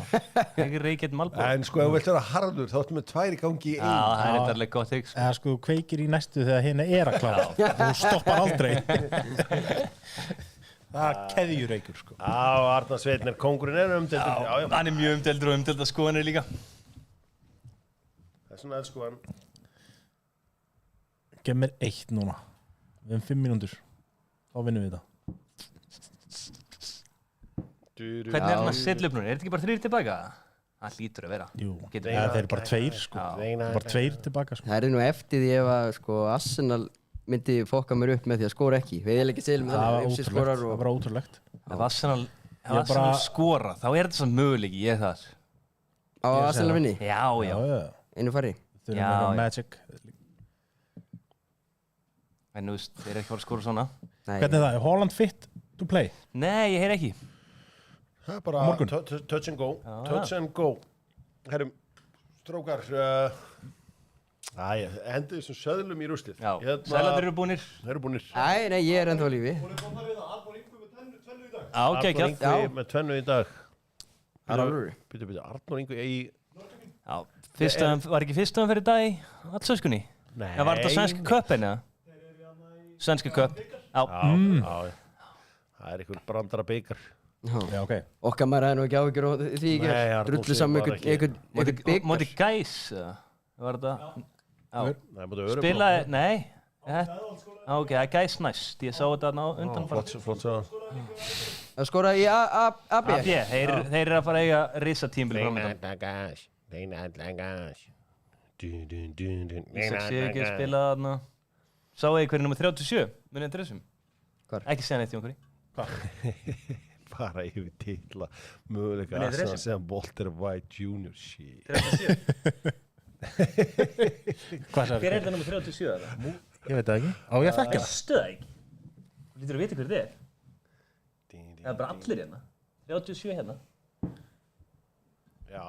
Hægirreiki einn Molboro. En sko, ef þú vilt vera harður, þá ættum við 2 í gangi í einn. Já, það er eitthvað gott trix. Eða sko, kveikir í næstu þegar hérna er að klára. Þú stoppar aldrei. Það keðjureikur sko. Já, Arnar Sveinn er kóngurinn er umdeldur. Já, hann er mjög umdeldur og umdelda skoðanir líka. Það er svona skoðan. Gef mér 1 núna. Við höfum 5 mínútur. Þá vinnum við þetta. Hvernig er hann að setja upp núna? Er þetta ekki bara 3 tilbaka? Það hlýtur að vera. Jú, það er bara 2 sko. Bara 2 tilbaka sko. Það er nú eftir því ef að sko Arsenal myndi fokka mér upp með því að skora ekki. Við erum ekki til með það var ótrúlegt. Ef Arsenal skora, þá er þetta svona möguleiki, ég þar. Á Arsenal vinni? Já. Einu fari? Þau eru með magic. En þú veist, þeir eru ekki fara að skora svona. Hvernig er það? Er Haaland fit to play? Nei, ég heyr ekki. Það er bara touch and go. Touch and go. Herrum, strókar, endið þessum söðlum í rústið. Já, sælandir eru búnir. Þeir eru búnir. Nei, ég er ennþá á lífi. Arnór Ingu með tvennu í dag. Já, ok, Arnór Ingu með 2 í dag. Býtu, Arnór Ingu í... Já, var ekki fyrstum fyrir dag í allsöskunni? Nei. Það var þetta svenska köppin, eða? Svenska köpp. Já. Það er einhver brandara byggar. Já, ok. Okkar maður er nú ekki áhyggjur og því ekki drullu saman einhvern byggar. Móti Gæs, var þetta? Nei, móti Örebro. Spilaði, nei. Ok, það er Gæs næst. Ég sá þetta á undan. Flott svo. Það skoraði í AB? AB, þeir eru að fara að eiga risatímbil framöndan. Ísak Sigurgeir spilaði þarna. Sáu þið hvernig nummer 37? Munið eftir þessum? Hvar? Ekki segja neitt í okkur. Hvað? Bara yfir titla möguleika Arsenal sem Walter White Jr. Shit. 37? Hver er þetta nummer 37? Ég veit það ekki. Á ég að þekka það? Veistu það ekki? Þú lítur að vita hver þetta er. Það er bara allir hérna. 37 hérna. Já.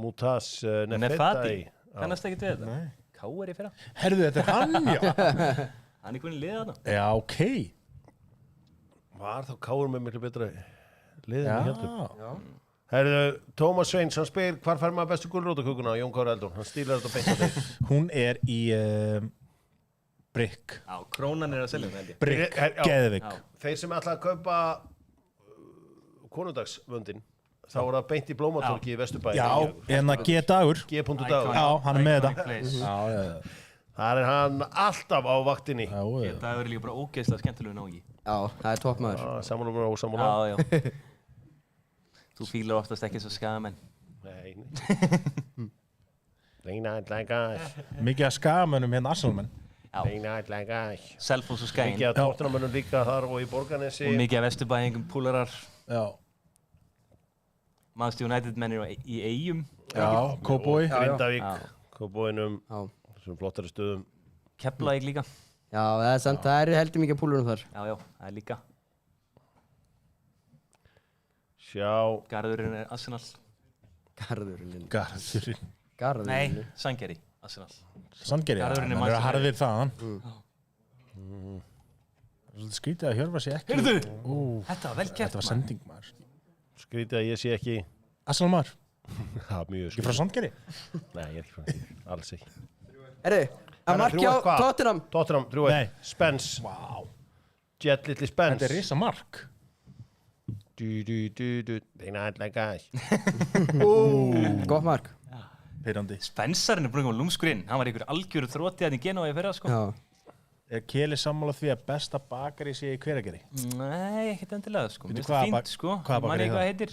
Mutas Nefati. Kannast ekki til þetta? Nei. Káir í fyrra. Herðu, þetta er hann, já. Hann er hvernig liðið þarna. Já, ok. Var þá Káur með miklu betra liðið en hjálpum. Já. Herðu, Tómas Sveins, hann spyr hvar fær maður bestu gulrótakukuna á Jón Kári Eldon. Hann stílar þetta beint á þig. Hún er í Brygg. Já, Krónan er að selja hún held ég. Brygg, Geðvik. Þeir sem ætla að kaupa konundagsvöndin, þá er það beint í Blómatorgi í Vesturbæ. Já, en að G-dagur. G.dagur. Já, hann er með þetta. Það er hann alltaf á vaktinni. G-dagur er líka bara ógeðslega skemmtilegu nági. Já, það er toppmaður. Sammála og ósammála. Já. Þú fílar oftast ekki svo skamenn. Nei. Mikið að skagamönnum hérna Arsenalmenn. Selfoss og Skæin. Mikið að tóttunamönnum líka þar og í Borgarnesi. Og mikið að Vesturbæingum púlarar. Já. Manchester United mennir í Eyjum. Já, Kópói. Grindavík, Kópóinum, þessum flottari stöðum. Keflavík líka. Já, það er samt, það er heldur mikið púlurum þar. Já, það er líka. Sjá. Garðurinn er Arsenal. Garðurinn. Nei, Sandgerði, Arsenal. Sandgerði, Garðurinn er að harðir þaðan. Svolítið skrítið að Hjörvar sé ekki. Heyrðu, þetta var vel gert. Þetta var sending maður. Skrítið að ég sé ekki. Arsenal maður. Það er mjög skrítið. Ekki frá Sandgerði? Nei, ég er ekki frá Sandgerði, alls ekki. Herru, að markja á Tottenham. Tottenham, 3-1. Spence. Vá. Jet litli Spence. Þetta er risa mark. They not like us. Gott mark. Pirrandi. Spensarinn búin að lúmskurinn, hann var einhver algjöru þrótti að í Genói fyrra, sko. Já. Er Keli sammála því að besta bakari sé í Hveragerði? Nei, ekkert endilega, sko. Veitu, Mér finnst fínt, sko. Hvaða bakari hvað heitir?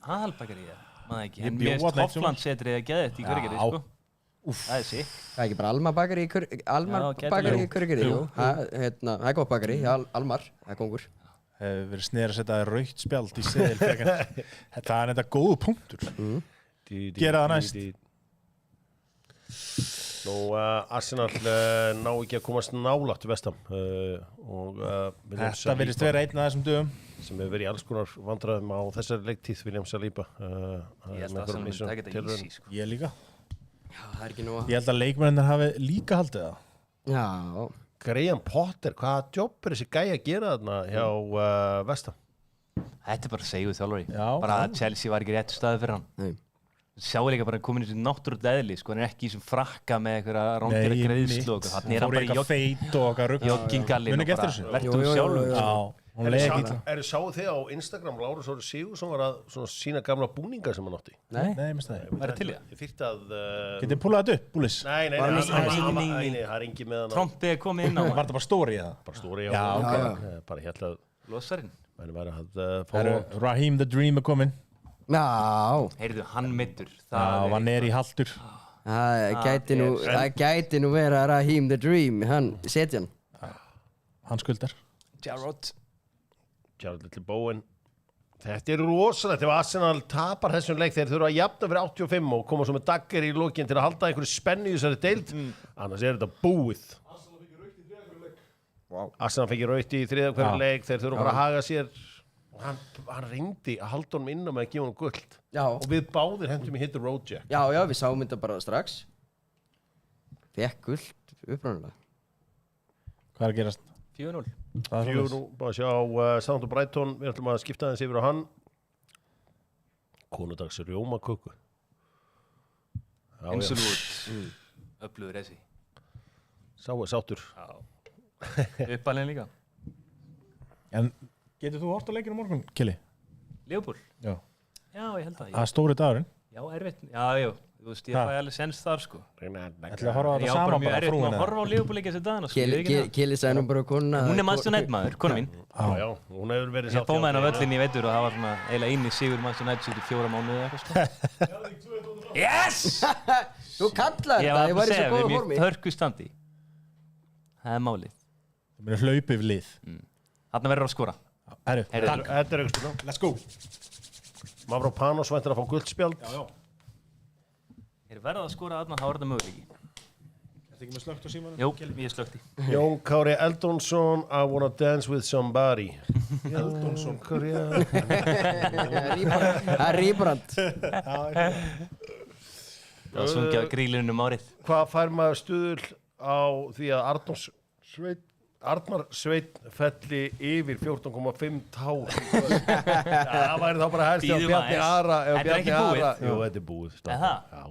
Aðalbakari, maður ekki. En mér finnst Hofflandsetrið að geða þetta í Hveragerði, sko. Það er sick. Það er ekki bara Alma bakari í Hveragerði, jú. Það er gott bakari, Almar, það er kongur. Hefur verið sneður að setja rautt spjald í seðil frekar. Það er þetta góðu punktur. Gera það næst. Nú, Arsenal ná ekki að komast nálægt Vestam. Þetta virðist vera einn af þessum dögum. Sem hefur verið í alls konar vandræðum á þessari leiktíð, William Saliba. Ég held að Arsenal myndi taka þetta easy, sko. Ég líka. Já, það er ekki nú að... Ég held að leikmennir hafi líka haldið það. Já. Graham Potter, hvaða jobb er þessi gæi að gera þarna hjá Vestam? Þetta er bara seguð þjálfari. Bara að Chelsea var ekki réttu staði fyrir hann. Nei. Sjáu líka bara komin í þessu náttúrulega eðli, sko, hann er ekki í þessum frakka með einhverja rándýra greiðslu og þannig er hann bara í joggingallinn og bara verðum sjálfum. Já, hún leiði ekki illa. Eru sáu þið á Instagram, Lárus Orri Sigurðsson var að sína gamla búninga sem hann átti? Nei, minnst það. Væri til í það? Ég þyrfti að... Getið púlað þetta upp, búlis? Nei, það er engi með hann. Trompið er komið inn á hann. Var þetta bara stóri í það? Bara stóri, já. Bara hérna... Losarinn. Raheem the Dream er kominn. Já. Heyrðu, hann middur. Já, hann er í haldur. Það gæti nú vera Raheem the Dream, hann, setjan. Hann skuldar. Jarrod Little Bowen. Þetta er rosalegt ef Arsenal tapar þessum leik þeir þurfa að jafna fyrir 85 og koma svo með dagger í lokin til að halda einhverju spennu í þessari deild. Annars er þetta búið. Arsenal fekk rautt í þriðja hverju leik, þeir þurfa bara að haga sér. Hann reyndi að halda honum inn á með að gefa honum guld. Já. Og við báðir hendum í hit the road jack. Já, við sáum þetta bara strax. Fekk guld, uppræðanlega. Hvað er að gerast? 4-0. 4-0, bara sjá Southampton Brighton, við ætlum að skipta aðeins yfir á hann. Konudags rjómaköku. Imsulwood. Öflugur þessi. Sá er sáttur. Uppalinn líka. En getur þú hort á leikinu morgun, Kili? Leopold? Já. Já, ég held að. Það er stóri dagurinn. Já, erfitt. Já. Þú veist, ég fæ alveg sens þar, sko. Ætla að horfa á þetta sama bara frúin. Ég á bara mjög erfitt með að horfa á Leopold leikja þessi dagana, sko. Kili sagði nú bara konuna. Hún er Manchester United maður, kona mín. Já, hún hefur verið sátt. Ég bóð með henn á völlinni í veitur og það var svona eiginlega eini sigur Manchester United síðan í 4 mánuði eða eitthvað, sko. Yes! Þú kallaði þetta, ég var í svo góðu formi. Ég hörku standi. Það er málið. Það er hlaupið við lið. Þarna verður að skora. Þetta er auðvitað. Let's go. Mavropanos væntir að fá guldspjald. Já. Er verið að skora þarna, þá er þetta möguleiki. Ertu ekki með slögt á símanum? Jú, ég slökti. Jón Kári Eldonsson, I wanna dance with somebody. Eldonsson. Það er Rýbrand. Það var sungið á grílinu árið. Hvað fær maður stuðul á því að Arnar Sveinn felli yfir 14,5 tár? Það væri þá bara helst ef Bjarni Ara... Þetta er ekki búið? Jú, þetta er búið. Er það? Já.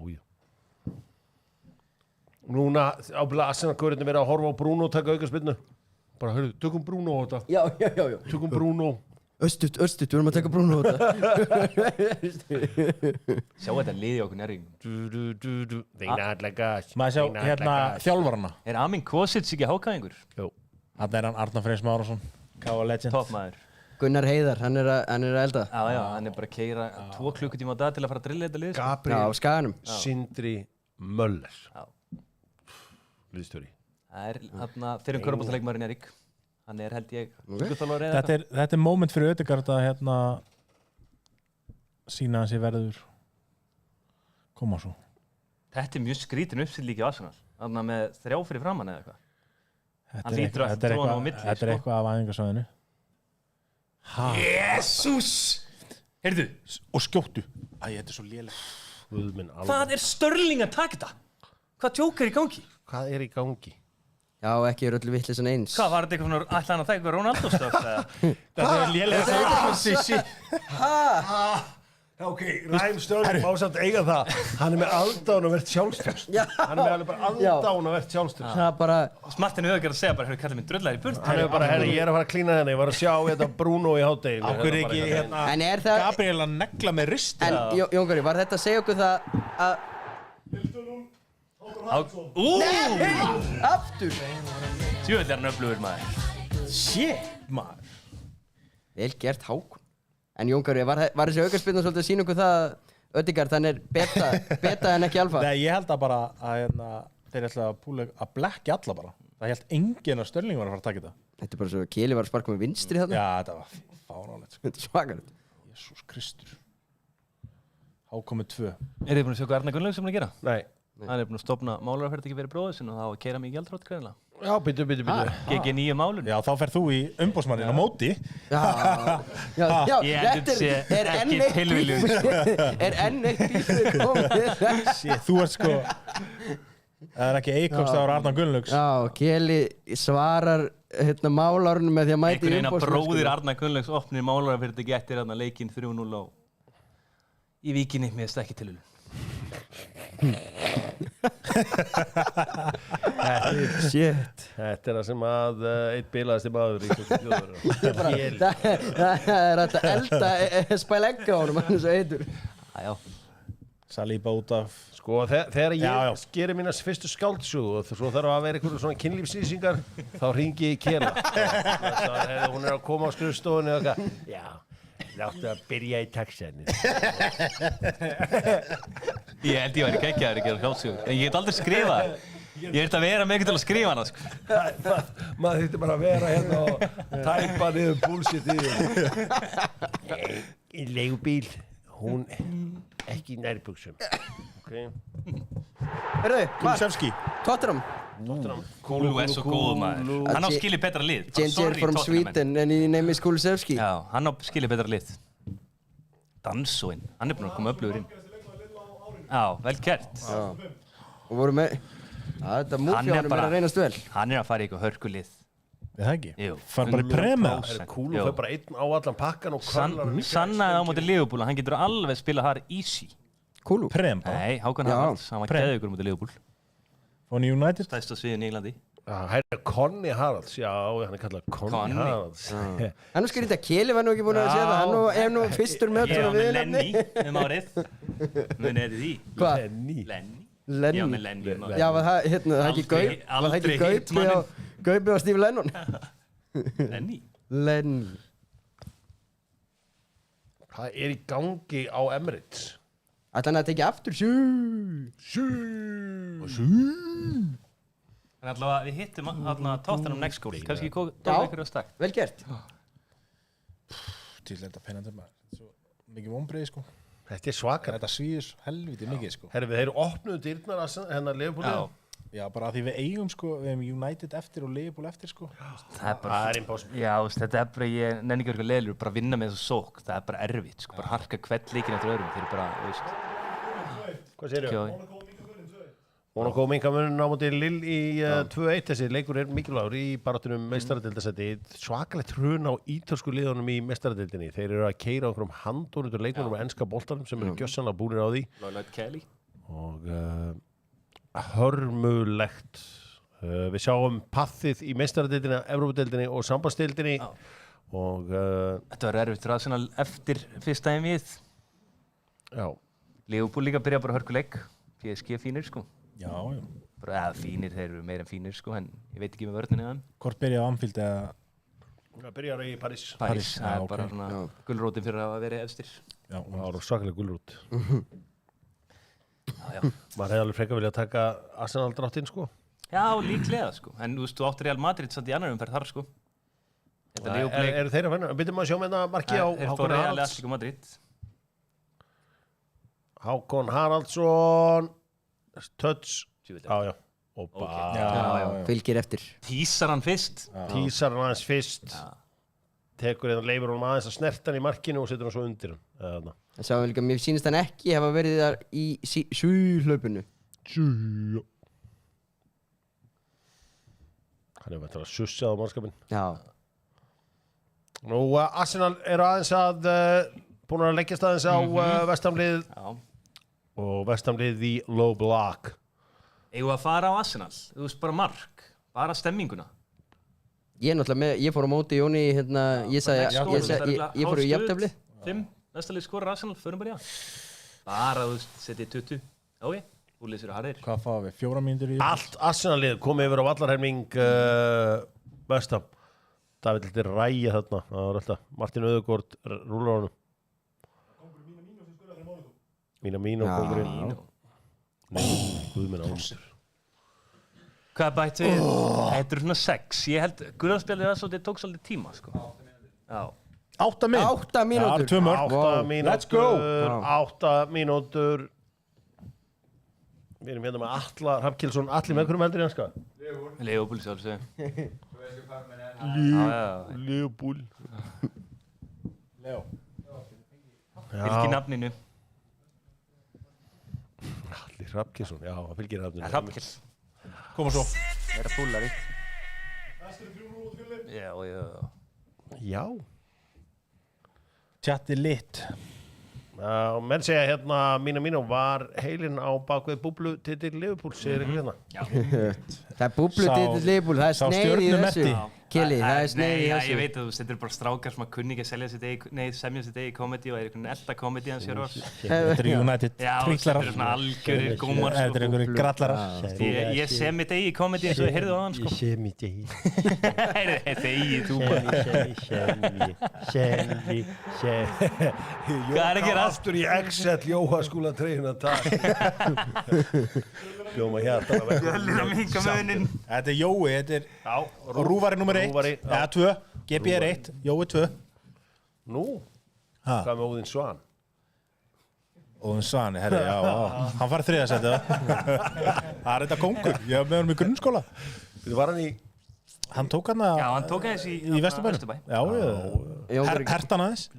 Núna ábyrðlega Arsenal-gaurinn verið að horfa á Bruno og taka aukaspyrnu. Bara, hörru, tökum Bruno á þetta. Já. Tökum Bruno. Östut, við erum að taka Bruno á þetta. Sjá þetta liði okkur nærri. Maður sjá hérna þjálfarana. Er Amin Kosic ekki hákæðingur? Jú. Þannig er hann Arnar Freyr Smárásson, K.A. Legend. Toppmaður. Gunnar Heiðar, hann er að elda. Já, hann er bara að keyra 2 klukkutíma á dag til að fara að drilla þetta lið. Gabriel Skaganum. Sindri Möller. Liðstjóri. Það er þarna fyrir körfuboltaleikmaðurinn Erik. Hann er held ég Þetta er moment fyrir Ødegaard að hérna sína hans í verður koma svo. Þetta er mjög skrítin uppsýllíki á Arsenal. Þarna með 3 fyrir framann eða eitthvað. Þetta er eitthvað af æfingarsvæðinu. Jesús! Heyrðu, og skjóttu. Æ, þetta er svo léleg. Hvað er Störling að taka þetta? Hvað djók er í gangi? Hvað er í gangi? Já, ekki er öllu vitleysan eins. Hvað var þetta eitthvað svona ætlaðan að taka eitthvað Ronaldo-stöf? Þetta er léleg. Ok, Raheem Sterling má samt eiga það. Hann er með aðdáun og verðt sjálfstyrst. Hann er með alveg bara aðdáun og verðt sjálfstyrst. Það er bara... Martin Ødegaard að segja bara, hörru, kallið minn drullar í burt. Hann er bara, herri, ég er að fara að klína henni. Ég var að sjá þetta Bruno í hádeginu. Ákveður ekki hérna Gabriel að negla með risti. En Jón Kári, var þetta að segja okkur það að Aftur! Tjóðlega hann öflugur maður. Shit, maður. Vel gert Hákon. En Jón Kári, var þessi aukaspyrna svolítið að sýna okkur það að Ödegard, hann er beta en ekki alfa? Nei, ég held að bara að þeir ætla að blekkja alla bara. Það held enginn að Störling var að fara að taka þetta. Þetta er bara svo að Keli var að sparka með vinstri þarna. Já, þetta var fáránlegt. Þetta er svakalegt. Jesús Kristur. Hákon með 2. Er þið búin að sjá hvað Arnar Gunnlaugs sem hann að gera? Nei. Hann er búin að stofna málarafyrirtæki fyrir bróður sinn og það á að keyra mig í gjaldþrot greinilega. Já, bíddu. GG 9 málun. Já, þá ferð þú í umboðsmanninn á móti. Já, Ég heldur sé ekki tilviljun. Er enn eitt bílur komið. Shit, þú ert sko... Það er ekki eikokstaður Arnar Gunnlaugs. Já, Keli svarar málarunum með því að mæti einhvern veginn að bróðir Arnar Gunnlaugs opnir málarafyrirtæki eftir leikinn 3-0 í Víkinni, mér finnst ekki tilviljun. Shit. Þetta er það sem að einn bilaðasti maður í þjóður. Það er að elda spælegga á honum, hann er svo eitur. Já. Salíba út af... Sko, þegar ég skeri mína fyrstu skáldsögu og svo þarf að vera einhverjum svona kynlífslýsingar, þá hringi ég Kela. Hún er að koma á skrifstofunni og eitthvað, já, láttu að byrja í taxinu. Ég held ég væri geggjaður að gera skáldsögur, en ég get aldrei skrifað það. Ég ert að vera með eitthvað til að skrifa hana, sko. Maður þurfti bara að vera hérna og tæpa niður bullshit í því. Í leigubíl, hún ekki í nærbuxum. Hörðu, Kulusevski. Tottenham. Kulu er svo góð maður. Hann á skilið betra lið. Ginger from Sweden and his name is Kulusevski. Já, hann á skilið betra lið. Dansóinn, hann er búinn að koma öflugur inn. Já, vel gert. Og voru með... Þetta múfjónum er að reynast vel. Hann er að fara í eitthvað hörkulið. Er það ekki? Jú. Far bara í prema. Kúlu fær bara einn á allan pakkan og körlar. Sannaði á móti Liverpool, hann getur alveg spilað þar easy. Kúlu? Prema? Nei, Hákon Haralds, hann var geðugur móti Liverpool. Von United? Stæðst á sviðin í Englandi. Hæ, Conny Haralds, já, hann er kallað Conny Haralds. Hann er skrítið að Keli var nú ekki búin að segja það, hann er nú fyrstur með svona viðnefni. Ég var með Lenny árið. Munið þið því? Hvað? Lenny. Já, með Lenny. Já, var það ekki Gaupi á Steve Lennon? Lenny. Hvað er í gangi á Emirates? Ætla hann að tekja aftur? Þannig allavega við hittum Tottenham next goal. Kannski tókum ykkur á stakk. Vel gert. Til þetta pennandi maður. Svo mikið vonbreiði sko. Þetta er svakar. Þetta svíður helviti mikið sko. Herri, þeir opnuðu dyrnar hennar Liverpool. Já, bara að því við eigum sko, við hefum United eftir og Liverpool eftir sko. Það er impossible. Já, þetta er bara, ég nenni ekki eitthvað leiðilegur, bara vinna með þessu sók. Það er bara erfitt sko, bara harka hvern leikinn eftir öðrum. Þeir eru bara, veist. Hvað segir þau? Monaco minnkar muninn á móti Lille í 2-1. Þessi leikur er mikilvægur í baráttunum meistaradeildarsæti. Svakalegt hrun á ítölsku liðunum í meistaradeildinni. Þeir eru að keyra á einhverjum handónundur leikunum á enska boltanum sem eru gjörsamlega búnir á því. Og hörmulegt. Við sjáum pathið í meistaradeildinni, Evrópudeildinni og sambandsdeildinni. Og þetta var erfitt fyrir Arsenal eftir fyrsta einvíð. Já. Liverpool líka byrja bara hörkuleik. PSG fínir sko. Já, já. Bara fínir, þeir eru meira en fínir sko, en ég veit ekki með vörninni að hann. Hvort byrja á Anfield eða? Það byrjar í París. París, það er bara svona gulrótin fyrir að vera efstir. Já, það var svakalega gulrót. Já. Maður hefði alveg frekar viljað taka Arsenal dráttinn sko. Já, líklega sko, en þú veist, þú áttur Real Madrid satt í annar umferð þar sko. Eru þeir að finna? Byrjum maður að sjá með það marki á Hákon Haralds. Hákon Haraldsson. Touch. Já. Og bara. Já. Fylgir eftir. Tísar hann fyrst. Tísar hann aðeins fyrst. Tekur eða leifur hann aðeins að snerta hann í markinu og setur hann svo undir hann. Það sá líka, mér sýnist hann ekki hafa verið þar í hlaupinu. Hann hefur verið að sussað á mannskapinn. Já. Nú, Arsenal eru aðeins búin að leggjast aðeins á vestamlið. Já. Og vestamlið í low block. Eigum að fara á Arsenal? Þú veist, bara mark. Bara stemminguna. Ég fór á móti Jóni, ég fór í jafntefli. 5, næsta lið skorar Arsenal, förum bara í það. Bara, þú veist, setið 20. Ok. Búlið sér harðir. Hvað fáum við? 4 mínútur í? Allt Arsenal-lið komið yfir á vallarhelming West Ham. David lítið ræja þarna. Það var alltaf Martin Öðugård rúlar honum. Mína komur inn. Nei, guð minn ándur. Hvað bætt við? Þetta eru svona 6. Ég held, Guðarspjallið tók svolítið tíma, sko. Já. 8 mínútur. 2 mörg. 8 mínútur. Let's go. 8 mínútur. Við erum hérna með Atla Hrafnkelsson. Atli með hverjum heldur í hanska? Leopold sjálfsög. Leopold. Leo. Fylgir nafninu. Atli Hrafnkelsson, já, það fylgir nafninu. Hrafnkels. Koma svo. Er það fúllari? Já. Tjatti lit. Menn segja hérna mínu var heilinn á bakvið búblu titil Liverpool, segir ekki hérna. Já. Það er búblu titil Liverpool, það er sneið í þessu. Kili, það er sneið í þessu. Ég veit að þú setur bara strákar sem að kunni ekki að semja sitt eigi komedi og er einhvern elda komedi hans hér ás. Þetta er United trítlarar. Já, þetta er svona algjörir gómar. Þetta er einhverjir grallarar. Ég sem mitt eigi komedi eins og ég heyrði á hann, sko. Ég sem mitt eigi. Þetta eigi þú bara. Semmi. Hvað er ekki rast? Aftur í Excel Jóhaskúla treyna dag. Hljóma hjartan að vekka. Þetta er Jói, þetta er Rúvari nummer 1. Ja, 2. GBR 1. Jói 2. Nú? Hvað með Óðinn Svan? Óðinn Svan, herri, já. Hann farið 3. sæti. Það er þetta kongur. Ég var með honum í grunnskóla. Var hann í... Hann tók hann að... Já, hann tók aðeins í Vesturbæ. Já, hertan aðeins.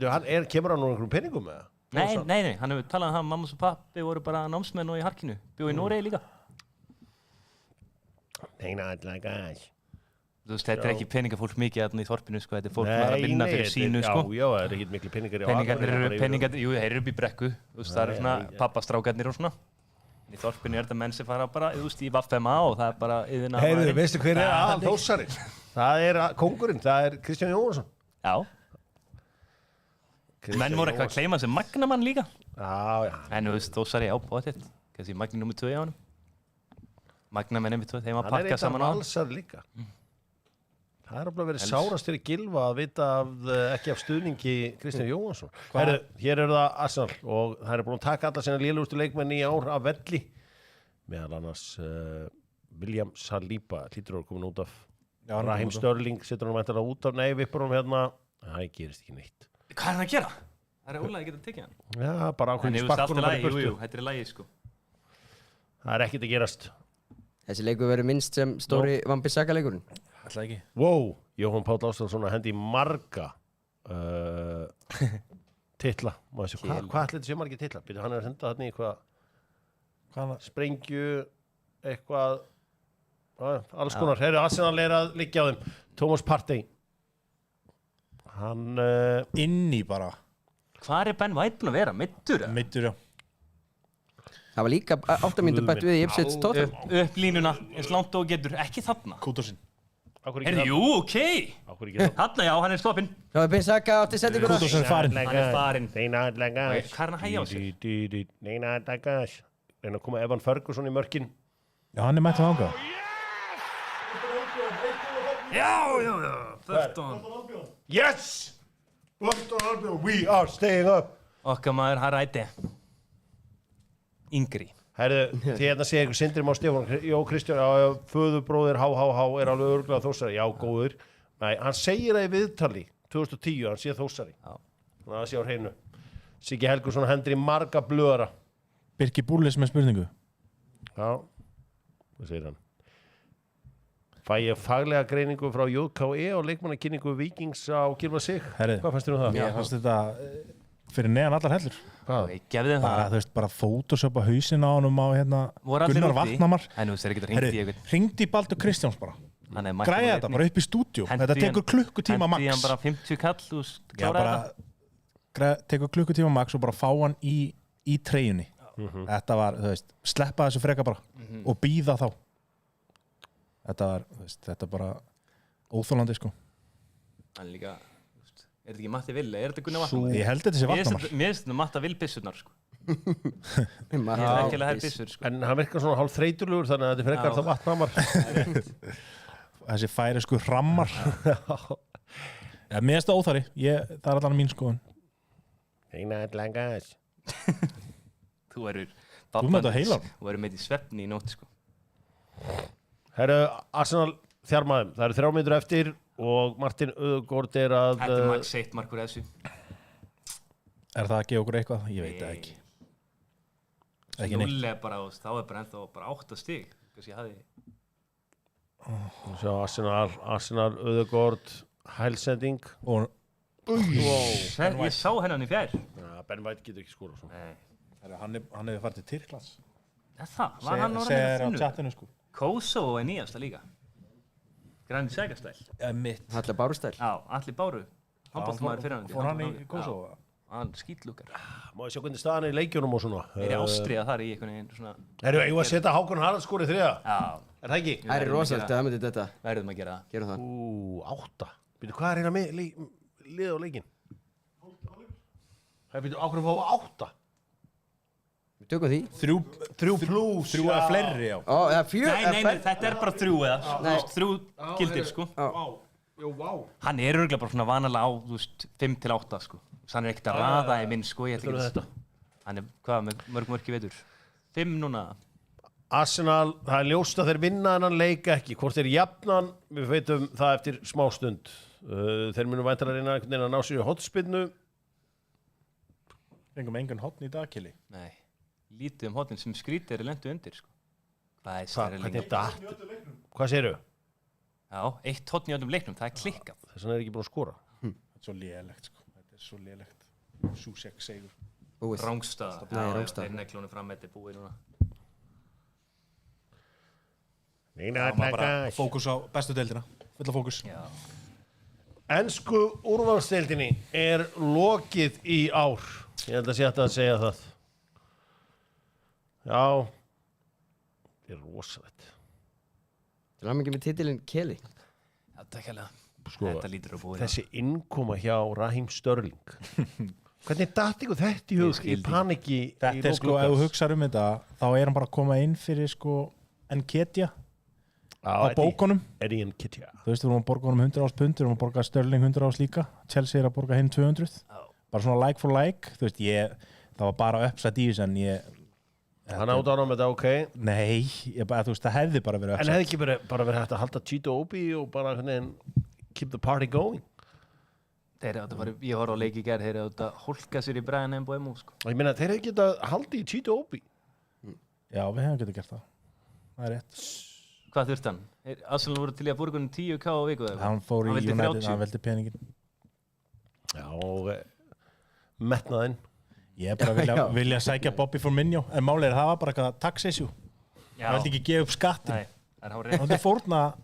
Kemur hann úr einhverjum penningum með það? Nei, hann hefur talað um það, mamma og pappi voru bara námsmenn og í Harkinu, bjóð í Noregi líka. Nei, nætlega. Þú veist, þetta er ekki peningafólk mikið þarna í þorpinu, sko, þetta er fólk sem er að vinna fyrir sínu, sko. Já, það er ekki miklu peningar í Peningar, jú, þeir eru upp í brekku, þú veist, það eru svona pappastrákarnir og svona. Í þorpinu er þetta menn sem fara bara, þú veist, í Vaffema og það er bara yðina... Heyrðu, veistu hver er aðal Þórsari? Það er kóngurinn, það er Kristján Jónsson. Já. Menn voru eitthvað að kleima sem Magnamann líka. Já. En þú veist, Þórsari á bóttið. Kanski Magni nr. 2 á hann. Magnamenn nr. 2, þeim að pakka saman á hann. Hann er eitthvað valsar líka. Það er alveg verið sárast fyrir Gylfa að vita ekki af stuðningi Kristján Jóhansson. Herru, hér eru það Arsenal og það er búin að taka alla sína lélegustu leikmenn í ár af velli. Meðal annars William Saliba hlýtur að komin út af. Raheem Sterling setur hann mæntilega út af. Nei, vippur hann hérna. Það gerist ekki neitt. Hvað er hann að gera? Það er ólega að geta tekið hann. Já, bara ákveðin sparkunum bara í burtu. Jú, þetta er lagi, sko. Það er ekkert að gerast. Þessi leikur verður minnst sem stóri Wan-Bissaka-leikurinn. Alltaf ekki. Wow, Jóhann Páll Ástæðarsson hendi marga titla. Hvað ætli þetta sé margir titla? Hann er að henda þarna í eitthvað sprengju, eitthvað, alls konar. Herru, Arsenal er að liggja á þeim. Thomas Partey. Hann... Inni bara. Hvað er Ben White búin að vera? Middur? Middur, já. Það var líka 8 mínútur bætt við í Ipswich Tottenham. Upp línuna, eins langt og getur. Ekki þarna. Kútorsinn. Jú, ok. Þarna, já, hann er stoppinn. Já, Bissaka átti settinguna. Kútorsinn farinn. Hann er farinn. Hvað er hann að hægja á sig? Reyna að koma Evan Ferguson í mörkin. Já, hann er mættið ánga. Já. Burton. Yes! Burton Albion, we are staying up. Okkar maður, hann ræti. Yngri. Herðu, því hérna segir ykkur Sindri Már Stefán, Jó Kristján, föðubróðir, há, er alveg örglað Þórsari, já, góður. Nei, hann segir það í viðtali, 2010, hann sé Þórsari. Já. Þannig að það sé á hreinu. Siggi Helgusson hendur í marga blöðara. Birkir Búrlis með spurningu. Já, hvað segir hann? Fæ ég faglega greiningu frá JKE og leikmannakynningu Víkings á Gylfa Sig? Hvað fannst þér um það? Mér fannst þetta fyrir neðan allar hellur. Hvað? Gefðu það. Bara, þú veist, bara photoshopa hausinn á honum á hérna Gunnar Vatnamar. En þú veist, það er ekki að hringdi í eitthvað. Hringdi í Baldur Kristjáns bara. Græja þetta bara upp í stúdíu. Þetta tekur klukkutíma max. Hendi hann bara 50 kall, þú veist, klára þetta. Tekur klukkutíma max og bara fá hann í treyjunni. Þetta var, þú veist, sleppa þessu freka bara og bíða þá. Þetta var, þú veist, þetta bara óþolandi, sko. Hann líka... Er þetta ekki Matti Vill? Er þetta Gunnar Vatnamar? Ég held þetta sé Vatnamar. Mér finnst þetta Matta Vill pissurnar, sko. Ekki að byssur sko. En hann virkar svona hálf þreytulegur þannig að þetta frekar það vatnhamar. Þessi færisku hrammar. Mér finnst það óþarri, það allan mín skoðun. Þú verður með í svefni í nótt sko. Herru, Arsenal þjarmaðum. Það eru 3 mínútur eftir og Martin Ødegaard að... Þetta max 1 markur þessu. Það að gefa okkur eitthvað? Ég veit það ekki. 0 bara, þá bara ennþá bara 8 stig. Kannski ég Sjá, Arsenal Ødegaard, hælsending. Ég sá hennan í fjær. Ben White getur ekki skora svona. Hann hefur farið til Tyrklands. Það? Var hann segir á chatinu sko. Kosovo nýjasta líka. Granit Xhaka-stæl. Allir Báru-stæl. Já, allir Báru. Handboltamaður fyrir hann. Fór hann í Kosovo? Hann skítlúkar. Má ég sjá hvernig staðan í leikjunum og svona. Er Ástríða þar í einhvern veginn svona... Erum við að setja Hákon Haralds skor í 3? Já. Er það ekki? Það er rosalegt að það myndi þetta. Verðum að gera það. Gerum það. 8. Býtu, hvað er hérna lið á leikinn? Býtu, ákveður fá 8? Við tökum því. 3 plus. 3 eða fleiri, já. Nei, þetta er bara 3 eða. 3 gildir, sko. Vá. Hann er örugglega bara svona vanalega á, 5 til 8, sko. Hann er ekkert að raða í minn, sko. Hann er, hvað, með mörg mörki veitur? 5 núna. Arsenal, það er ljóst að þeir vinna en hann leika ekki. Hvort þeir jafnan, við veitum það eftir smá stund. Þeir munu væntanlega reyna einhvern veginn að ná sér í hotspinnu. Fengum engan hotn í dag, Kili. Nei, lítið hotnin sem skrítið lendu undir, sko. Hvað er þetta? Hvað segirðu? Já, 1 hotn í öllum leiknum, það er klikkað. Þess vegna er ekki búin að skora. Þetta er svo lélegt, sko. Þetta er svo lélegt. Susek segur. Rángstað. Nei, rángstað. Þeir neklónu fram með þetta búið núna. Bara fókus á bestu deildina. Fulla fókus. Já. Ensku úrvalsdeildinni er lokið í ár. Ég held að sé hægt að segja það. Já. Það er rosalegt. Til að mikið með titilinn Keli. Já, takk hérlega. Sko, þetta lítur að búið. Þessi innkoma hjá Raheem Sterling. Hvernig datt ykkur þetta í hug í paniki? Þetta er sko, ef þú hugsar þetta, þá er hann bara að koma inn fyrir sko Nketiah á bókunum. Eddie Nketiah. Þú veist, við erum að borga honum 100 pundur, við erum að borga Sterling 100 líka. Chelsea er að borga hinn 200. Bara svona like for like. Þú veist, það var bara upside í þess en Hann átt ánum með þetta, ok? Nei, þú veist, það hefði bara verið upside. En hefði ekki bara verið hægt að halda Cheeto Obi og bara keep the party going? Ég var á leik í gerð, þeir eru að hólka sér í bræðin en búið mús, sko. Ég meina, þeir hefði getað haldið í Cheeto Obi. Já, við hefum getað gert það. Það er rétt. Hvað þurft hann? Arsenal voru til í að borga hann 10k á viku, eða? Hann fór í United, hann veldi peningin. Já, metnaðinn. Ég bara vilja sækja Bobby Firmino, en málið er það var bara eitthvað tax issue. Hann veldi ekki gefa upp skattin. Nei, það er hárið. Hann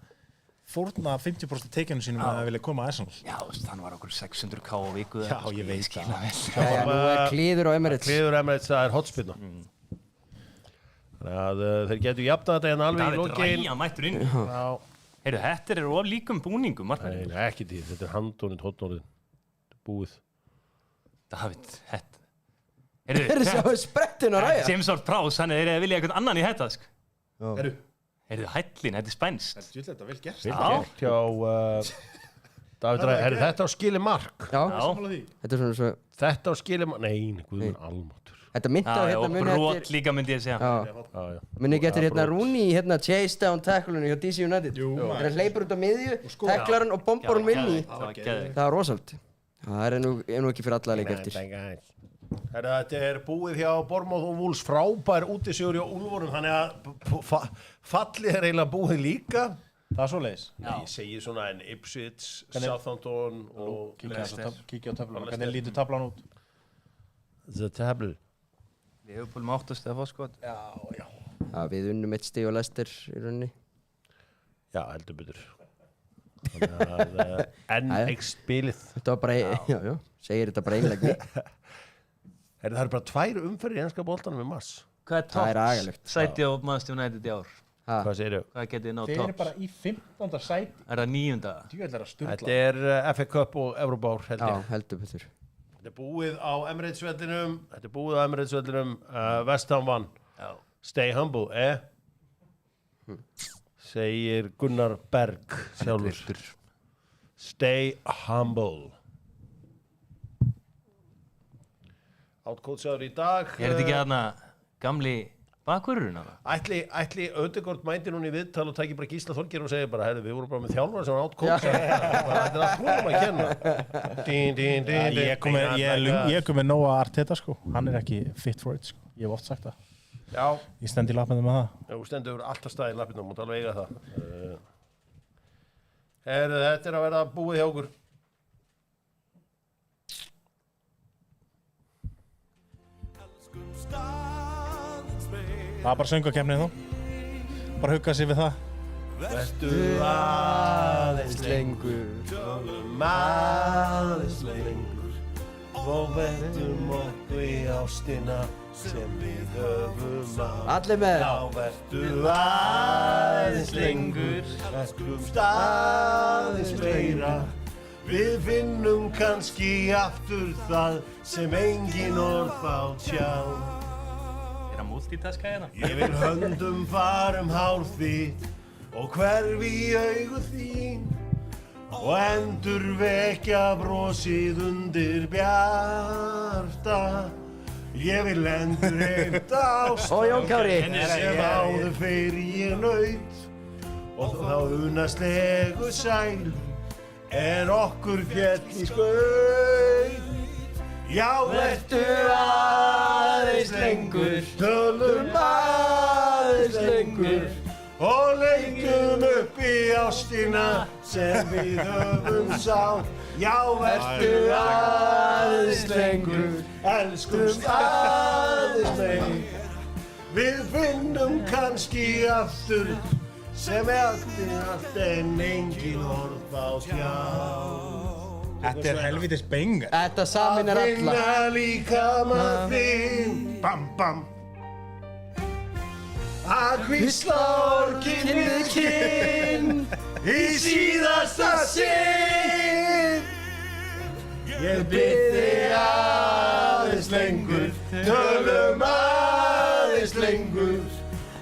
fórna 50% teikjunum sínum að það vilja koma að Arsenal. Já, hann var okkur 600k á viku. Já, ég veit það. Já, nú er klíður á Emirates. Klíður á Emirates, það er hotspinna. Þannig að þeir getur jafnað þetta en alveg í lokin. David Raya mættur inn. Heyrðu, þetta eru of líkum búningum, Martin. Nei, ekki því. Þetta er handónið, hotnórið. Búið. David, þetta. Heyrðu, sjáu sprettin á Raya. James Ward-Prowse, hann er vilja eitthvað annan í þetta, sko. Heyrðu, hællin, þetta er spænst. Þetta er vel gert. Vel gert hjá David Raya. Heyrðu, þetta á skili mark. Já, þetta er svona svo... Þetta á skili mark. Nei, guðmund almátur. Þetta myndi á hérna muni eftir... Brot líka myndi ég segja. Muni ekki eftir hérna Rooney, hérna chase down tackle-unni hjá DC United. Þegar hann hleypur út á miðju, tacklar hann og bombar hann inn í. Það var rosalt. Það er nú ekki fyrir alla að leika eftir. Þetta er búið hjá Bournemouth og Wolves, frábær útisigur hjá Úlfurum, þannig að fallið er eiginlega búið líka. Það er svo leiðis. Ég segi svona en Ipswich, Southampton og... Kíkja á töfluna. Hvernig lítur töflan út? The table. Við hefum búin með 8 stið að fá skot. Já. Við unnum 1 stig og Leicester í rauninni. Já, heldur betur. Þannig að enn ekst bilið. Þetta var bara, já, segir þetta bara einlega. Það eru bara 2 umferðir í enska boltanum með mass. Hvað er tops? Sæti á Manchester United í ár. Hvað segir þau? Hvað getið þið náð tops? tops? Þeir eru bara í 15. sæti. Er það 9. Þetta er FA Cup og Evropár, held ég. Já, heldur betur. Þetta er búið á Emirates-vellinum. West Ham vann. Stay humble, segir Gunnar Berg sjálfur. Stay humble. Átkótsaður í dag. Þetta ekki þarna gamli bakvörurinn? Ætli Ödegård mæti núna í viðtal og tæki bara Gísla Þorgeir og segir bara, við vorum bara með þjálfara sem var átkótsaður. Þetta er allt honum að kenna. Ég kom með Nóa Arteta sko. Hann er ekki fit for it sko. Ég hef oft sagt það. Já. Ég stend í lappinu með það. Já, þú stendur alltaf stað í lappinu og mútt alveg eiga það. Þetta er að verða búið hjá okkur. Það er bara söngakefnið þú. Bara hugga sig við það. Vertu aðeins lengur, tölum aðeins lengur og verðum okkur í ástina sem við höfum á. Allir með. Já, vertu aðeins lengur, verðumst aðeins meira. Við finnum kannski aftur það sem engin orð fá tjá. Er það multitaska hérna? Ég vil höndum farum hár þitt og hverfi í augu þín og endur vekja brosið undir bjarta. Ég vil endur heimta ástarkinn sem áður fyrir ég naut og þá unaslegu sæl okkur féll í skaut. Já, vertu aðeins lengur, tölum aðeins lengur og leikum upp í ástina sem við höfum sátt. Já, vertu aðeins lengur, elskumst aðeins meir. Við finnum kannski aftur sem allt en engin orð fá tjá. Þetta er helvitis bengar. Þetta samin er alla. Að finna líkama þinn, bam bam. Að hvísla orgin við kinn í síðasta sinn. Ég bið þig aðeins lengur, tölum aðeins lengur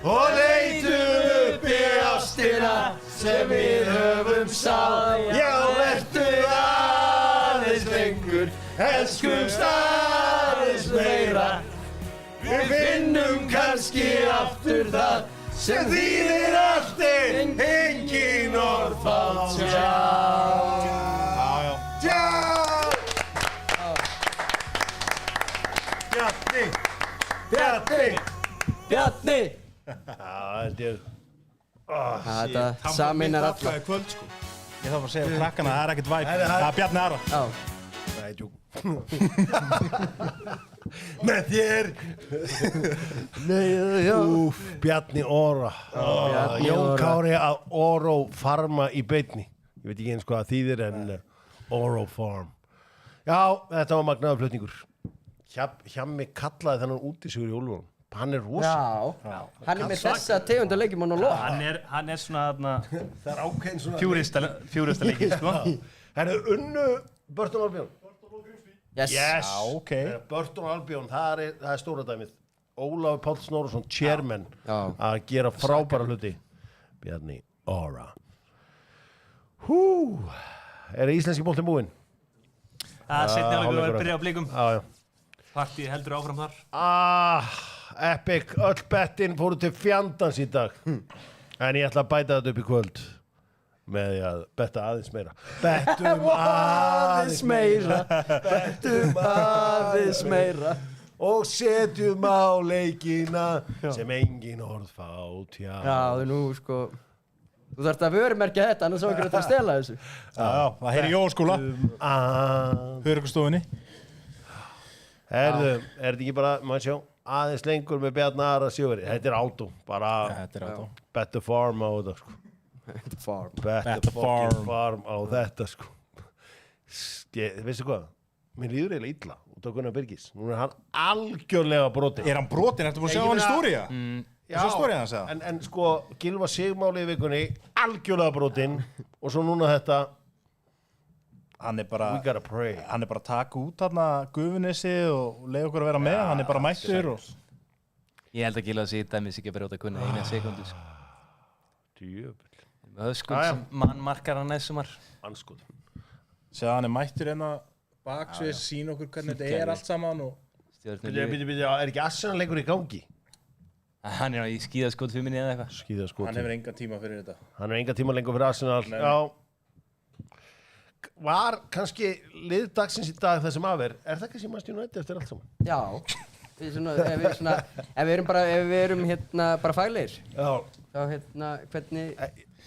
og leitum upp í ástina sem við höfum sáð. Já, vertu aðeins lengur, elskumst aðeins meira. Við finnum kannski aftur það sem þýðir allt engin orð fá tjá. Tjá! Bjarni! Þetta samin er alla. Ég þarf að segja krakkana, það er ekkert væp. Það er Bjarni Aron. Það er djúk. Með þér. Úf, Bjarni Óra. Jón Kári að Óró farma í beinni. Ég veit ekki eins hvað það þýðir en Óró farm. Já, þetta var magnaður flutningur. Hjammi kallaði þennan útisugur í Úlfunum. Hann er rosa. Já, hann er með þessa tegunda leikjum og lofa. Hann er svona það er ákveðin svona fjúrista leikir, sko. Það er unnu Burton Albion. Yes. Ok. Burton Albion, það er stóra dæmið. Ólafur Páll Snorrason, chairman, að gera frábæra hluti. Bjarni Óra. Er íslenski boltinn búinn? Seinni hálfleikur var byrjað á Blikum. Já. Partíð heldur áfram þar. Epic, öll bettin fóru til fjandans í dag. En ég ætla að bæta þetta upp í kvöld með því að betta aðeins meira. Bettum aðeins meira. Bettum aðeins meira. Og setjum á leikina sem engin orð fá tjá. Já, nú sko, þú þarft að vörumerkja þetta, annars á ekki að stela þessu. Já, það heyri Jóskóla. Hörgustofunni. Er þetta ekki bara, maður sjá, aðeins lengur með Bjarni Ara Sigurði? Þetta er átó, bara better farm á þetta, sko. Better farm á þetta, sko. Veistu hvað? Mér líður eiginlega illa út af Gunnar Birgis. Nú er hann algjörlega brotinn. Er hann brotinn? Ertu búin að sjá hann í stóriða? Já, en sko, Gylfa Sigmáli í vikunni, algjörlega brotinn. Og svo núna þetta, hann er bara We gotta pray. Hann er bara að taka út þarna Gufunessi og leiða okkur að vera með, hann er bara mættur og Ég held að Gylfa sig dæmis ekki að brjóta kunna eina sekundu sko. Djöfull. Höskuld sem mann markar hann næstumar Anskot. Sér hann er mættur hérna baksvið, sín okkur hvernig þetta er allt saman og Bíddu, er ekki Arsenal leikur í gangi? Hann er í skíðaskot fyrir minni eða eitthvað Skíðaskot. hann hefur enga tíma fyrir þetta. Hann hefur enga tíma lengur fyrir Arsenal. Nei. Já. Var kannski lið dagsins í dag það sem af er það kannski Manchester United eftir allt saman? Já, ef við erum hérna bara faglegir, þá hérna hvernig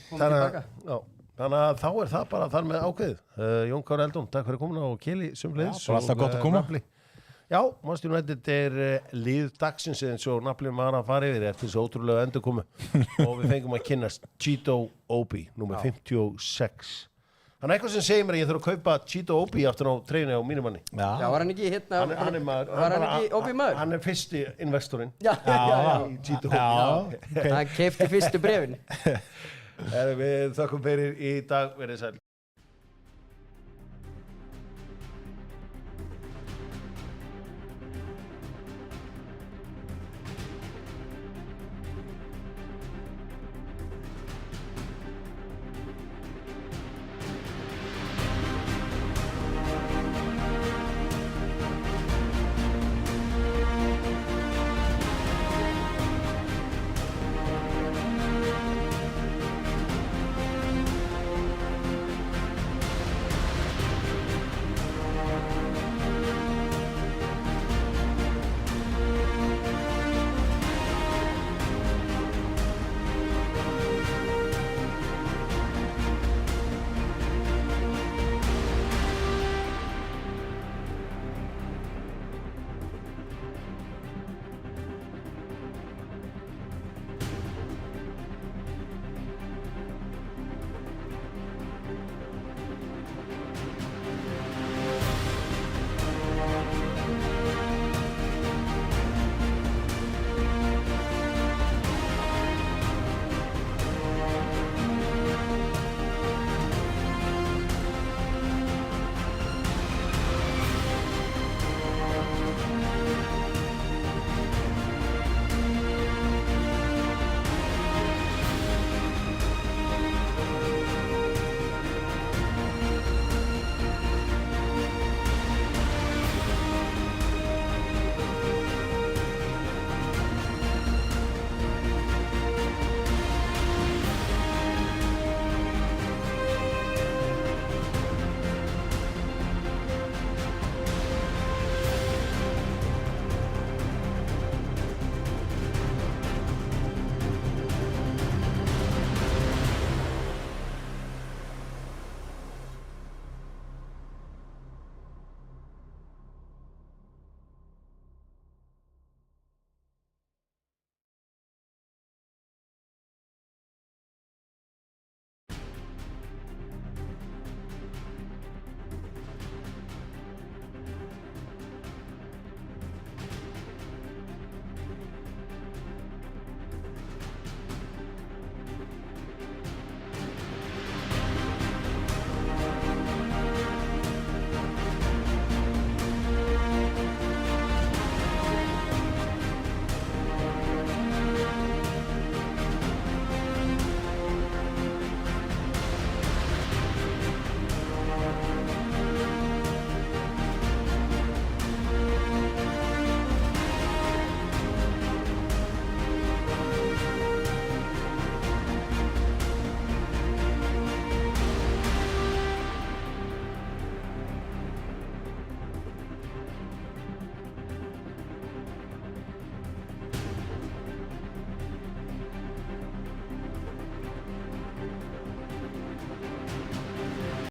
komum við tilbaka? Já, þannig að þá er það bara þar með ákveðið. Jón Kári Eldon, takk fyrir komuna og Keli sömuleiðis. Já, bara alltaf gott að koma. Napoli. Já, Manchester United er lið dagsins eins og Napoli var að fara yfir eftir þessu ótrúlega endurkomu og við fengum að kynnast Cheeto Obi, númer 56. Þannig eitthvað sem segir mér að ég þurfa að kaupa Cheeto Obi aftur á treyjunni á mínum manni. Já, var hann ekki hérna, Hann er maður. var hann ekki Obi maður? Hann er fyrsti investorinn. Já. Í Cheeto Obi. Hann keypti fyrstu bréfin. Við þökkum fyrir í dag, verið sæl.